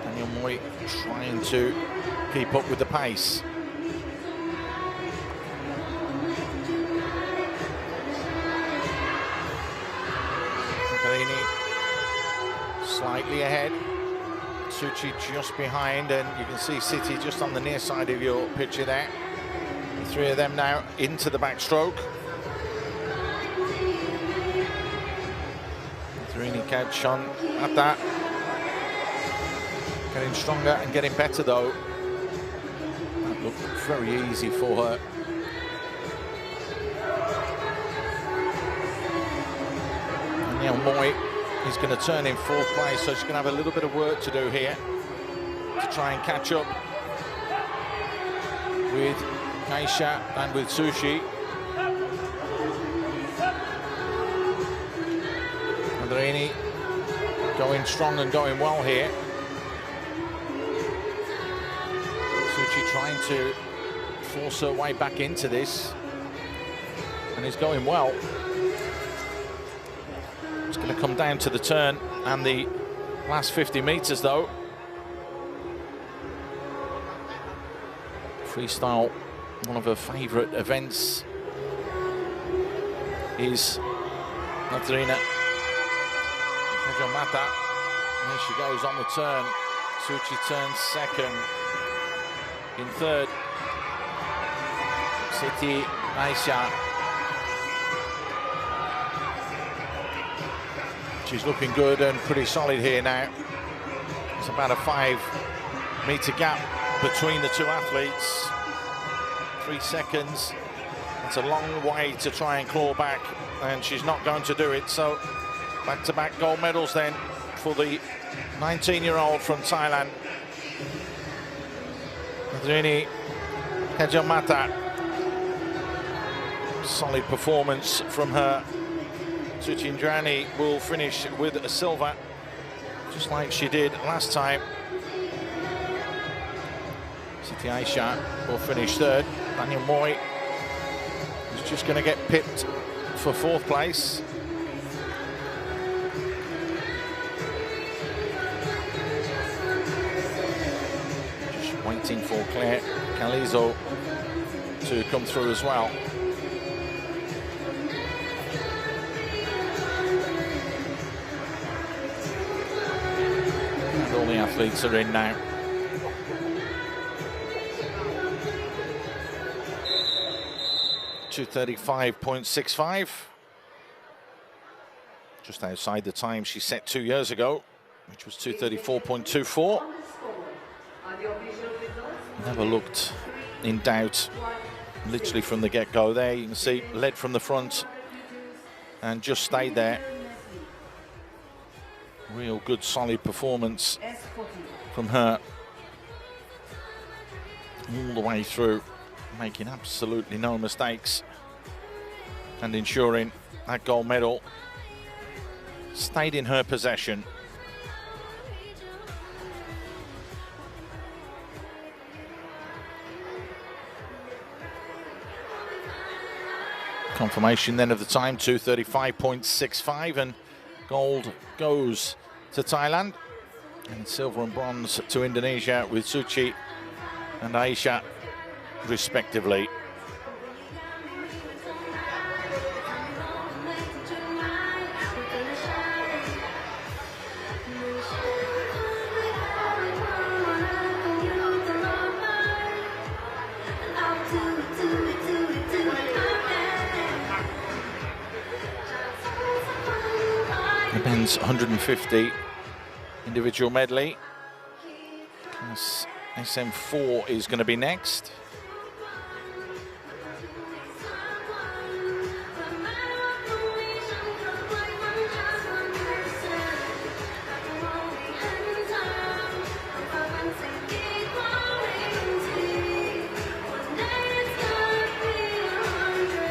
Danielle Moy trying to keep up with the pace. Slightly ahead, Suci just behind, and you can see Siti just on the near side of your picture there. The 3 of them now into the backstroke. Tharini Kajchon at that. Getting stronger and getting better though. That looked very easy for her. Danielle Moy is going to turn in 4th place, so she's going to have a little bit of work to do here to try and catch up with Aisha and with Suci. Andrini going strong and going well here. Suci trying to force her way back into this, and is going well. It's going to come down to the turn and the last 50 meters though. Freestyle, one of her favorite events, is Natharina Kajamata. There she goes on the turn. Suci turns 2nd. In 3rd, Siti Aisyah. She's looking good and pretty solid here now. It's about a 5-meter gap between the 2 athletes. 3 seconds. It's a long way to try and claw back, and she's not going to do it. So back-to-back gold medals then for the 19-year-old from Thailand. Nadrini Kajamata. Solid performance from her. Suci Indrayani will finish with a silver, just like she did last time. Siti Aisyah will finish 3rd. Danielle Moy is just going to get pipped for 4th place. Just waiting for Claire Carlizo to come through as well. All the athletes are in now. .235.65. Just outside the time she set 2 years ago, which was 234.24. Never looked in doubt, literally from the get-go there. You can see led from the front and just stayed there. Real good, solid performance from her all the way through, making absolutely no mistakes and ensuring that gold medal stayed in her possession. Confirmation then of the time, 2:35.65, and gold goes to Thailand, and silver and bronze to Indonesia with Suci and Aisha respectively. The men's 150 individual medley. Class SM4 is going to be next.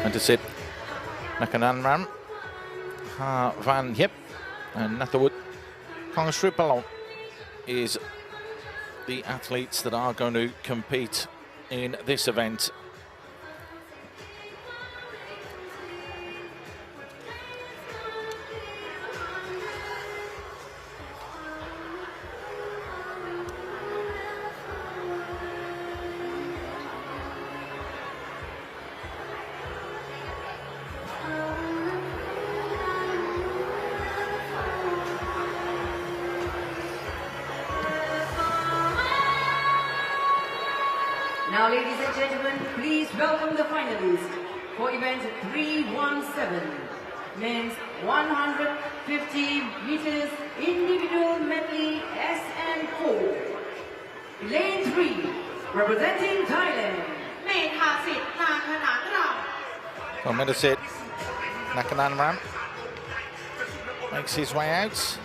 And to sit Nakananram, Ha Van Yip, and Nathawood Kongsripalong is the athletes that are going to compete in this event. Now, ladies and gentlemen, please welcome the finalists for event 317, men's 150 meters individual medley SM4. Lane 3, representing Thailand. Well, Mediacorp Nakananram makes his way out.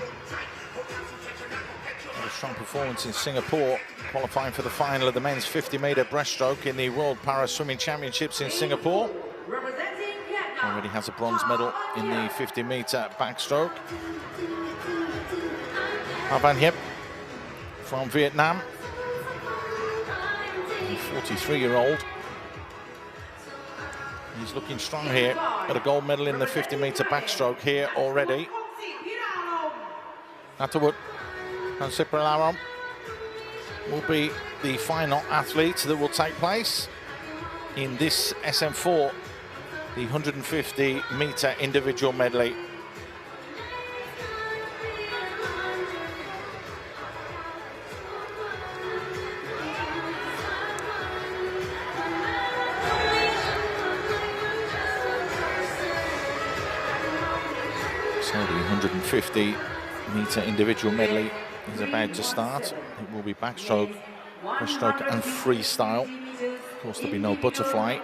A strong performance in Singapore, qualifying for the final of the men's 50-meter breaststroke in the World Para Swimming Championships in Singapore. Already has a bronze medal in the 50-meter backstroke. Van Hiep from Vietnam, the 43-year-old. He's looking strong here. Got a gold medal in the 50-meter backstroke here already. Nathawood Kongsripalong will be the final athlete that will take place in this SM4, the 150-meter individual medley. So the 150-meter individual medley is about to start. It will be backstroke, breaststroke and freestyle. Of course, there'll be no butterfly.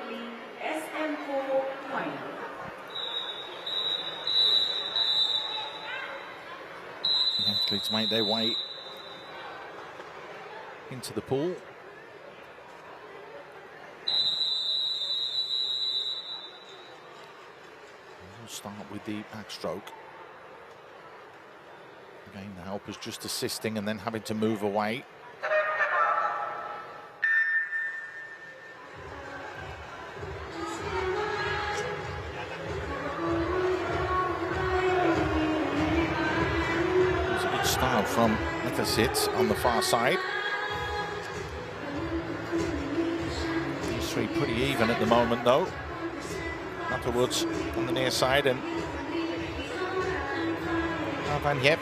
The athletes make their way into the pool. We'll start with the backstroke. Again, the helpers just assisting and then having to move away. There's a good start from Mediacorp on the far side. These three pretty even at the moment, though. Afterwards on the near side, and Van Hiep.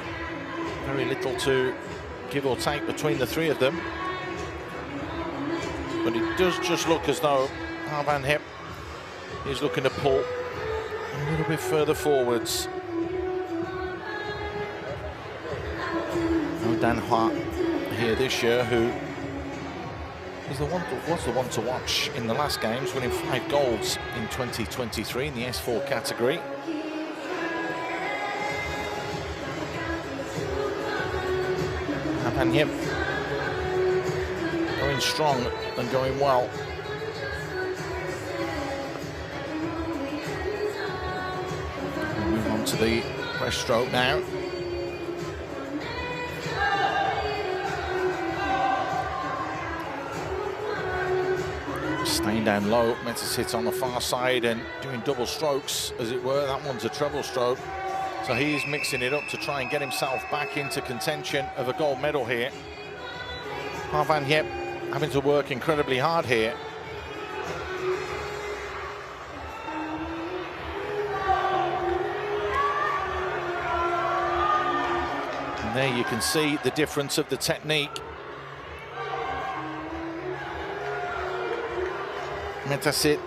Very little to give or take between the three of them. But it does just look as though Van Hiep is looking to pull a little bit further forwards. No Dan Hua here this year, who is was the one to watch in the last games, winning 5 golds in 2023 in the S4 category. Van Hip going strong and going well. We'll move on to the breaststroke now. Staying down low, Metasit on the far side and doing double strokes, as it were. That one's a treble stroke. So he's mixing it up to try and get himself back into contention of a gold medal here. Van Hip having to work incredibly hard here. And there you can see the difference of the technique. Metasit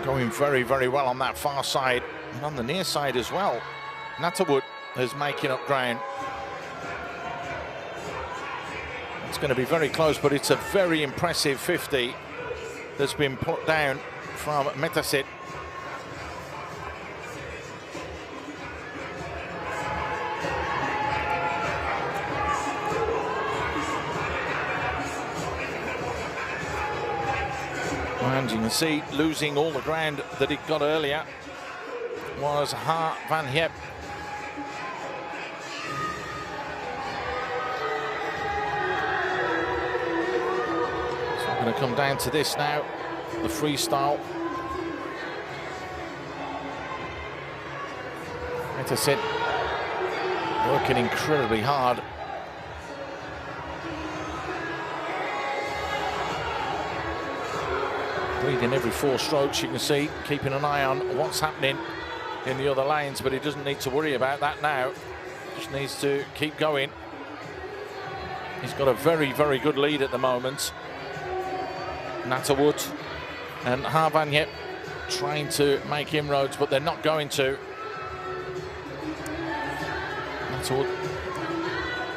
going very, very well on that far side and on the near side as well. Natterwood is making up ground. It's going to be very close, but it's a very impressive 50 that's been put down from Metasit. And you can see losing all the ground that he got earlier was Van Hip. So I'm going to come down to this now, the freestyle. Metasit working incredibly hard. Breathing every 4 strokes, you can see, keeping an eye on what's happening in the other lanes, but he doesn't need to worry about that now. Just needs to keep going. He's got a very, very good lead at the moment. Natterwood and Van Hip trying to make inroads, but they're not going to. Natterwood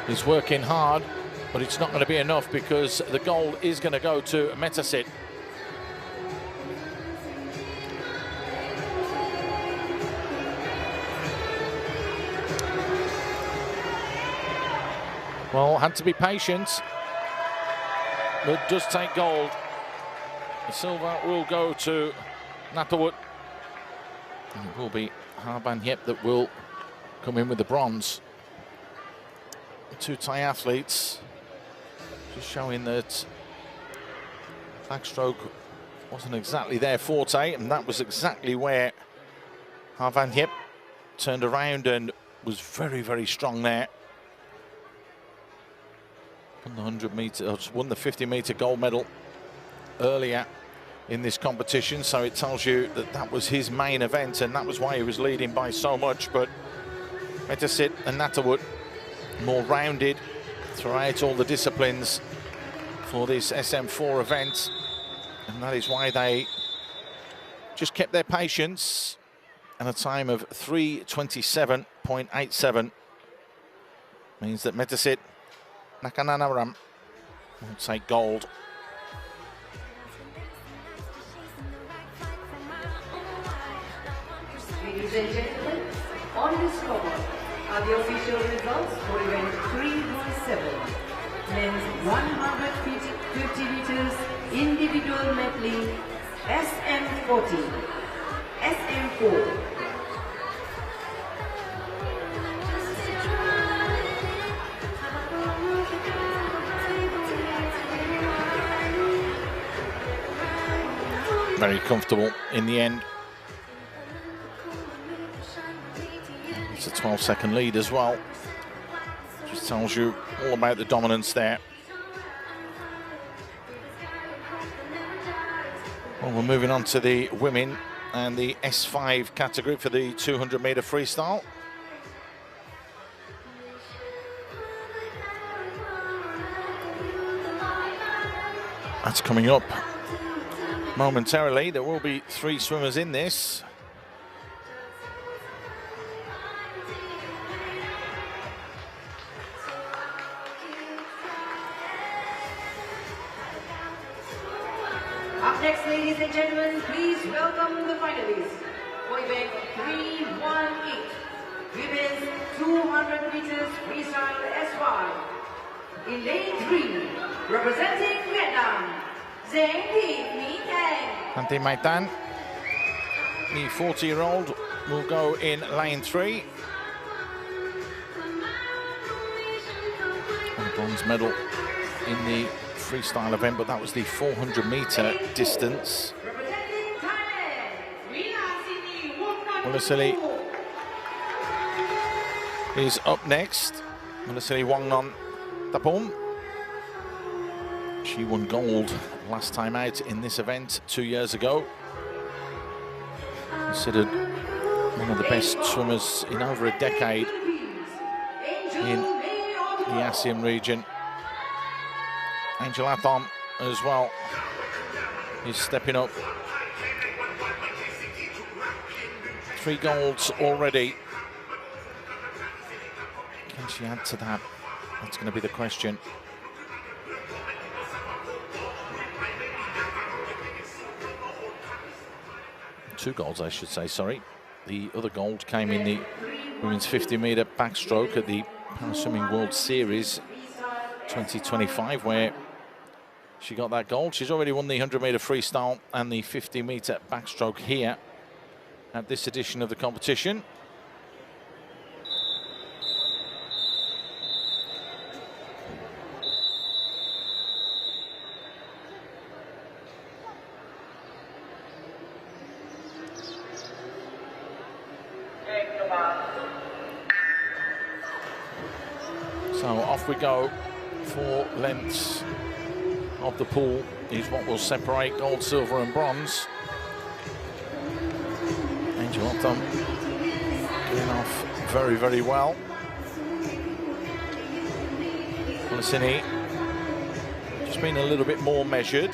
is working hard, but it's not going to be enough because the gold is going to go to Metasit. Well, had to be patient, but does take gold. The silver will go to Natterwood. And it will be Van Hip that will come in with the bronze. The 2 Thai athletes just showing that backstroke wasn't exactly their forte, and that was exactly where Van Hip turned around and was very, very strong there. Won the 100 meter, won the 50-meter gold medal earlier in this competition, so it tells you that that was his main event, and that was why he was leading by so much. But Metasit and Natterwood more rounded throughout all the disciplines for this SM4 event, and that is why they just kept their patience. And a time of 3:27.87 means that Metasit Nakananaram will take gold. Ladies and gentlemen, on the score are the official results for event 317, men's 150 meters individual medley, SM40, SM4. Very comfortable in the end. It's a 12-second lead as well. Just tells you all about the dominance there. Well, we're moving on to the women and the S5 category for the 200-meter freestyle. That's coming up momentarily. There will be 3 swimmers in this. Up next, ladies and gentlemen, please welcome the finalists for event 318, women's 200 meters freestyle S5. In lane 3, representing Vietnam, Giang Thị Mỹ Thanh. Thanh Thị Mỹ Thanh, the 40-year-old, will go in lane 3. A bronze medal in the freestyle event, but that was the 400-meter distance. Representing Thailand, Mulasili is up next. Mulasili Wongnon Tapom. She won gold last time out in this event 2 years ago. Considered one of the best swimmers in over a decade in the ASEAN region. Angel Athom as well is stepping up. 3 golds already. Can she add to that? That's going to be the question. 2 golds, I should say, sorry. The other gold came in the women's 50-meter backstroke at the Paraswimming World Series 2025, where she got that gold. She's already won the 100-meter freestyle and the 50-meter backstroke here at this edition of the competition. So off we go. 4 lengths of the pool is what will separate gold, silver and bronze. Angel Athom getting off very, very well. Mulasili just been a little bit more measured.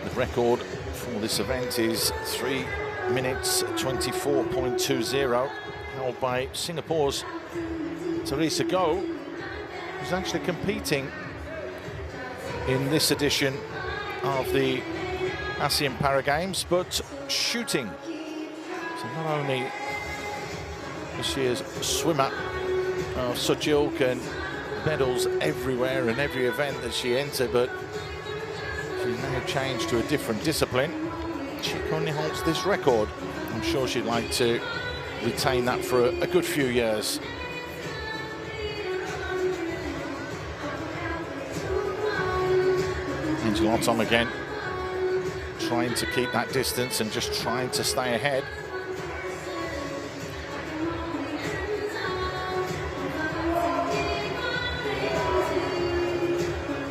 The record for this event is 3 minutes 24.20, held by Singapore's Teresa Goh, who's actually competing in this edition of the ASEAN Para Games, but shooting. So not only is she a swimmer of such ilk and medals everywhere in every event that she entered, but she's now changed to a different discipline. She currently holds this record. I'm sure she'd like to retain that for a good few years. Angel Athom again, trying to keep that distance and just trying to stay ahead.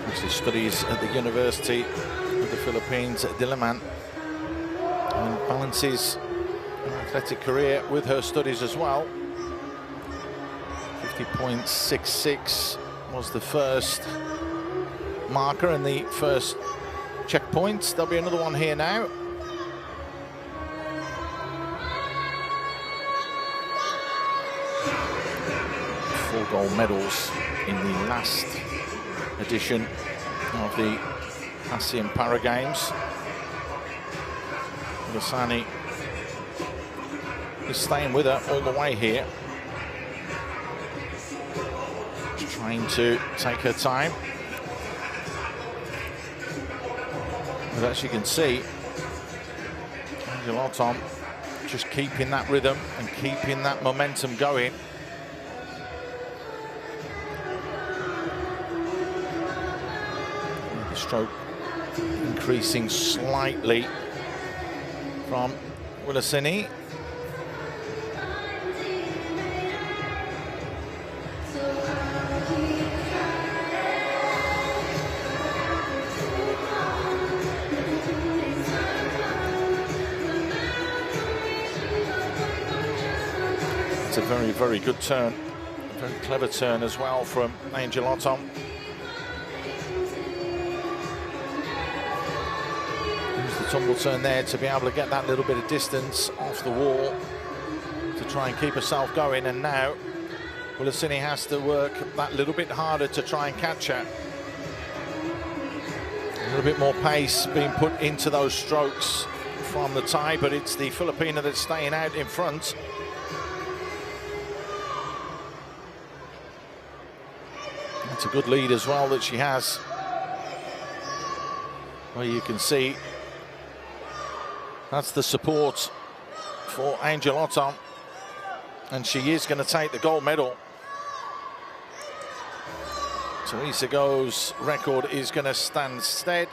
Actually studies at the University of the Philippines at Diliman, and balances an athletic career with her studies as well. 50.66 was the first marker and the first checkpoint. There'll be another one here now. Four gold medals in the last edition of the ASEAN Para Games. Mulasili is staying with her all the way here. She's trying to take her time. But as you can see, Angel Athom just keeping that rhythm and keeping that momentum going. The stroke increasing slightly from Mulasili. It's a very, very good turn. A very clever turn as well from Angel Athom. Tumble turn there to be able to get that little bit of distance off the wall to try and keep herself going, and now Mulasili has to work that little bit harder to try and catch her. A little bit more pace being put into those strokes from the tie, but it's the Filipina that's staying out in front. It's a good lead as well that she has, where you can see that's the support for Angel Otto, and she is going to take the gold medal. Teresa Go's record is going to stand stead.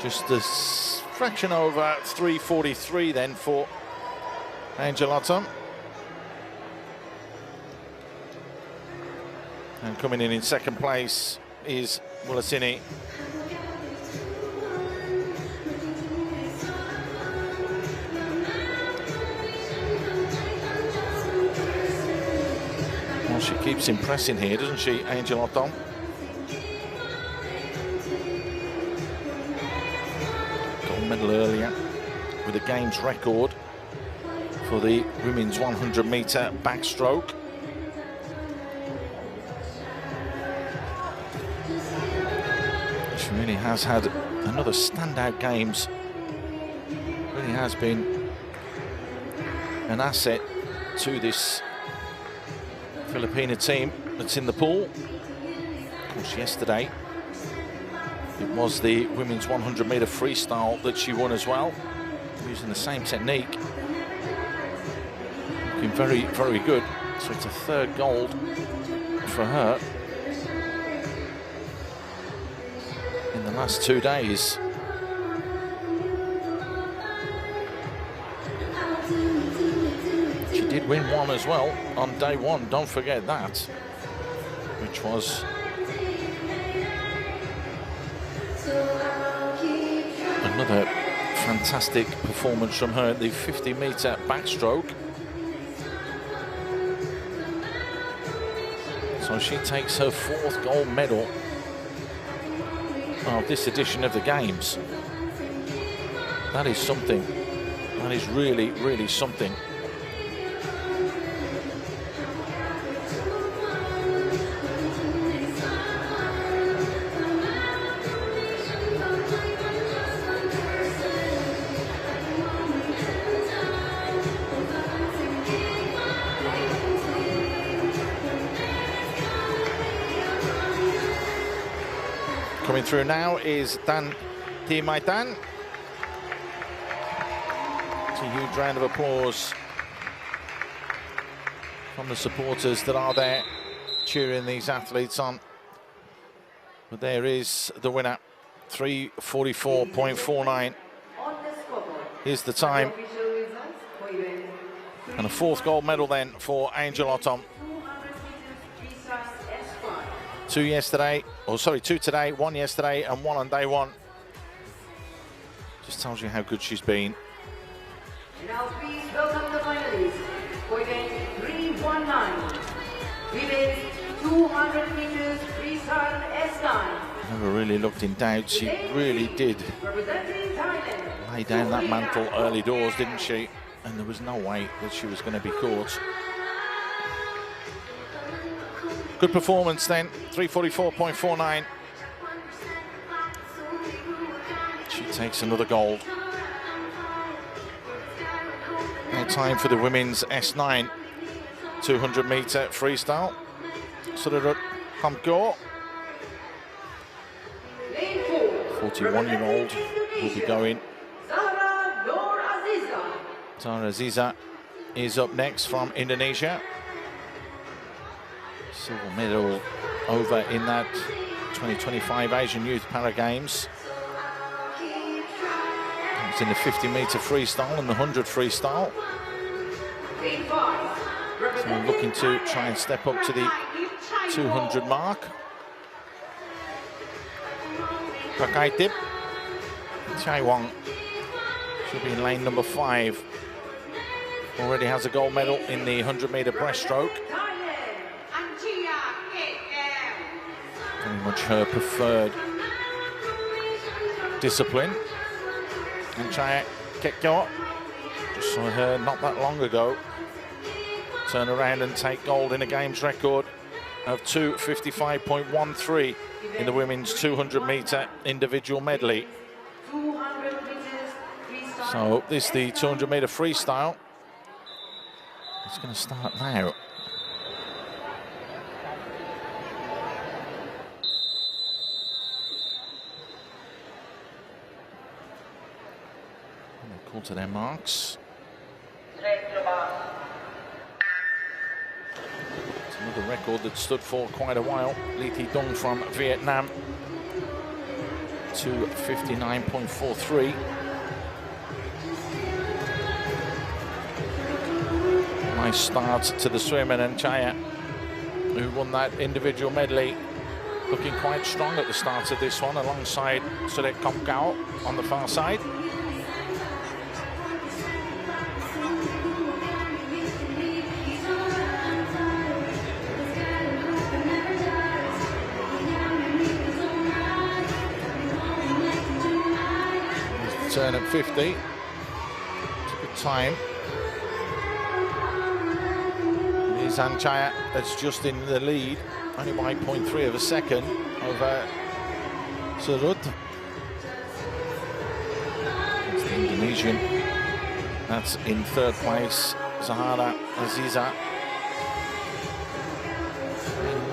Just a fraction over 3:43 then for Angel Otto. And coming in second place is Mulasini. Well, she keeps impressing here, doesn't she, Angel Otto? Gold medal earlier with a games record for the women's 100-meter backstroke. She really has had another standout games. Really has been an asset to this Filipina team that's in the pool. Of course, yesterday it was the women's 100-meter freestyle that she won as well, using the same technique. Looking very, very good. So it's a third gold for her in the last 2 days. She did win one as well on day one, don't forget that, which was another fantastic performance from her at the 50-meter backstroke. So she takes her 4th gold medal of this edition of the Games. That is something. That is really, really something. Coming through now is Dan Timaitan. It's a huge round of applause from the supporters that are there cheering these athletes on. But there is the winner, 3:44.49. Here's the time. And a 4th gold medal then for Angel Otto. 2 yesterday, or sorry, 2 today, 1 yesterday, and 1 on day 1. Just tells you how good she's been. Now please welcome the finalists for event 319. Women's 200 meters freestyle S9. Never really looked in doubt. She really did Representing Thailand. lay down that mantle early doors, didn't she? And there was no way that she was going to be caught. Good performance then, 3:44.49. She takes another gold. Now time for the women's S9 200-meter freestyle. Sururut Hamko, 41-year-old, will be going. Zara Aziza is up next from Indonesia. Silver medal over in that 2025 Asian Youth Para Games. It's in the 50-meter freestyle and the 100 freestyle. So we're looking to try and step up to the 200 mark. Pakaitip Chaiwang should be in lane number 5. Already has a gold medal in the 100-meter breaststroke. Very much her preferred discipline. And Chaya Kekyo, just saw her not that long ago turn around and take gold in a games record of 2:55.13 in the women's 200-meter individual medley. So this is the 200-meter freestyle. It's going to start now. And they call to their marks. It's another record that stood for quite a while. Lee Thi Dong from Vietnam. 2:59.43. Nice start to the swim, and Chaya, who won that individual medley, looking quite strong at the start of this one, alongside Suret Kom Kao on the far side. Turn at 50. It's a good time. Here's Chaya, that's just in the lead, only by 0.3 of a second over Surut. It's the Indonesian. That's in third place, Zahara Aziza.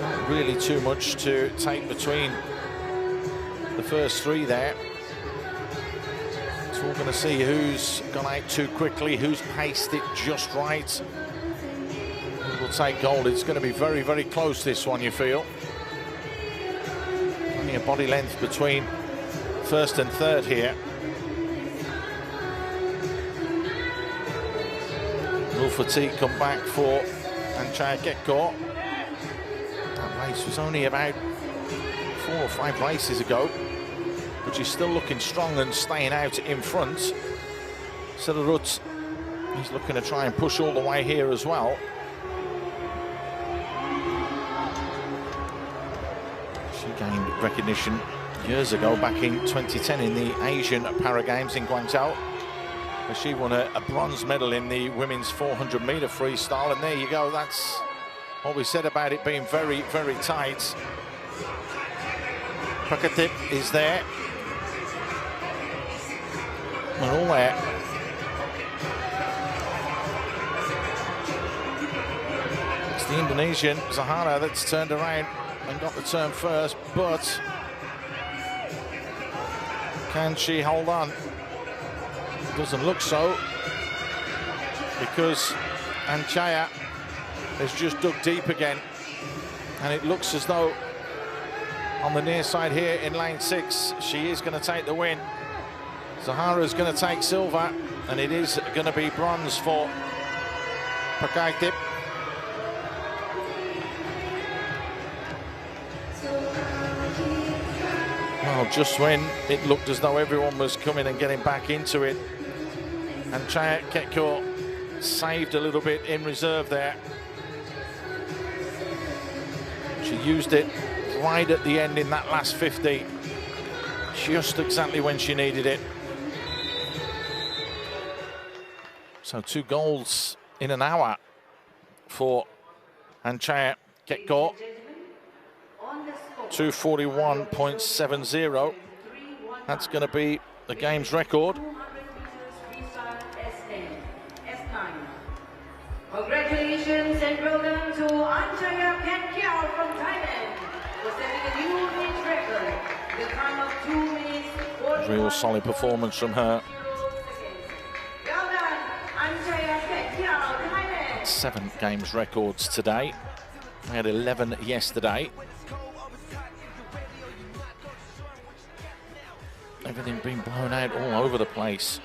Not really too much to take between the first three there. So we're going to see who's gone out too quickly, who's paced it just right. Who will take gold. It's going to be very, very close, this one, you feel. Only a body length between first and third here. Will Fatigue come back for Anchaya Gekko. That race was only about 4 or 5 races ago, but she's still looking strong and staying out in front. Surut, he's looking to try and push all the way here as well. She gained recognition years ago, back in 2010 in the Asian Para Games in Guangzhou, where she won a bronze medal in the women's 400-meter freestyle. And there you go, that's what we said about it being very, very tight. Prakatip is there. We're all there. It's the Indonesian Zahara that's turned around and got the turn first, but can she hold on? Doesn't look so, because Anchaya has just dug deep again, and it looks as though on the near side here in lane 6 she is going to take the win. Zahara's going to take silver, and it is going to be bronze for Prakatip. Well, just when it looked as though everyone was coming and getting back into it, and Anchaya Gekko saved a little bit in reserve there. She used it right at the end in that last 50, just exactly when she needed it. So 2 golds in an hour for Anchaya Gekko. 2:41.70. That's going to be the game's record. Congratulations and welcome to Anchaya Gekko from Thailand, for setting a new world record. The time of 2 minutes. Real solid performance from her. Well done, Anchaya Gekko, Thailand. 7 games records today. We had 11 yesterday. Everything being blown out all over the place.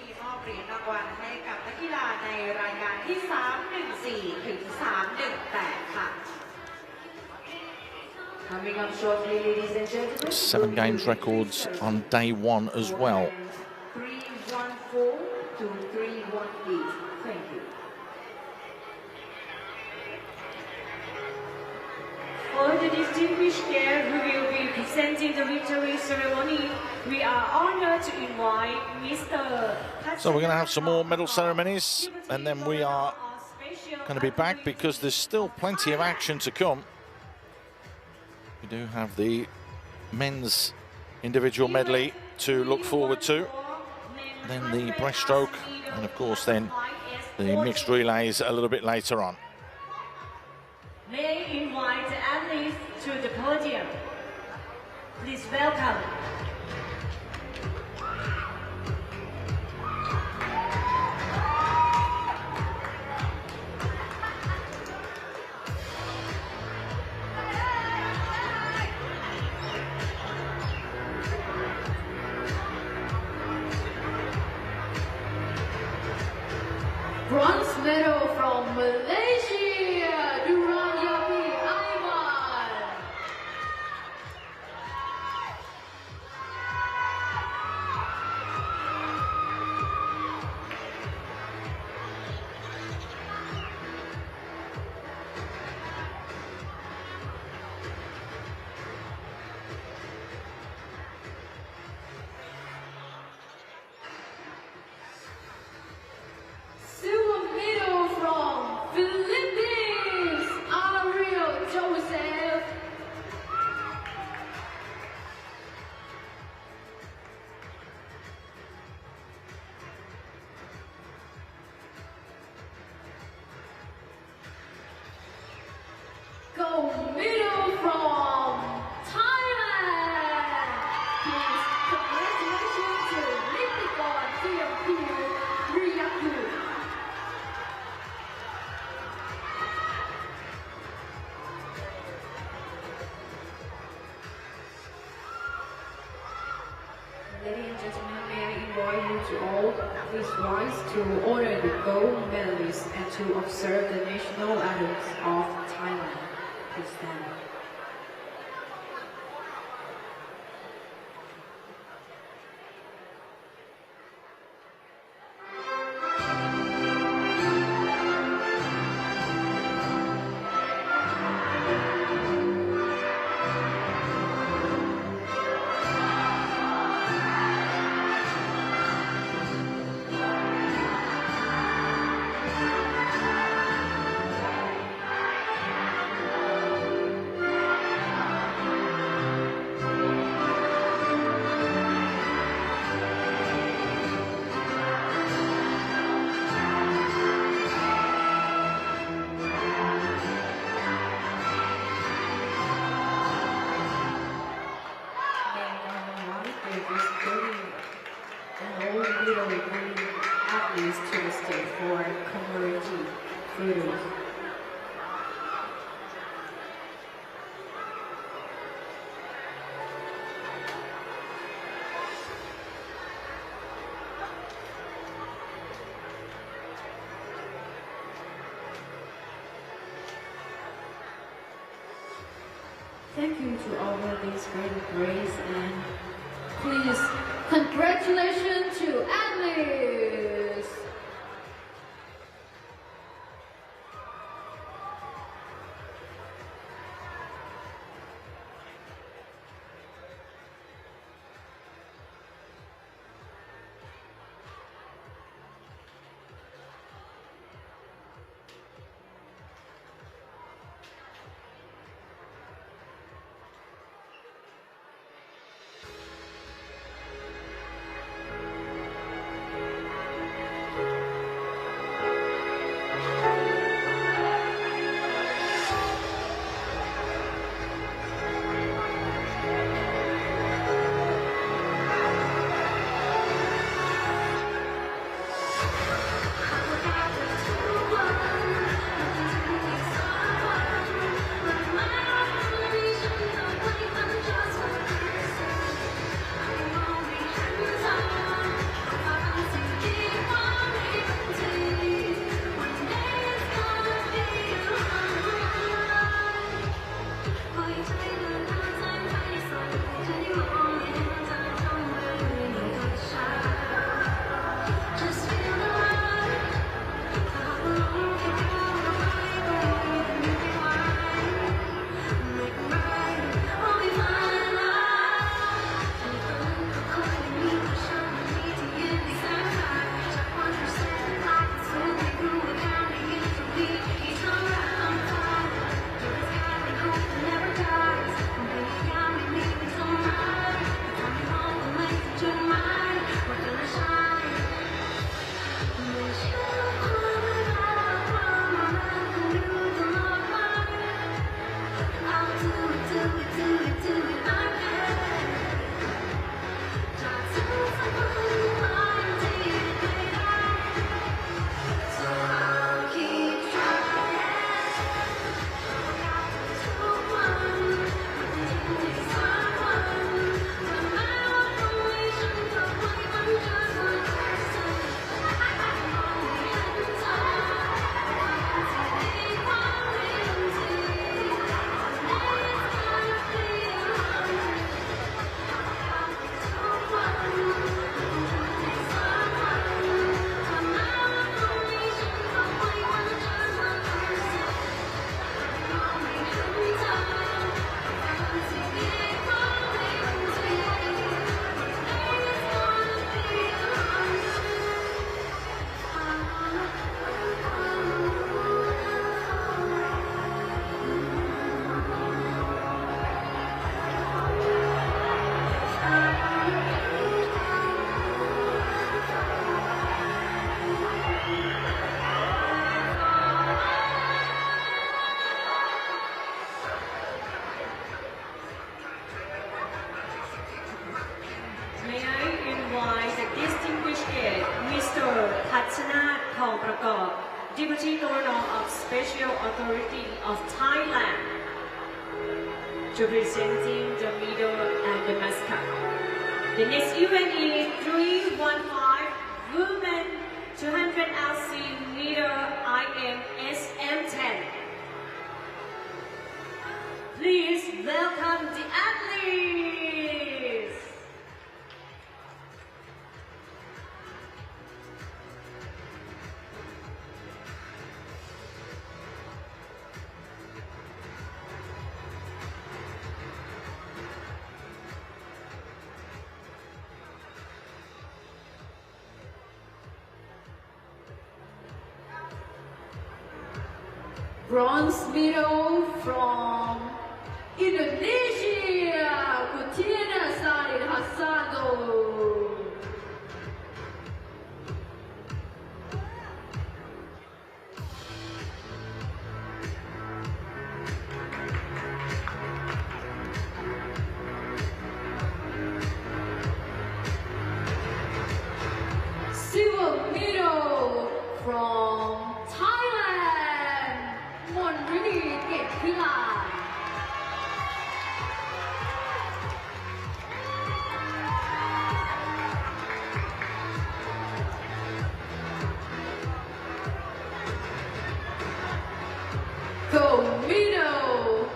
Coming up shortly, ladies and gentlemen. 7 games records on day 1 as well. 314 to 318. Thank you. For the distinguished guest who will be presenting the victory ceremony, we are honored to invite Mr. So we're going to have some more medal ceremonies, and then we are going to be back because there's still plenty of action to come. We do have the men's individual medley to look forward to. then the breaststroke, and of course then the mixed relays a little bit later on. May I invite the athletes to the podium. Please welcome. Bronze medal from Malaysia, Duran Yapi Aiman. Silver medal from Philippines, Ariel Joseph. Gold medal from Thailand. Please, congratulations to Nikon TMP Riyaku. Ladies and gentlemen, may I invite you to all please rise to honor the gold medalists and to observe the national anthems of Thailand. Please stand. And all little green athletes to the stage for commemorative photos. Thank you to all of these great praise and please congratulations to athletes. Kachana Thongprakop, Deputy Governor of Special Authority of Thailand, to presenting the medal and the mascot. The next event is 315 Women 200 LC meter IM SM10. Please welcome the athletes. Bronze medal from Indonesia, Kutina Said Hassano. Silver medal from Thailand, Monrini Ketpila. Gold medal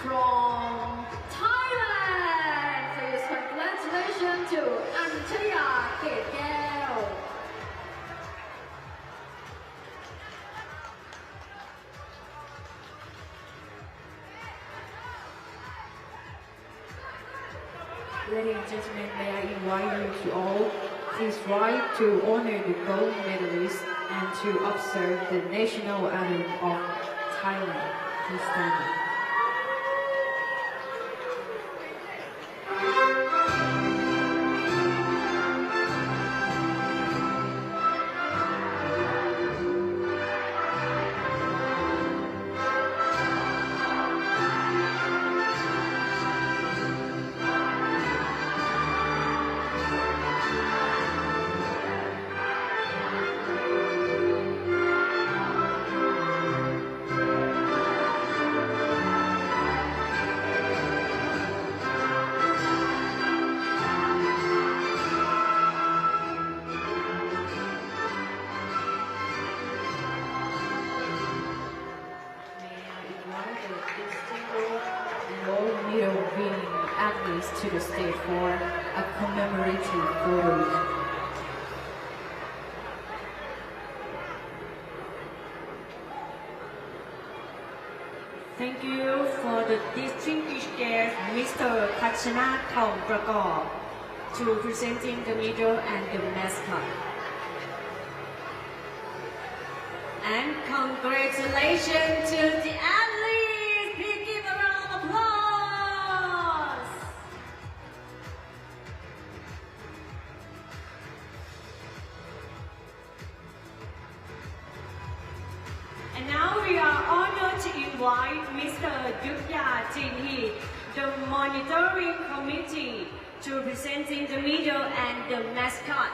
from Thailand. Please congratulations to Anchaya Ketgel. Ladies and gentlemen, may I invite you to all, please rise to honor the gold medalists and to observe the national anthem of Thailand. Please stand up. Athletes to the stage for a commemorative photo. Thank you for the distinguished guest, Mr. Kachana Thongprakop, to presenting the medal and the mascot. And congratulations to the athletes! Please give a round of applause! And now we are honored to invite Mr. Yukya Jinhee, the monitoring committee, to presenting the medal and the mascot.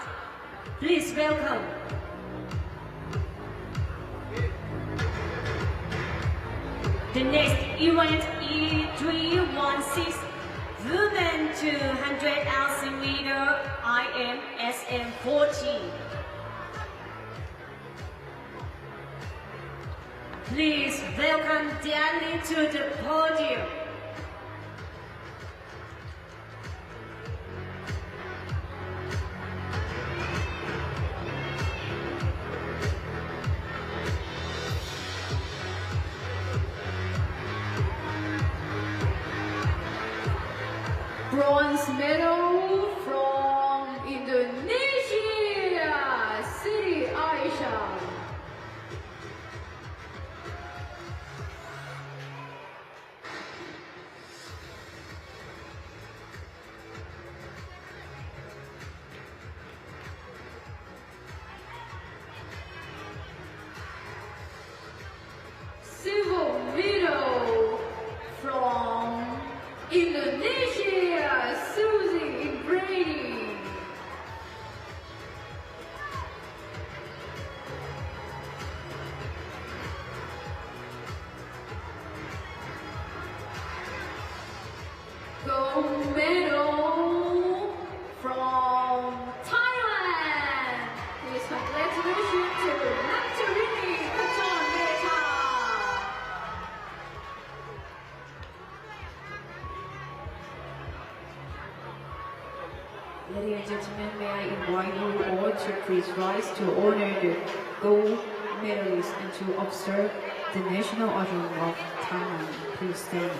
Please welcome. The next event is 316 Women 200 LC meter IM SM14. Please welcome Danny to the podium. Bronze medal from Indonesia, Siti Aisyah. Silver medal from Indonesia, Susie Brady. Ladies and gentlemen, may I invite you all to please rise to honor the gold medalists and to observe the national anthem of Thailand. Please stand.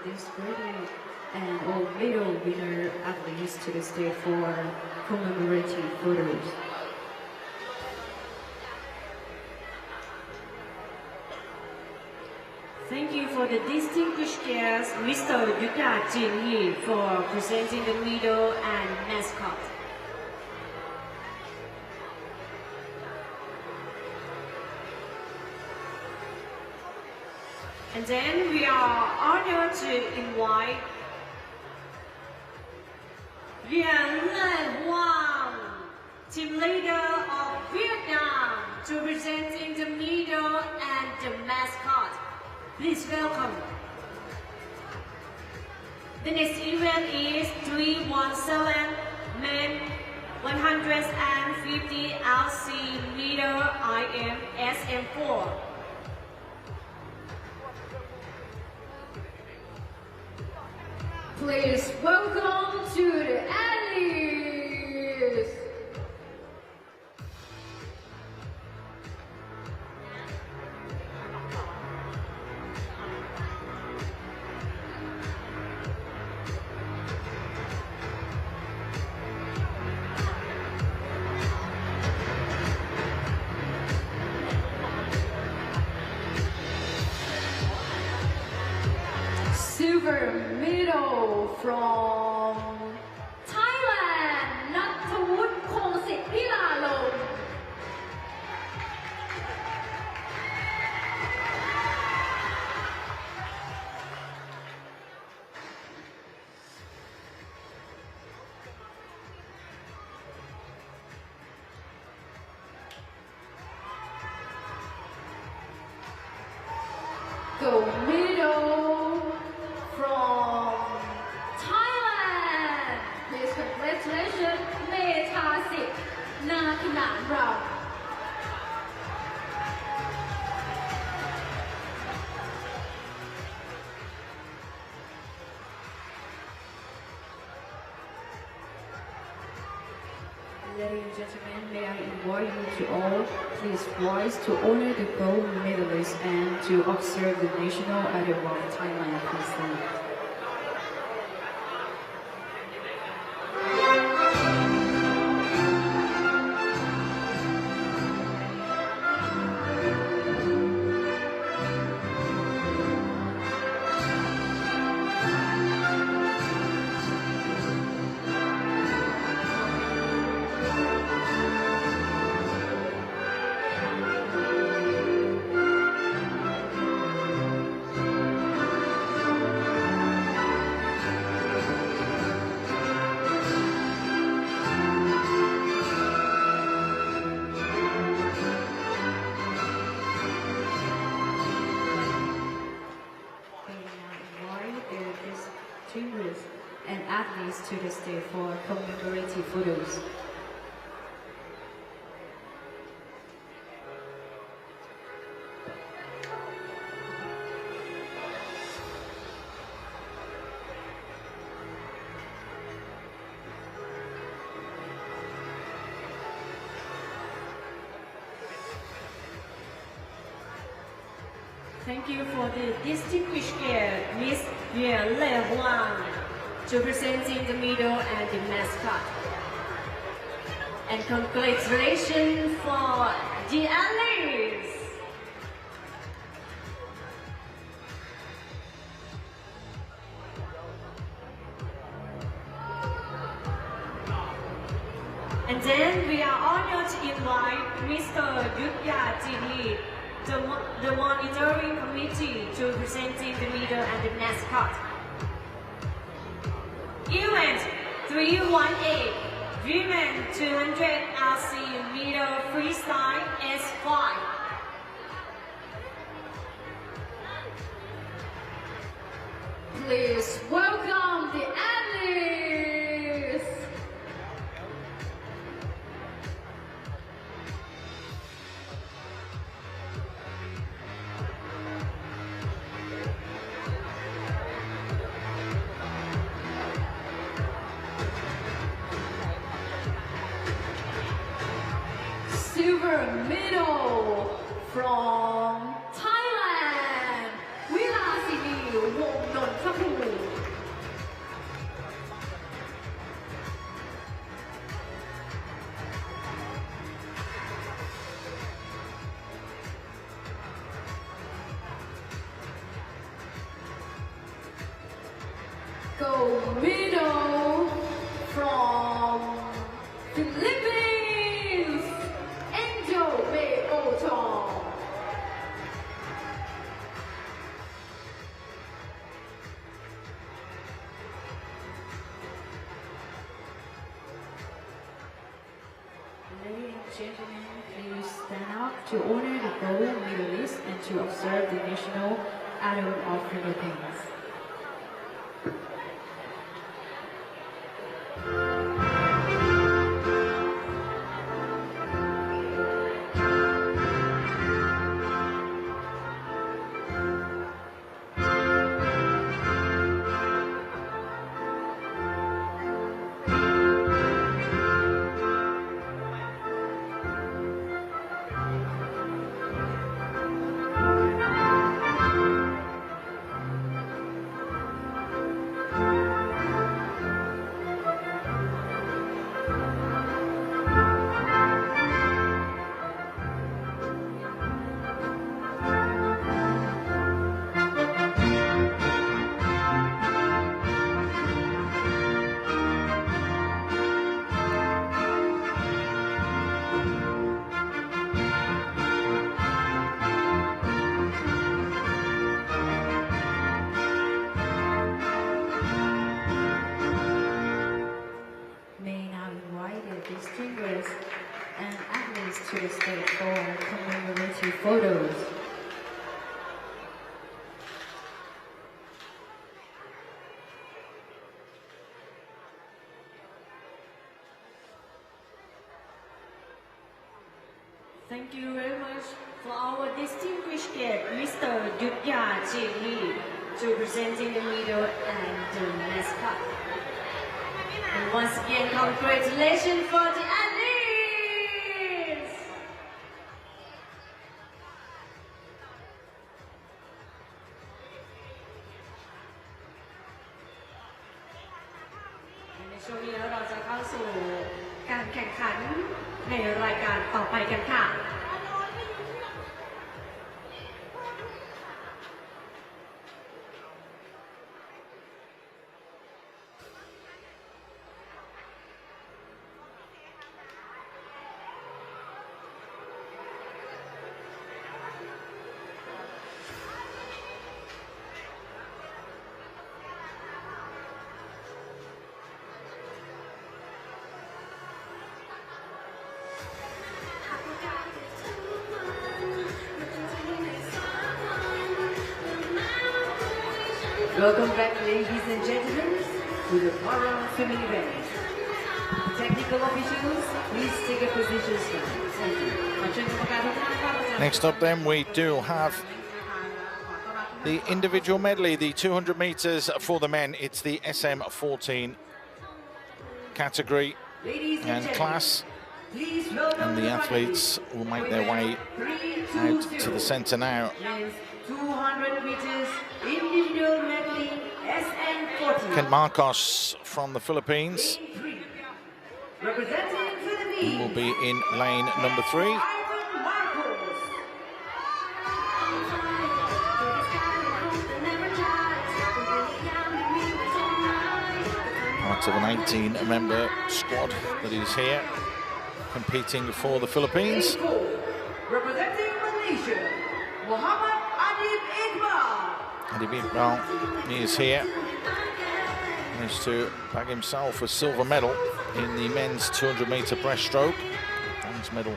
This birthday and all medal winner athletes to the stage for commemorative photos. Thank you for the distinguished guest, Mr. Yuka Jin Hee, for presenting the medal and mascot. And then we are honored to invite Yuan Le Huang, team leader of Vietnam, to presenting the medal and the mascot. Please welcome. The next event is 317 men 150 LC meter IM SM4. Please welcome to the Alice. Silver medal from Thailand, Nattawut Kongsit Pilalong. Gold medal from Thailand. Please congratulations, MediaCorp, Nakinam. Ladies and gentlemen, may I invite you to all please rise to honor the gold medalists and to observe the national anthem of Thailand. Please stand. And athletes to the stage for commemorative photos. Thank you for the distinguished guest, Miss Yuan Le Huang, to presenting the medal and the mascot. And congratulations for the Alice. And then we are honored to invite Mr. Yudhya Jinhee, the monitoring committee, to presenting the leader and the mascot. Event 318, Women 200 ASEAN meter freestyle S5. Please welcome the athletes. Silver medal from Thailand, Vilasini Wongnonthapu. Gold medal from Philippines, Angel Mayotong. Ladies and gentlemen, please stand up to honor the gold medalist and to observe the national anthem of Philippines. Distinguished and athletes to the stage for commemorative photos. Thank you very much for our distinguished guest, Mr. Yudhya Jinhee, to presenting the medal and the mascot. And once again, congratulations for the athletes!ในช่วงนี้เราจะเข้าสู่การแข่งขันในรายการต่อไปกันค่ะ Welcome back, ladies and gentlemen, to the para-swimming event. Technical officials, please take your positions now. Thank you. Next up then, we do have the individual medley, the 200 meters for the men. It's the SM14 category and class. And the athletes will make their way out to the centre now. 200 meters individual medley SN14. Kent Marcos from the Philippines Representing Philippines will be in lane number 3. Part of an 18-member squad that is here. competing for the Philippines. Representing Malaysia, Muhammad Adib Iqbal. Adib Iqbal, he is here. Managed to bag himself a silver medal in the men's 200-meter breaststroke. Bronze medal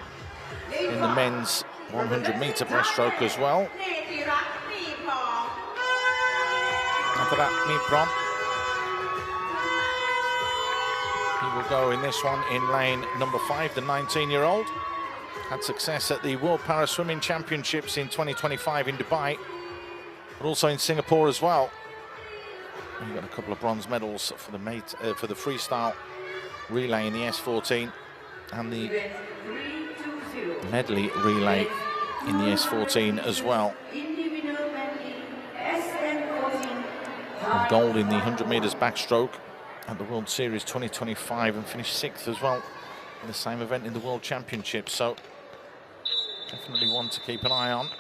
in the men's 100-meter breaststroke as well. After that, Miprom. He will go in this one in lane number 5, the 19-year-old. Had success at the World Para Swimming Championships in 2025 in Dubai, but also in Singapore as well. He got a couple of bronze medals for the freestyle relay in the S14 and the medley relay in the S14 as well. And gold in the 100 meters backstroke at the World Series 2025 and finished 6th as well in the same event in the World Championships. So definitely one to keep an eye on.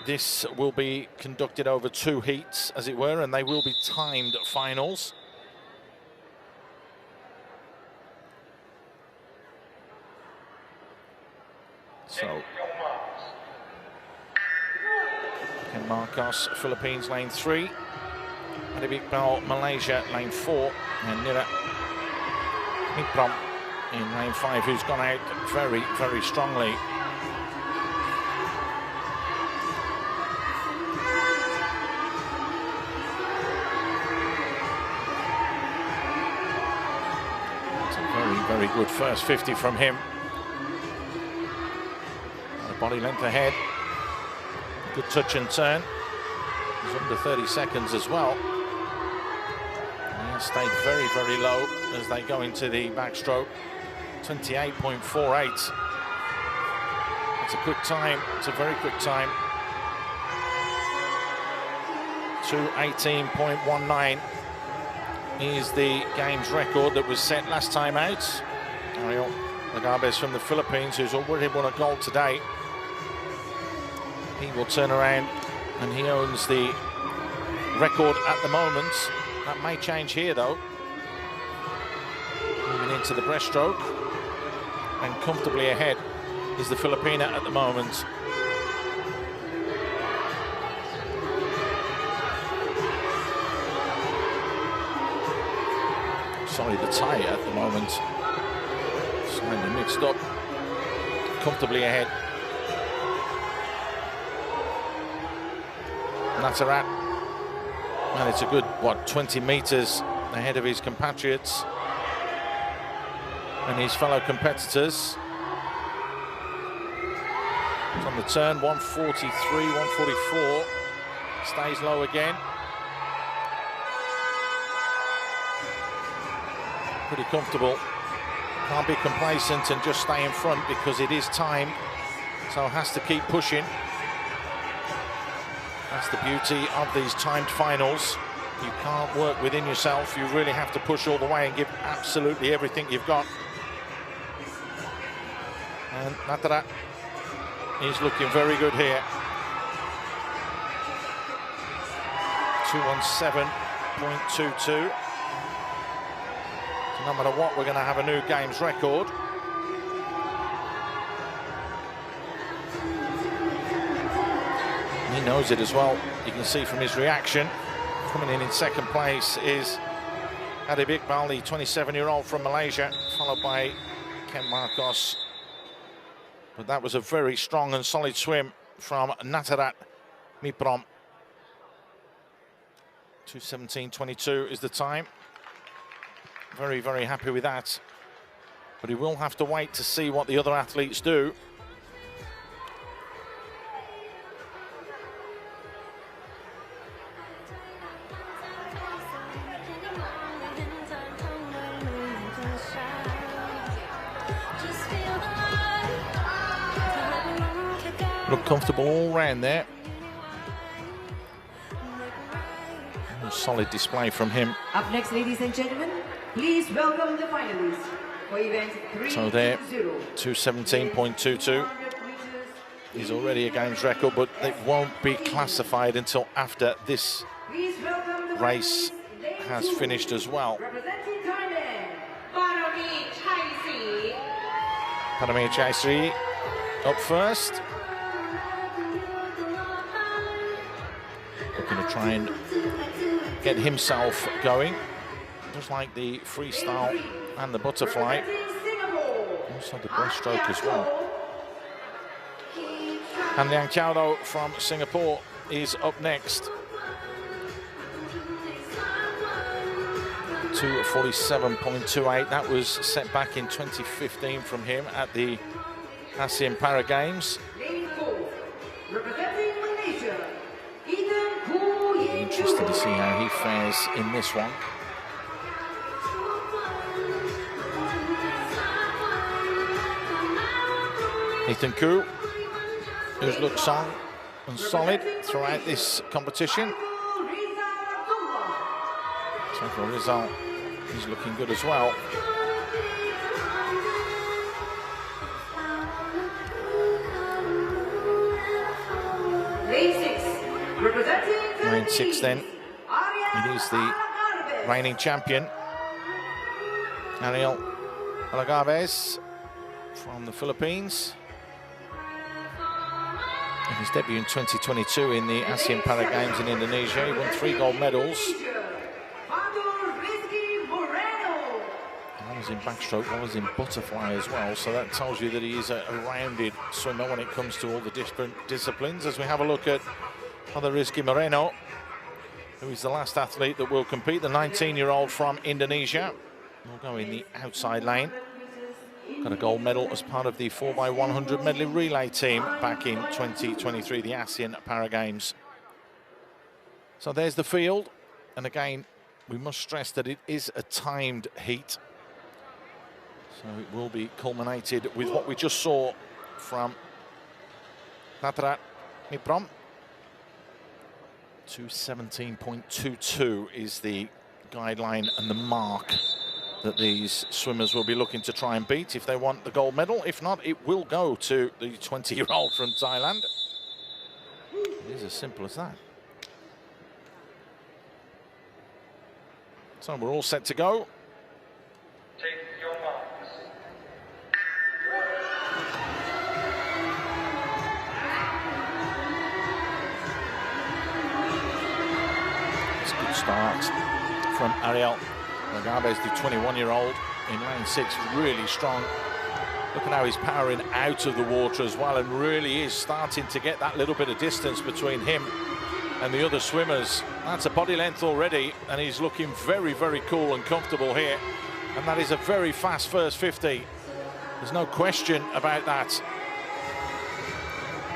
This will be conducted over 2 heats, as it were, and they will be timed finals. So, Ken Marcos, Philippines, lane 3. Adib Iqbal, Malaysia, lane 4. And Nira Miprom in lane 5, who's gone out very, very strongly. Very good first 50 from him. And a body length ahead. Good touch and turn. He's under 30 seconds as well. And he has stayed very, very low as they go into the backstroke. 28.48. It's a quick time. It's a very quick time. 2:18.19. is the game's record that was set last time out. Ariel Agabes from the Philippines, who's already won a gold today. He will turn around and he owns the record at the moment. That may change here though. Moving into the breaststroke. And comfortably ahead is the Filipina at the moment. Sorry, the tie at the moment. Slightly mixed up. Comfortably ahead. Natarat. And it's a good, what, 20 meters ahead of his compatriots and his fellow competitors. It's on the turn, 143, 144. Stays low again. Pretty comfortable. Can't be complacent and just stay in front because it is timed, so has to keep pushing. That's the beauty of these timed finals. You can't work within yourself. You really have to push all the way and give absolutely everything you've got. And Natarat is looking very good here. 2:17.22. No matter what, we're going to have a new games record. He knows it as well. You can see from his reaction. Coming in second place is Adib Iqbal, the 27-year-old from Malaysia, followed by Ken Marcos. But that was a very strong and solid swim from Natarat Miprom. 2:17.22 is the time. Very, very happy with that. But he will have to wait to see what the other athletes do. Look comfortable all round there. A solid display from him. Up next, ladies and gentlemen, please welcome the finalists for event 3. So there, 2:17.22 is already a games record, but it won't be classified until after this race has finished as well. Representing Thailand, Paramir up first. Looking to try and get himself going, just like the freestyle and the butterfly. Also the breaststroke as well. And Liang Qiao from Singapore is up next. 2:47.28. That was set back in 2015 from him at the ASEAN Para Games. Interesting to see how he fares in this one. Ethan Koo, who's looked strong and solid throughout this competition. So for Rizal, he's looking good as well. Lane 6 then. It is the reigning champion, Ariel Alagaves from the Philippines. In his debut in 2022 in the ASEAN Para Games in Indonesia, he won 3 gold medals. One was in backstroke, one was in butterfly as well, so that tells you that he is a rounded swimmer when it comes to all the different disciplines. As we have a look at Father Rizky Moreno, who is the last athlete that will compete, the 19-year-old from Indonesia. Will go in the outside lane. Got a gold medal as part of the 4x100 medley relay team back in 2023, the ASEAN Para Games. So there's the field, and again, we must stress that it is a timed heat. So it will be culminated with what we just saw from Natrat Miprom. 2:17.22 is the guideline and the mark that these swimmers will be looking to try and beat if they want the gold medal. If not, it will go to the 20-year-old from Thailand. It is as simple as that. So we're all set to go. Take your marks. It's a good start from Ariel Alagaves, the 21-year-old in lane 6, really strong. Look at how he's powering out of the water as well, and really is starting to get that little bit of distance between him and the other swimmers. That's a body length already, and he's looking very, very cool and comfortable here. And that is a very fast first 50. There's no question about that.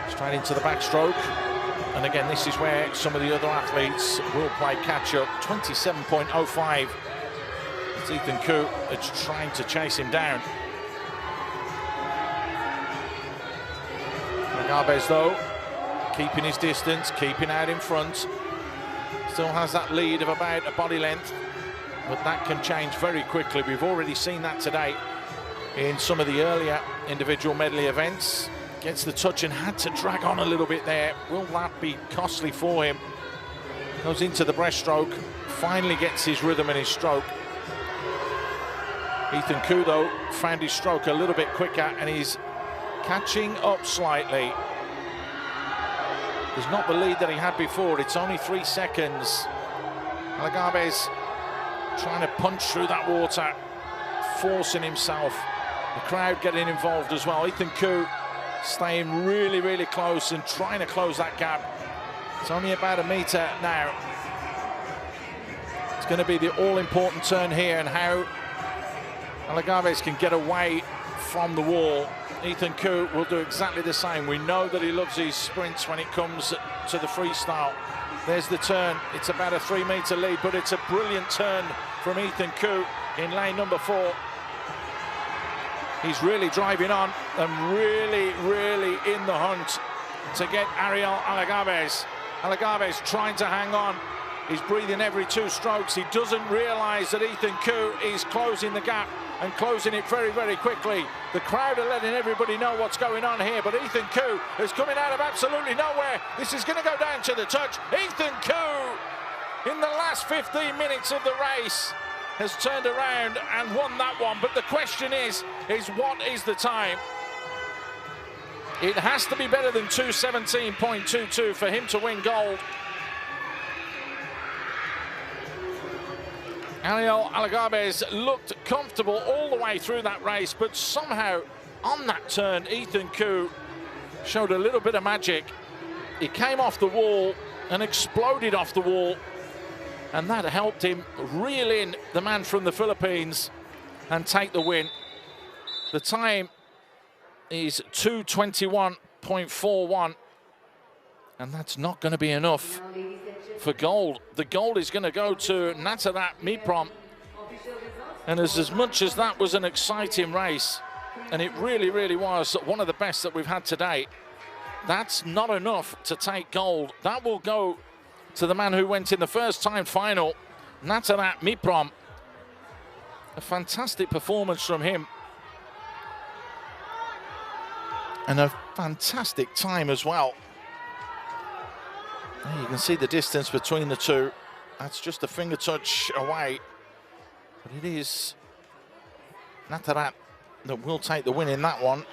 Straight into the backstroke. And again, this is where some of the other athletes will play catch-up. 27.05. It's Ethan Koo that's trying to chase him down. Alagaves, though, keeping his distance, keeping out in front. Still has that lead of about a body length, but that can change very quickly. We've already seen that today in some of the earlier individual medley events. Gets the touch and had to drag on a little bit there. Will that be costly for him? Goes into the breaststroke, finally gets his rhythm and his stroke. Ethan Koo, though, found his stroke a little bit quicker, and he's catching up slightly. Does not the lead that he had before. It's only 3 seconds. Alagaves trying to punch through that water, forcing himself. The crowd getting involved as well. Ethan Koo staying really, really close and trying to close that gap. It's only about a metre now. It's going to be the all-important turn here, and how Alagaves can get away from the wall. Ethan Koo will do exactly the same. We know that he loves his sprints when it comes to the freestyle. There's the turn. It's about a 3-metre lead, but it's a brilliant turn from Ethan Koo in lane number 4. He's really driving on and really, really in the hunt to get Ariel Alagaves. Alagaves trying to hang on. He's breathing every 2 strokes. He doesn't realise that Ethan Koo is closing the gap and closing it very, very quickly. The crowd are letting everybody know what's going on here, but Ethan Koo is coming out of absolutely nowhere. This is going to go down to the touch. Ethan Koo, in the last 15 minutes of the race, has turned around and won that one. But the question is what is the time? It has to be better than 2:17.22 for him to win gold. Ariel Alagabes looked comfortable all the way through that race, but somehow on that turn, Ethan Koo showed a little bit of magic. He came off the wall and exploded off the wall, and that helped him reel in the man from the Philippines and take the win. The time is 2:21.41, and that's not going to be enough for gold. The gold is going to go to Natarat Miprom, and as much as that was an exciting race, and it really, really was one of the best that we've had today, that's not enough to take gold. That will go to the man who went in the first time final, Natarat Miprom. A fantastic performance from him, and a fantastic time as well. There you can see the distance between the two. That's just a finger touch away, but it is Natarat that will take the win in that one.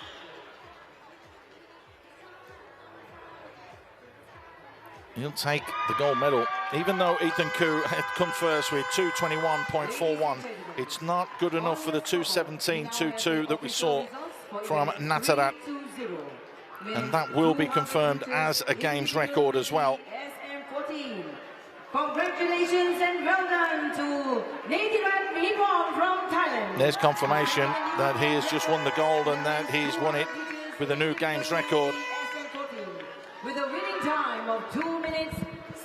He'll take the gold medal. Even though Ethan Koo had come first with 2:21.41, it's not good enough for the 2:17.22 that we saw from Natarat. And that will be confirmed as a games record as well. SM14. Congratulations and well done to Natarat Miprom from Thailand. There's confirmation that he has just won the gold and that he's won it with a new games record. With a winning time of 2 minutes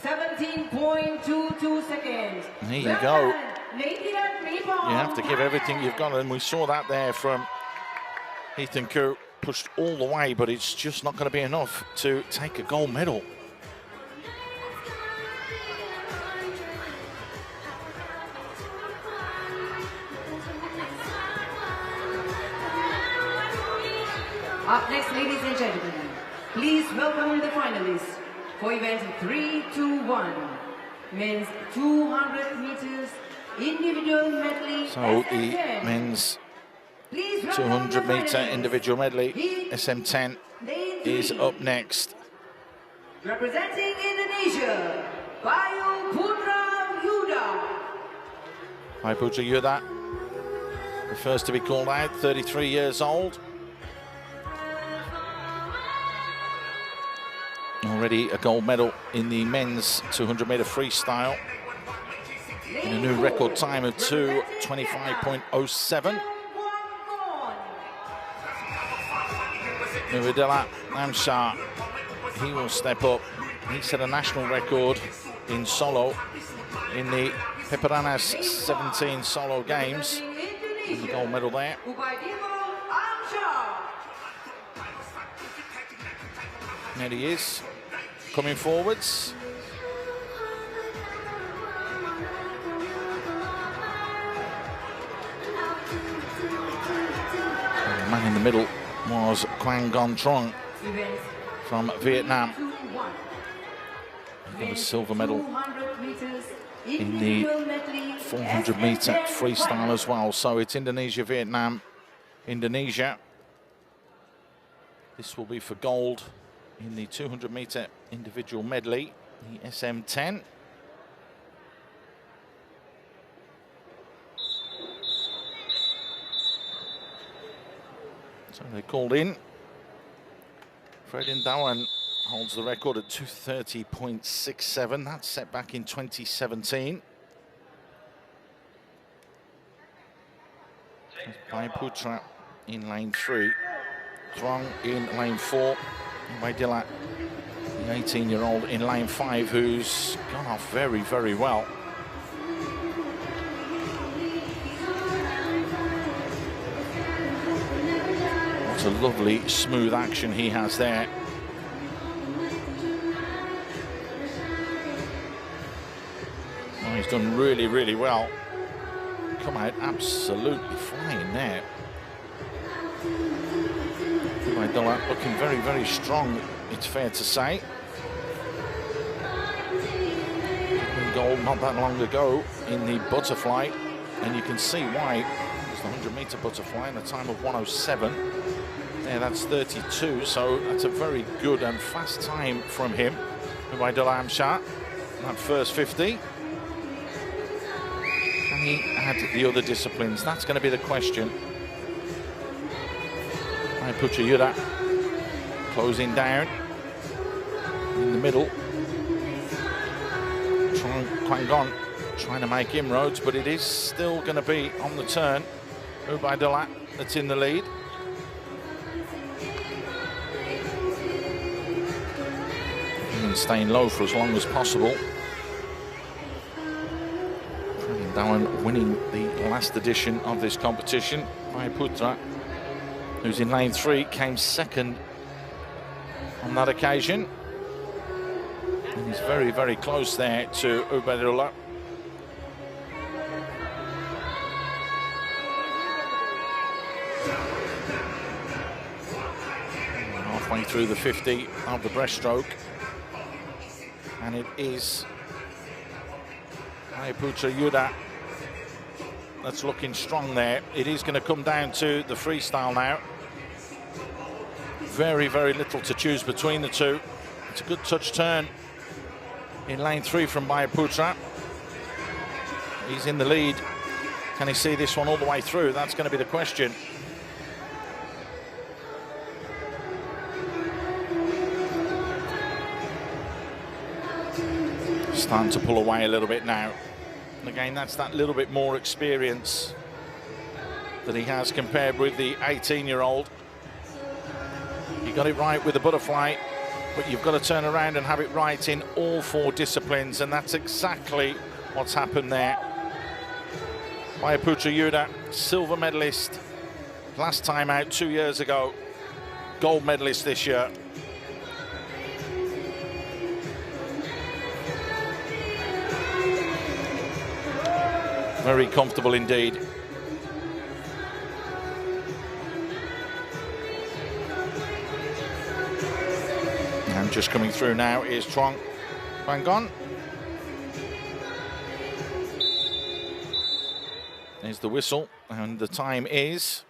17.22 seconds. There you go. Natarat Miprom. You have to give everything you've got, and we saw that there from Ethan Koo. Pushed all the way, but it's just not going to be enough to take a gold medal. Up next, ladies and gentlemen, please welcome the finalists for event 3-2-1, men's 200 meters individual medley. So the men's 200 meter individual medley, SM10, is up next. Representing Indonesia, Bayu Putra Yuda. Bayu Putra Yuda, the first to be called out, 33 years old. Already a gold medal in the men's 200 meter freestyle in a new record time of 2:25.07. Nuridilla Amshar, he will step up. He set a national record in solo in the Peperangas 17 solo games. And the gold medal there. There he is, coming forwards. And the man in the middle was Quang Gon Trong from Vietnam. He got a silver medal in the 400 meter freestyle as well. So it's Indonesia, Vietnam, Indonesia. This will be for gold in the 200 meter individual medley, the SM10. So they called in. Fredin Dawan holds the record at 2:30.67. That's set back in 2017. Bayu Putra in lane 3. Trong in lane 4. Waidila, the 18-year-old, in lane 5, who's gone off very, very well. What a lovely, smooth action he has there. Oh, he's done really, really well. Come out absolutely flying there. Waidila looking very, very strong, it's fair to say. Gold not that long ago in the butterfly And you can see why. It's the 100-meter butterfly in a time of 107. Yeah, that's 32, so that's a very good and fast time from him. Ubaidullah Amshad, that first 50. Can he add the other disciplines? That's going to be the question. Putra Yuda closing down in the middle. Kwang Gon trying to make inroads, but it is still going to be on the turn. Ubaidullah that's in the lead. And staying low for as long as possible. Dawan winning the last edition of this competition. Putra, who's in lane 3, came second on that occasion. And he's very, very close there to Ubaidullah. Halfway through the 50 of the breaststroke. And it is Putra Yuda that's looking strong there. It is going to come down to the freestyle now. Very, very little to choose between the two. It's a good touch turn in lane 3 from Putra. He's in the lead. Can he see this one all the way through? That's going to be the question. Starting to pull away a little bit now. And again, that's that little bit more experience that he has compared with the 18-year-old. You got it right with the butterfly, but you've got to turn around and have it right in all 4 disciplines, and that's exactly what's happened there. Putra Yuda, silver medalist last time out 2 years ago, gold medalist this year. Very comfortable indeed. And just coming through now is Kwang Gon. There's the whistle, and the time is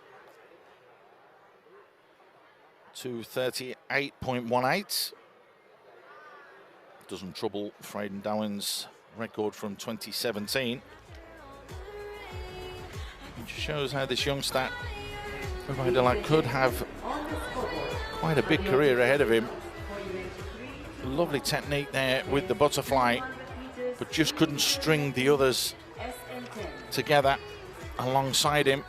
2:38.18. Doesn't trouble Freydon Dawan's record from 2017. It just shows how this youngster Ubaidullah could have quite a big career ahead of him. Lovely technique there with the butterfly, but just couldn't string the others together alongside him.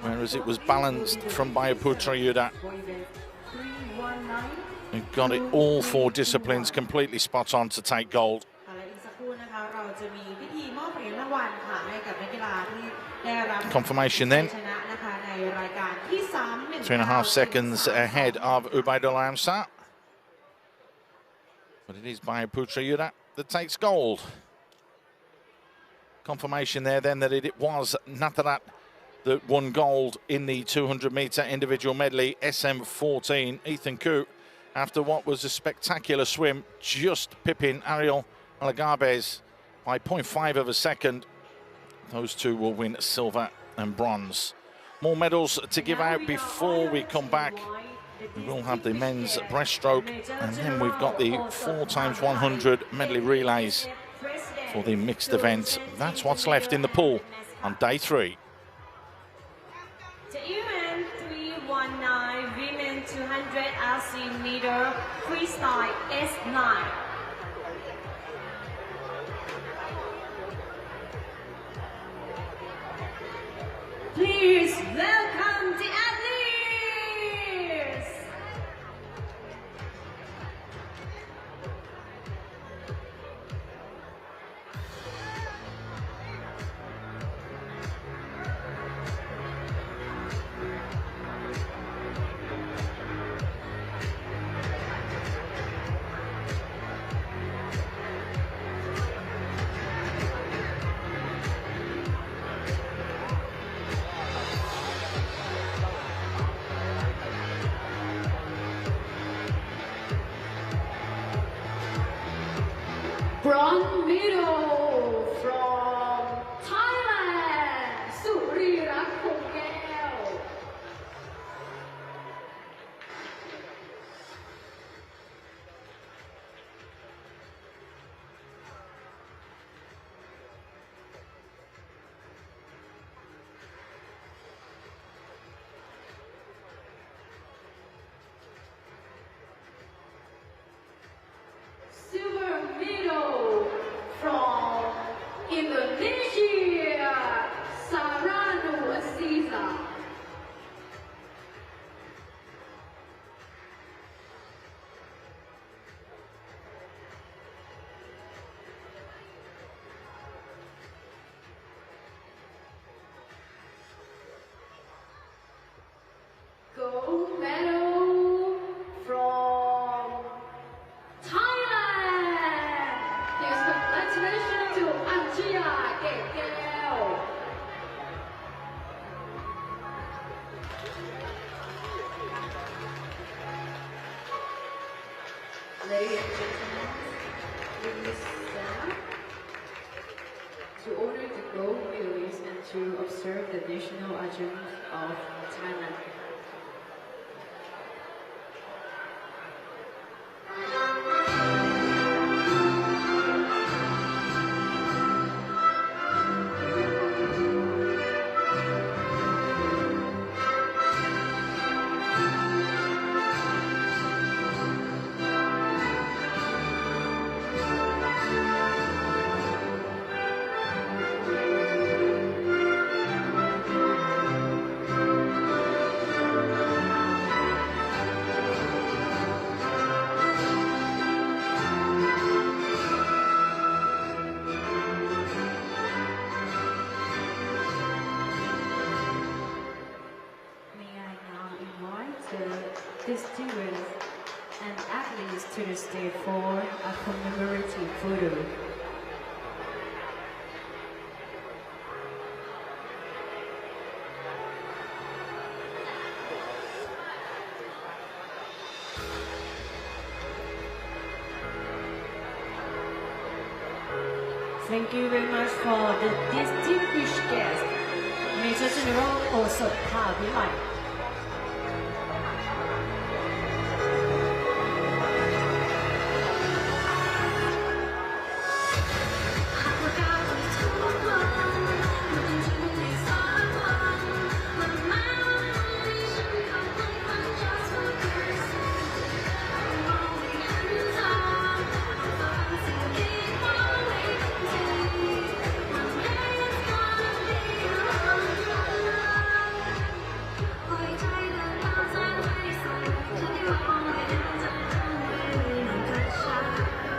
Whereas it was balanced from Putra Yuda. He got it all 4 disciplines completely spot on to take gold. Confirmation then. 3.5 seconds ahead of Ubaidullah Amshad. But it is Putra Yuda that takes gold. Confirmation there then that it was Natarat that won gold in the 200-meter individual medley SM14. Ethan Koo, after what was a spectacular swim, just pipping Ariel Alagabes by 0.5 of a second. Those two will win silver and bronze. More medals to give out before we come back. We will have the men's breaststroke, and then we've got the 4x100 medley relays for the mixed event. That's what's left in the pool on day 3. To event 319 women 200 ASEAN meter freestyle S9. Please welcome the athletes! Bronze medal from Malaysia, Saranu Aziza. Gold medal from Thailand. Here's congratulations to Anjia Gekeo. Ladies and gentlemen, please stand to honor the gold medalists and to observe the national anthem of Thailand. Distinguished and athletes to the stage for a commemorative photo. Thank you very much for the distinguished guest, Major General Osotha Vilai.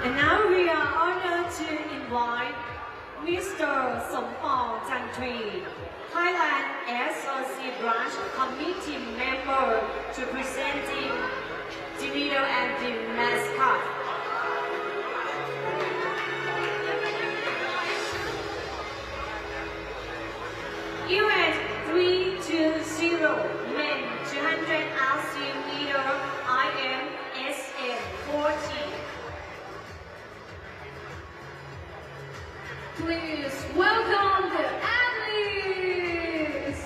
And now we are honored to invite Mr. Sompong Chantri, Thailand SOC Branch Committee member, to presenting the leader and the mascot. Event 320, men 200 ASEAN leader, IM ASEAN 40. Please welcome the athletes.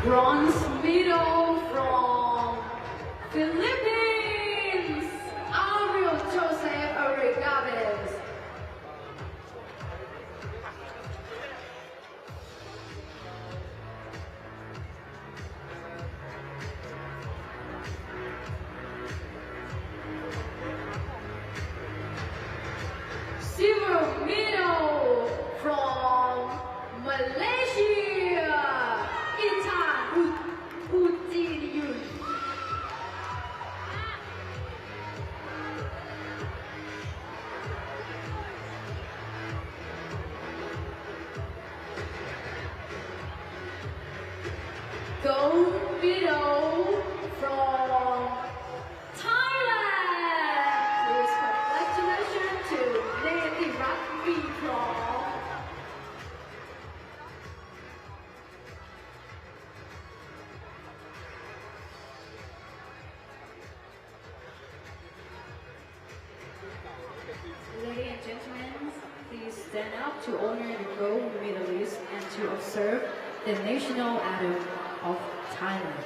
Bronze medal from Philippines, Ariel Joseph Arigaves. Silver medal from Malaysia, Intan Udiniyun. Gold medal from Thailand. Please congratulations to Lady Rugby Club. Ladies and gentlemen, please stand up to honor the gold medalists and to observe the national anthem of Thailand.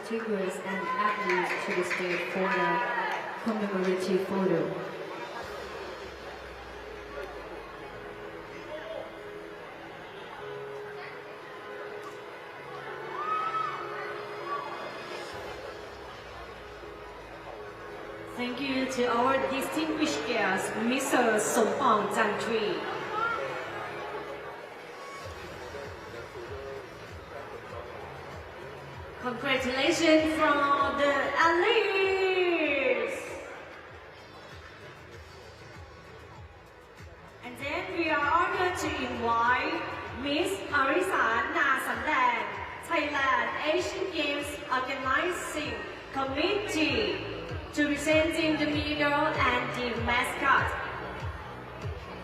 distinguished and athletes to the stage for the commemorative photo. Thank you to our distinguished guest, Mr. Sompong Jantri. Congratulations from the athletes. And then we are honored to invite Miss Arisa Nasamdan, Thailand Asian Games Organizing Committee, to representing the medal and the mascot.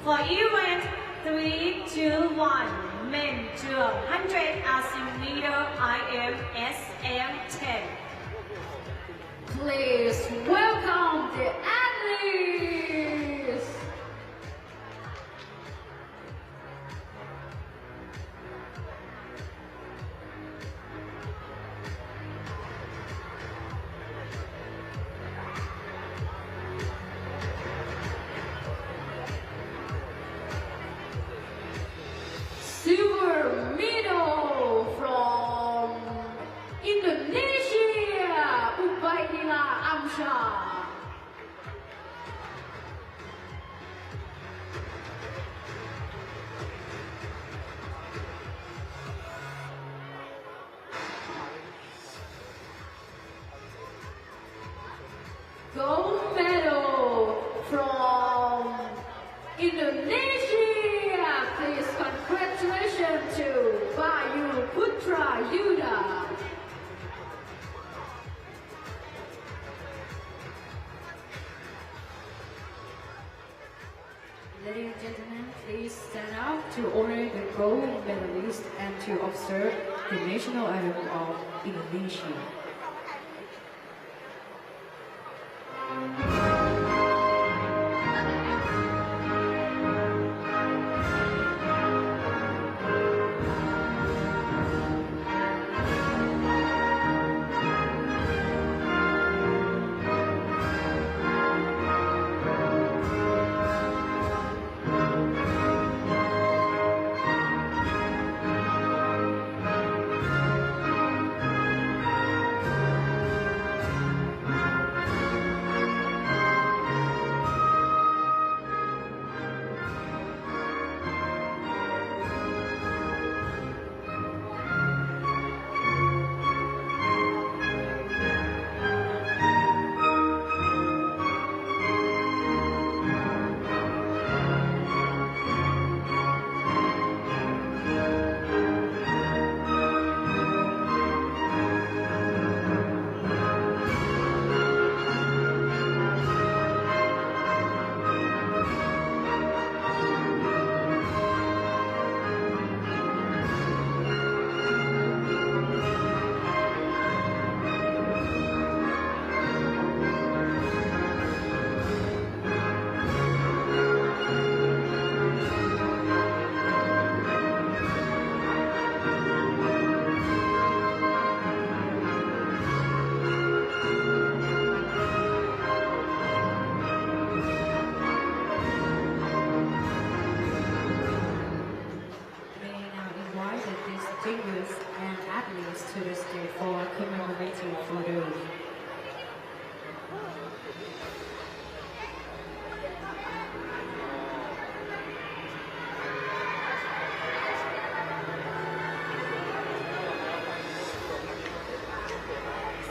For event 321, men to 100 ASEAN medal IM SM10. Please welcome the athletes. Silver medal from Indonesia, Ubaidillah Amsyah. Gold medal from Indonesia. Please congratulations to Bayu Putra Yuda. Ladies and gentlemen, please stand up to honor the gold medalist and to observe the national anthem of Indonesia. And athletes to the stage for commemorative photos.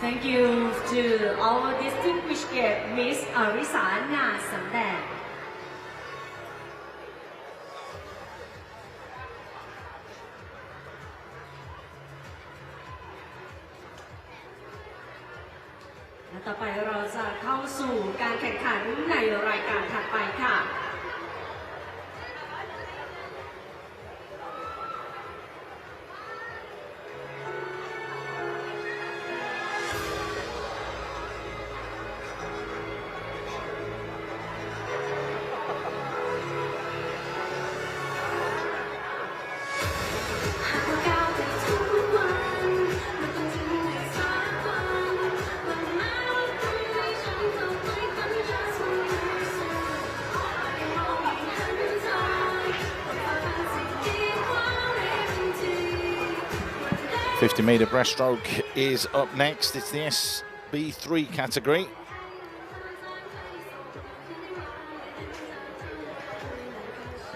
Thank you to our distinguished guest, Miss Arisa Nasamdan.และต่อไปเราจะเข้าสู่การแข่งขันในรายการถัดไปค่ะ หากว่าก้าวไปทุกวันมันต้องถึงในสายวัน 50-meter breaststroke is up next. It's the SB3 category.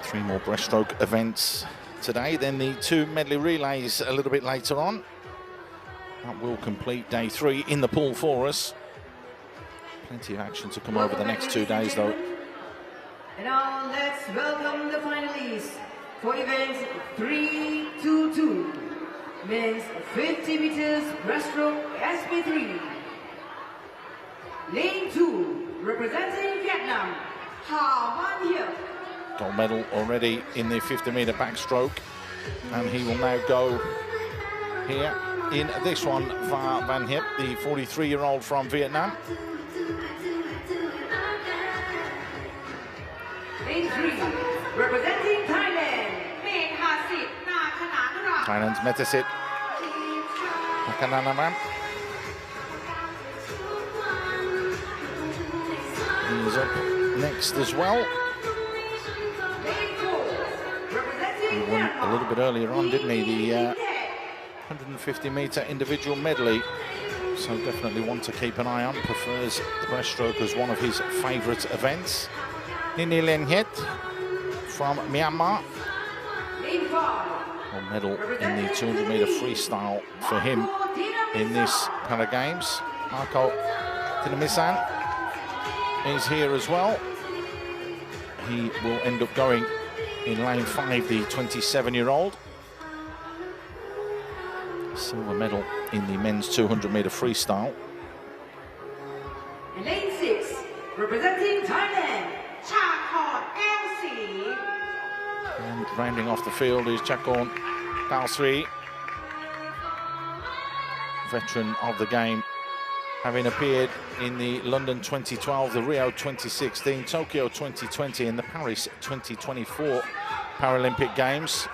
Three more breaststroke events today, then the two medley relays a little bit later on. That will complete day 3 in the pool for us. Plenty of action to come over the next 2 days though. And now let's welcome the finalists for event 322. Men's 50 meters breaststroke SB3. Lane 2, representing Vietnam, Ha Van Hiep. Gold medal already in the 50-meter backstroke, and he will now go here in this one. Va Van Hiep, the 43-year-old from Vietnam. Lane 3, representing Thailand, Thailand's Metasit Nakananaram. He's up next as well. He won a little bit earlier on, didn't he? The 150-meter individual medley. So definitely one to keep an eye on. Prefers the breaststroke as one of his favourite events. Nini Lenhet from Myanmar. Gold medal in the 200-meter freestyle for him in this Para Games. Marco Tinamisan is here as well. He will end up going in lane 5, the 27-year-old. Silver medal in the men's 200-meter freestyle. And lane 6, representing Thailand, And rounding off the field is Chakorn Kalsri, veteran of the game, having appeared in the London 2012, the Rio 2016, Tokyo 2020 and the Paris 2024 Paralympic Games.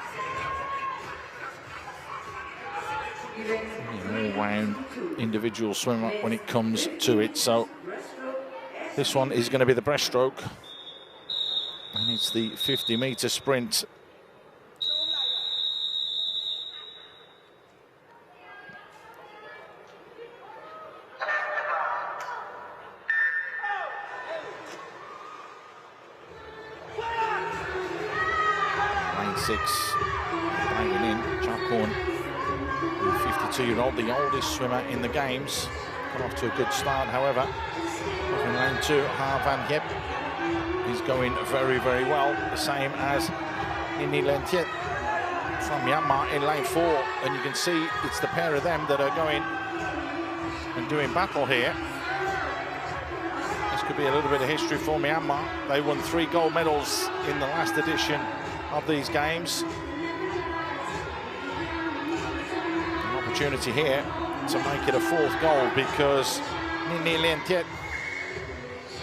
An all-round individual swimmer when it comes to it. So this one is going to be the breaststroke, and it's the 50-meter sprint. Lane 6, diving in, Chakorn, the 52-year-old, the oldest swimmer in the games. Got off to a good start, however. In lane 2, Ha Van Hiep. He's going very, very well, the same as Nini Lenhet from Myanmar in lane 4, and you can see it's the pair of them that are going and doing battle here. This could be a little bit of history for Myanmar. They won 3 gold medals in the last edition of these games. An opportunity here to make it a 4th gold, because Nini Lenhet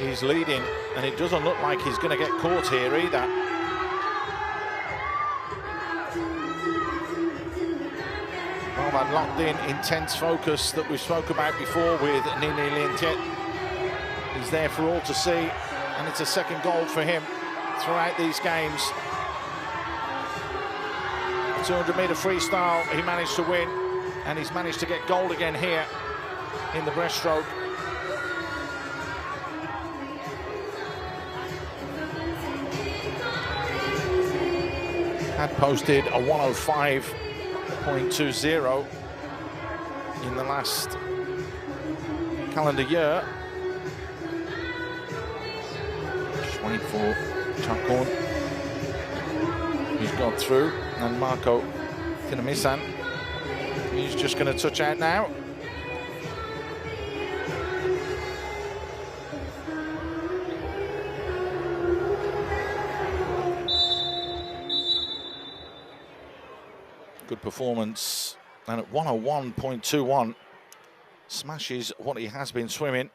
is leading, and it doesn't look like he's going to get caught here either. Well, that locked in, intense focus that we spoke about before with Nini Lenhet is there for all to see, and it's a 2nd gold for him throughout these games. 200-meter freestyle he managed to win, and he's managed to get gold again here in the breaststroke. Had posted a 105.20 in the last calendar year. Just waiting for Chakorn, who's got through, and Marco Tinamisan. He's just going to touch out now. Good performance, and at 101.21 smashes what he has been swimming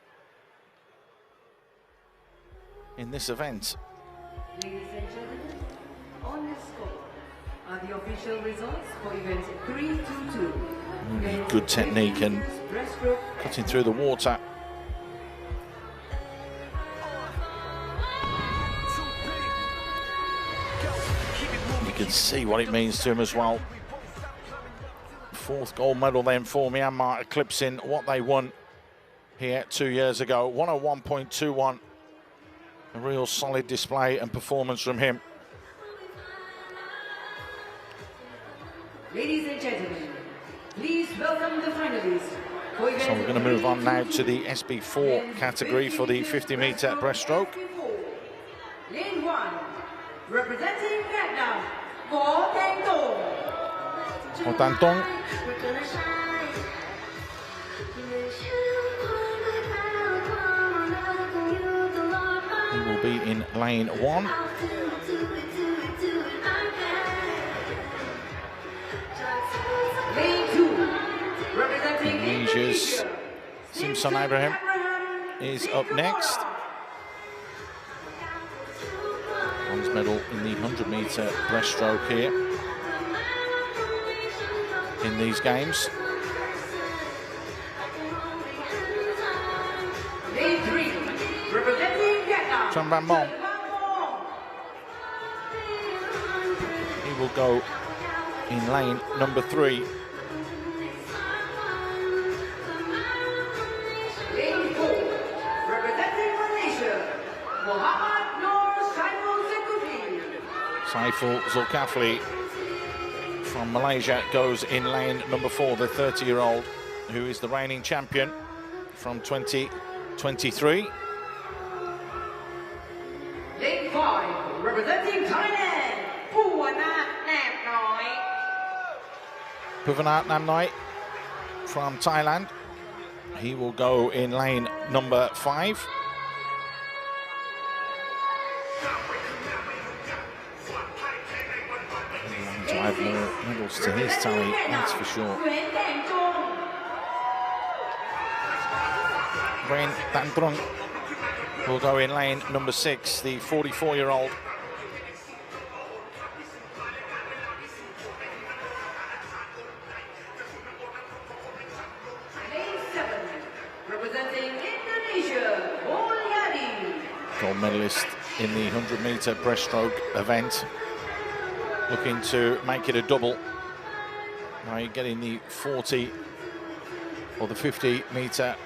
in this event. Ladies and gentlemen, on the score are the official results for event 322. Good technique and cutting through the water. You can see what it means to him as well. 4th gold medal then for Myanmar, eclipsing what they won here 2 years ago. 101.21. A real solid display and performance from him. Ladies and gentlemen, please welcome the finalists. So we're going to move on now to the SB4 category for the 50-meter breaststroke. Lane 1, representing Vietnam, Ho Tan Tong. Ho Tan Tong. He will be in lane 1. Lane 2, representing Indonesia's Simpson Abraham is up next. Bronze medal in the 100-meter breaststroke here in these games. Lane 3, representing Vietnam, Tran Van Mon. He will go in lane number 3. Lane 4, representing Malaysia, Muhammad Nur Saiful Zulkifli. Saiful Zulkifli from Malaysia goes in lane number 4, the 30-year-old who is the reigning champion from 2023. Lane 5, representing Thailand, Puvanat Nap Noi. Puvanat Nam Noi from Thailand. He will go in lane number 5. To add more medals to his tally, that's for sure. Nguyen Tan Trung will go in lane number 6, the 44-year-old. Lane 7, representing Indonesia, Mulyadi. Gold medalist in the 100-meter breaststroke event. Looking to make it a double by getting the 40 or the 50-meter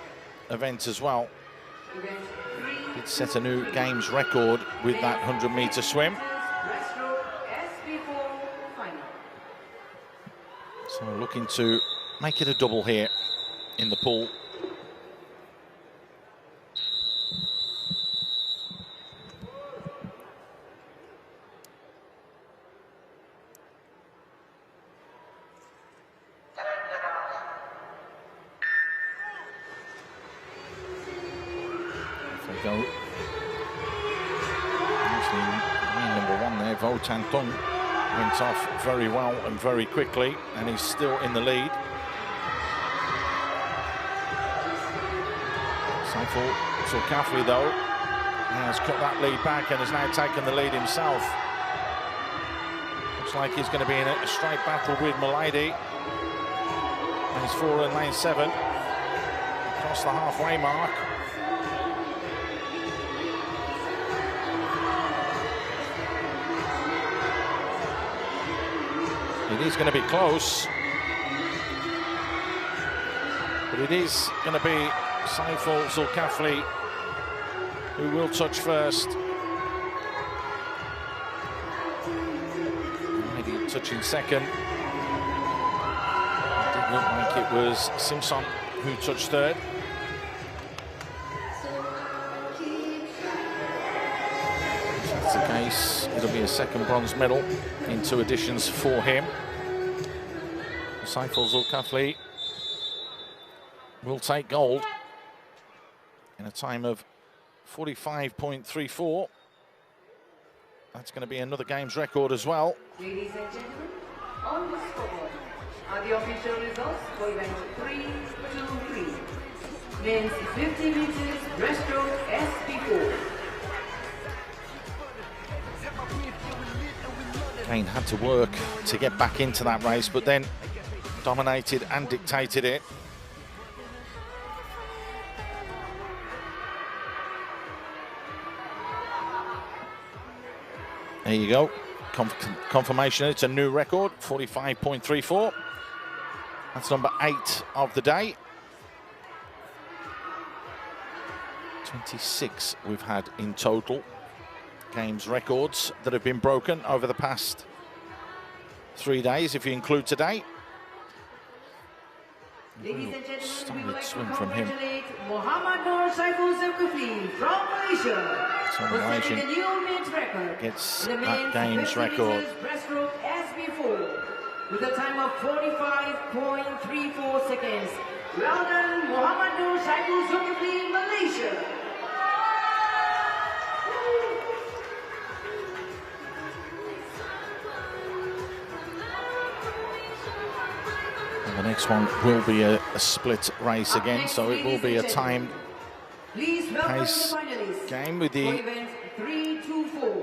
event as well. It set a new games record with that 100-meter swim. Breaststroke SB4 final. So looking to make it a double here in the pool. If they go, actually lane number 1 there, Ho Tan Tong went off very well and very quickly, and he's still in the lead. Saiful Zulkifli, though, has cut that lead back and has now taken the lead himself. Looks like he's going to be in a straight battle with Mulyadi. And he's 4 in lane 7, across the halfway mark. It is going to be close, but it is going to be Saiful Zulkifli who will touch first. Maybe touching second. It did look like it was Simpson who touched third. If that's the case, it'll be a second bronze medal in 2 editions for him. Saiful Zulkifli will take gold in a time of 45.34. That's going to be another games record as well. Ladies and gentlemen, on the scoreboard are the official results for event 323. Men's 50 meters breaststroke SB4. Kane had to work to get back into that race, but then dominated and dictated it. There you go. Confirmation, it's a new record, 45.34. That's number 8 of the day. 26 we've had in total. Games records that have been broken over the past 3 days, if you include today. Ladies and gentlemen, we would like to swim from him. congratulate Muhammad Nur Saiful Zulkifli from Malaysia. So for setting Malaysian a new men's record. gets in the that men's games 50 record. meters breaststroke as before, with a time of 45.34 seconds. Well done, Muhammad Nur Saiful Zulkifli, Malaysia. And the next one will be a split race again, so it will be a timed pace game with the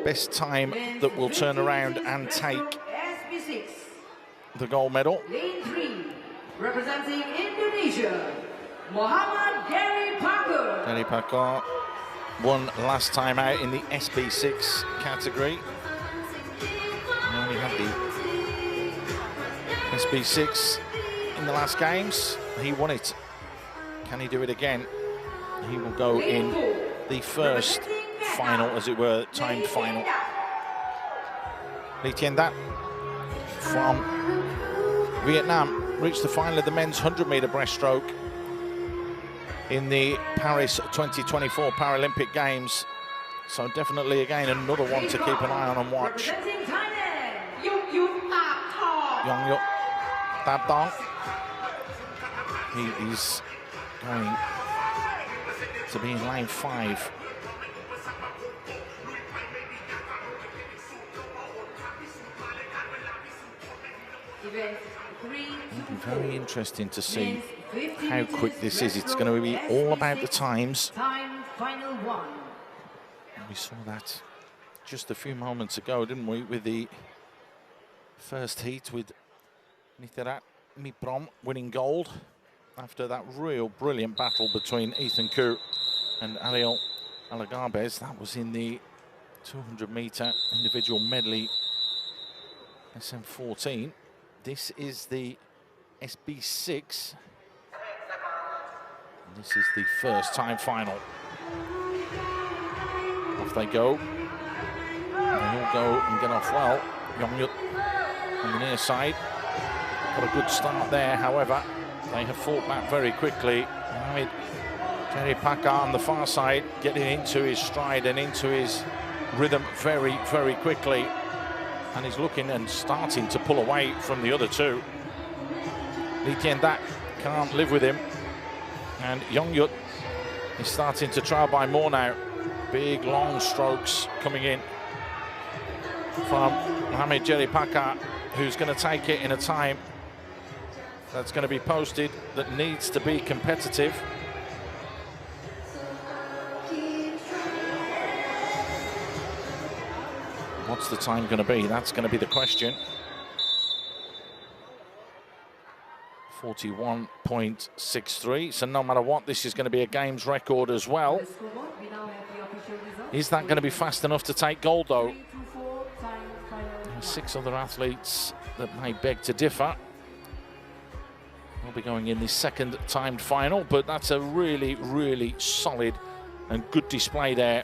best time that will turn around and take the gold medal. Lane 3, representing Indonesia, Muhammad Gary Parker. Gary Parker won last time out in the SB6 category. He only had the SB6 in the last games. He won it. Can he do it again? He will go in the first final, as it were, timed final. Lee Tien Dat from Vietnam reached the final of the men's 100-meter breaststroke in the Paris 2024 Paralympic Games. So definitely, again, another one to keep an eye on and watch. Yong Yuk Tap Dong. He is going to be in lane 5. It'll be very interesting to see how quick this is. It's going to be all about the times. We saw that just a few moments ago, didn't we, with the first heat with Nitharat Miprom winning gold after that real brilliant battle between Ethan Koo and Ariel Alagarbes. That was in the 200-meter individual medley SM14. This is the SB6. And this is the first time final. Off they go. They all go and get off well. Yong Yuk on the near side. Got a good start there, however. They have fought back very quickly. Mohamed Jerry Packer on the far side, getting into his stride and into his rhythm very, very quickly. And he's looking and starting to pull away from the other two. Lee Tien Dat can't live with him. And Yong Yuk is starting to try by more now. Big, long strokes coming in from Mohamed Jerry Packer, who's going to take it in a time that's going to be posted, that needs to be competitive. What's the time going to be? That's going to be the question. 41.63. So no matter what, this is going to be a games record as well. Is that going to be fast enough to take gold, though? There are 6 other athletes that may beg to differ. We'll be going in the second timed final, but that's a really, really solid and good display there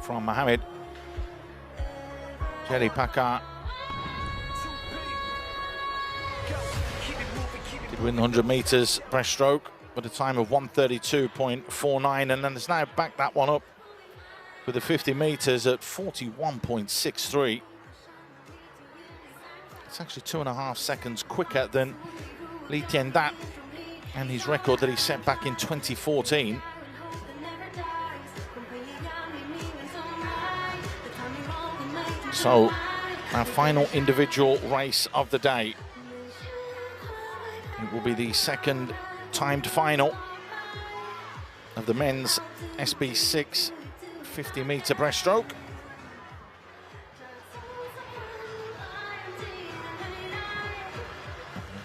from Mohamed Jerry Packer. Did win the 100 meters breaststroke with a time of 1:32.49, and then has now backed that one up with the 50 meters at 41.63. It's actually 2.5 seconds quicker than Lee Tien Dat and his record that he set back in 2014. So, our final individual race of the day. It will be the second timed final of the men's SB6 50-meter breaststroke.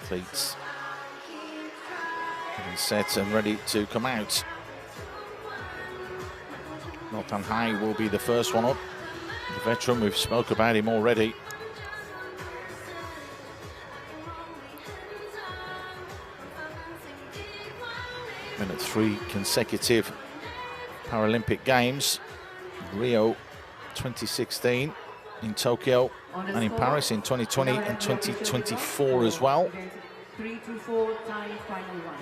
Athletes getting set and ready to come out. Nortan Hai will be the first one up. The veteran, we've spoke about him already. Been at 3 consecutive Paralympic Games. Rio 2016 in Tokyo and in Paris in 2020 and 2024 as well. 3-4 time final one.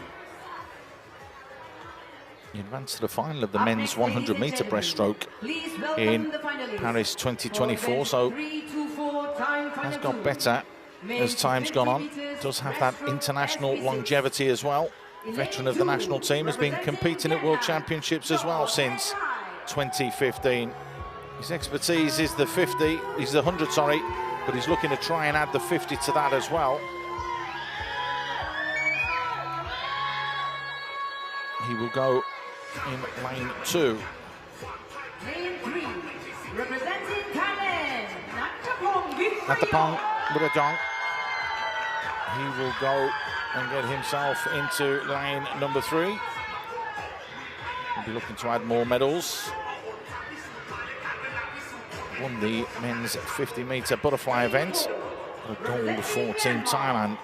He advanced to the final of the men's 100-meter breaststroke in Paris 2024, so has got better as time's gone on. Does have that international longevity as well. Veteran of the national team, has been competing at World Championships as well since 2015. His expertise is the 50, he's the 100, sorry, but he's looking to try and add the 50 to that as well. He will go in lane 2. Lane 3, representing Thailand, Nattapong Buddhajong. He will go and get himself into lane number 3. He'll be looking to add more medals. Won the men's 50-meter butterfly event. A gold for Team Thailand.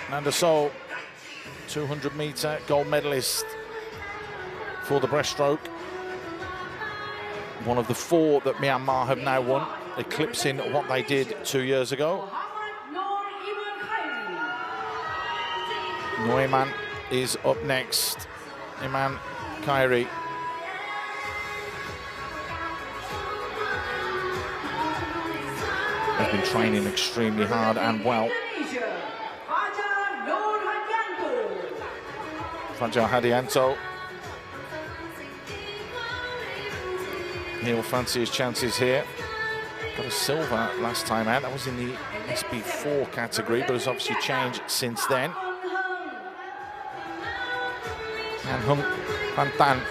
Nanda Soul, 200-meter gold medalist for the breaststroke. One of the 4 that Myanmar have now won, eclipsing what they did 2 years ago. Noiman is up next. Iman Khairi. Has been training extremely hard and well. Fajar Hadianto. He'll fancy his chances here. Got a silver last time out. That was in the SB4 category, but has obviously changed since then. And Hung Van Tan,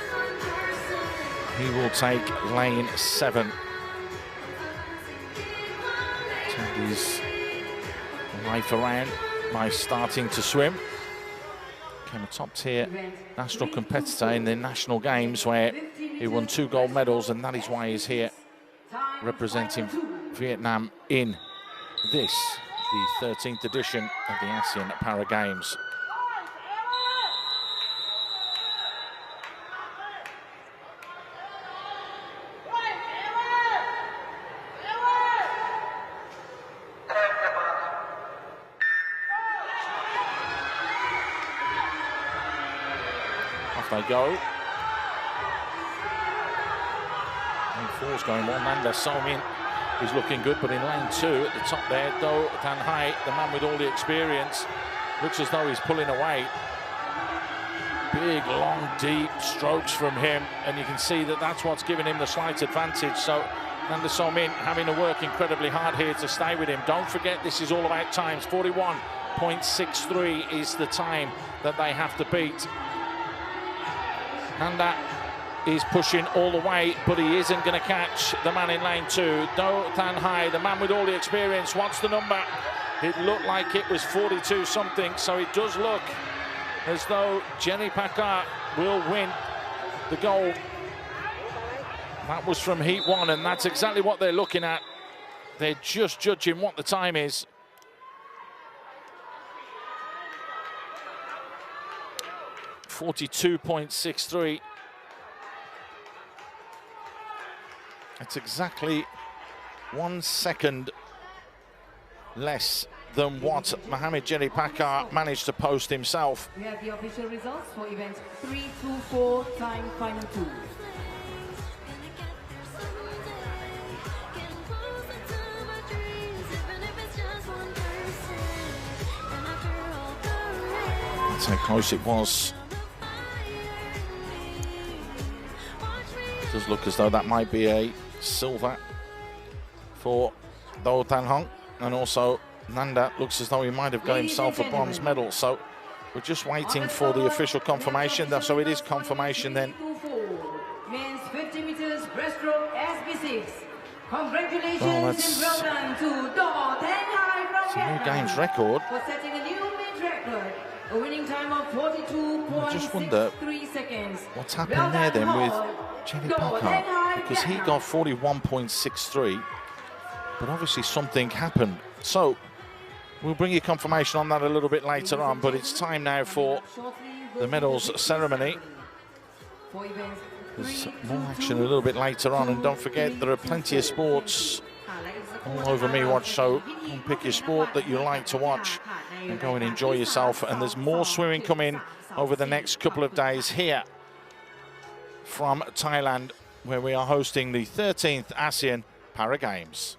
he will take lane 7. Turned his life around by starting to swim. Became a top-tier national competitor in the national games where he won 2 gold medals, and that is why he's here representing Vietnam in this, the 13th edition of the ASEAN Para Games. Off they go. Lane 4's going well. Nanda Somin is looking good, but in lane 2 at the top there, Do Tan Hai, the man with all the experience, looks as though he's pulling away. Big, long, deep strokes from him, and you can see that that's what's giving him the slight advantage. So Nanda Somin having to work incredibly hard here to stay with him. Don't forget, this is all about times. 41.63 is the time that they have to beat. Nanda is pushing all the way, but he isn't going to catch the man in lane 2. Do Tan Hai, the man with all the experience. What's the number? It looked like it was 42 something, so it does look as though Jenny Pakar will win the gold. That was from heat 1, and that's exactly what they're looking at. They're just judging what the time is. .63. It's exactly 1 second less than what Mohamed Jenny Pakar managed to post himself. We have the official results for event 3-4 time final 2. That's how close it was. It does look as though that might be a silver for Do Tan Hong, and also Nanda looks as though he might have got himself a bronze medal. So we're just waiting for the official confirmation. So it is confirmation then. Men's 50 meters breaststroke SB6. Congratulations Well, and well done to Do Tan Hai from it's a new Vietnam games record. for setting a new mid record. A winning time of 42.63 seconds. What's happened there then with Jenny Pakar? Because he got 41.63, but obviously something happened. So We'll bring you confirmation on that a little bit later on, but it's time now for the medals ceremony. There's more action a little bit later on, and don't forget there are plenty of sports all over MeWatch, so pick your sport that you like to watch and go and enjoy yourself. And there's more swimming coming over the next couple of days here from Thailand, where we are hosting the 13th ASEAN Para Games.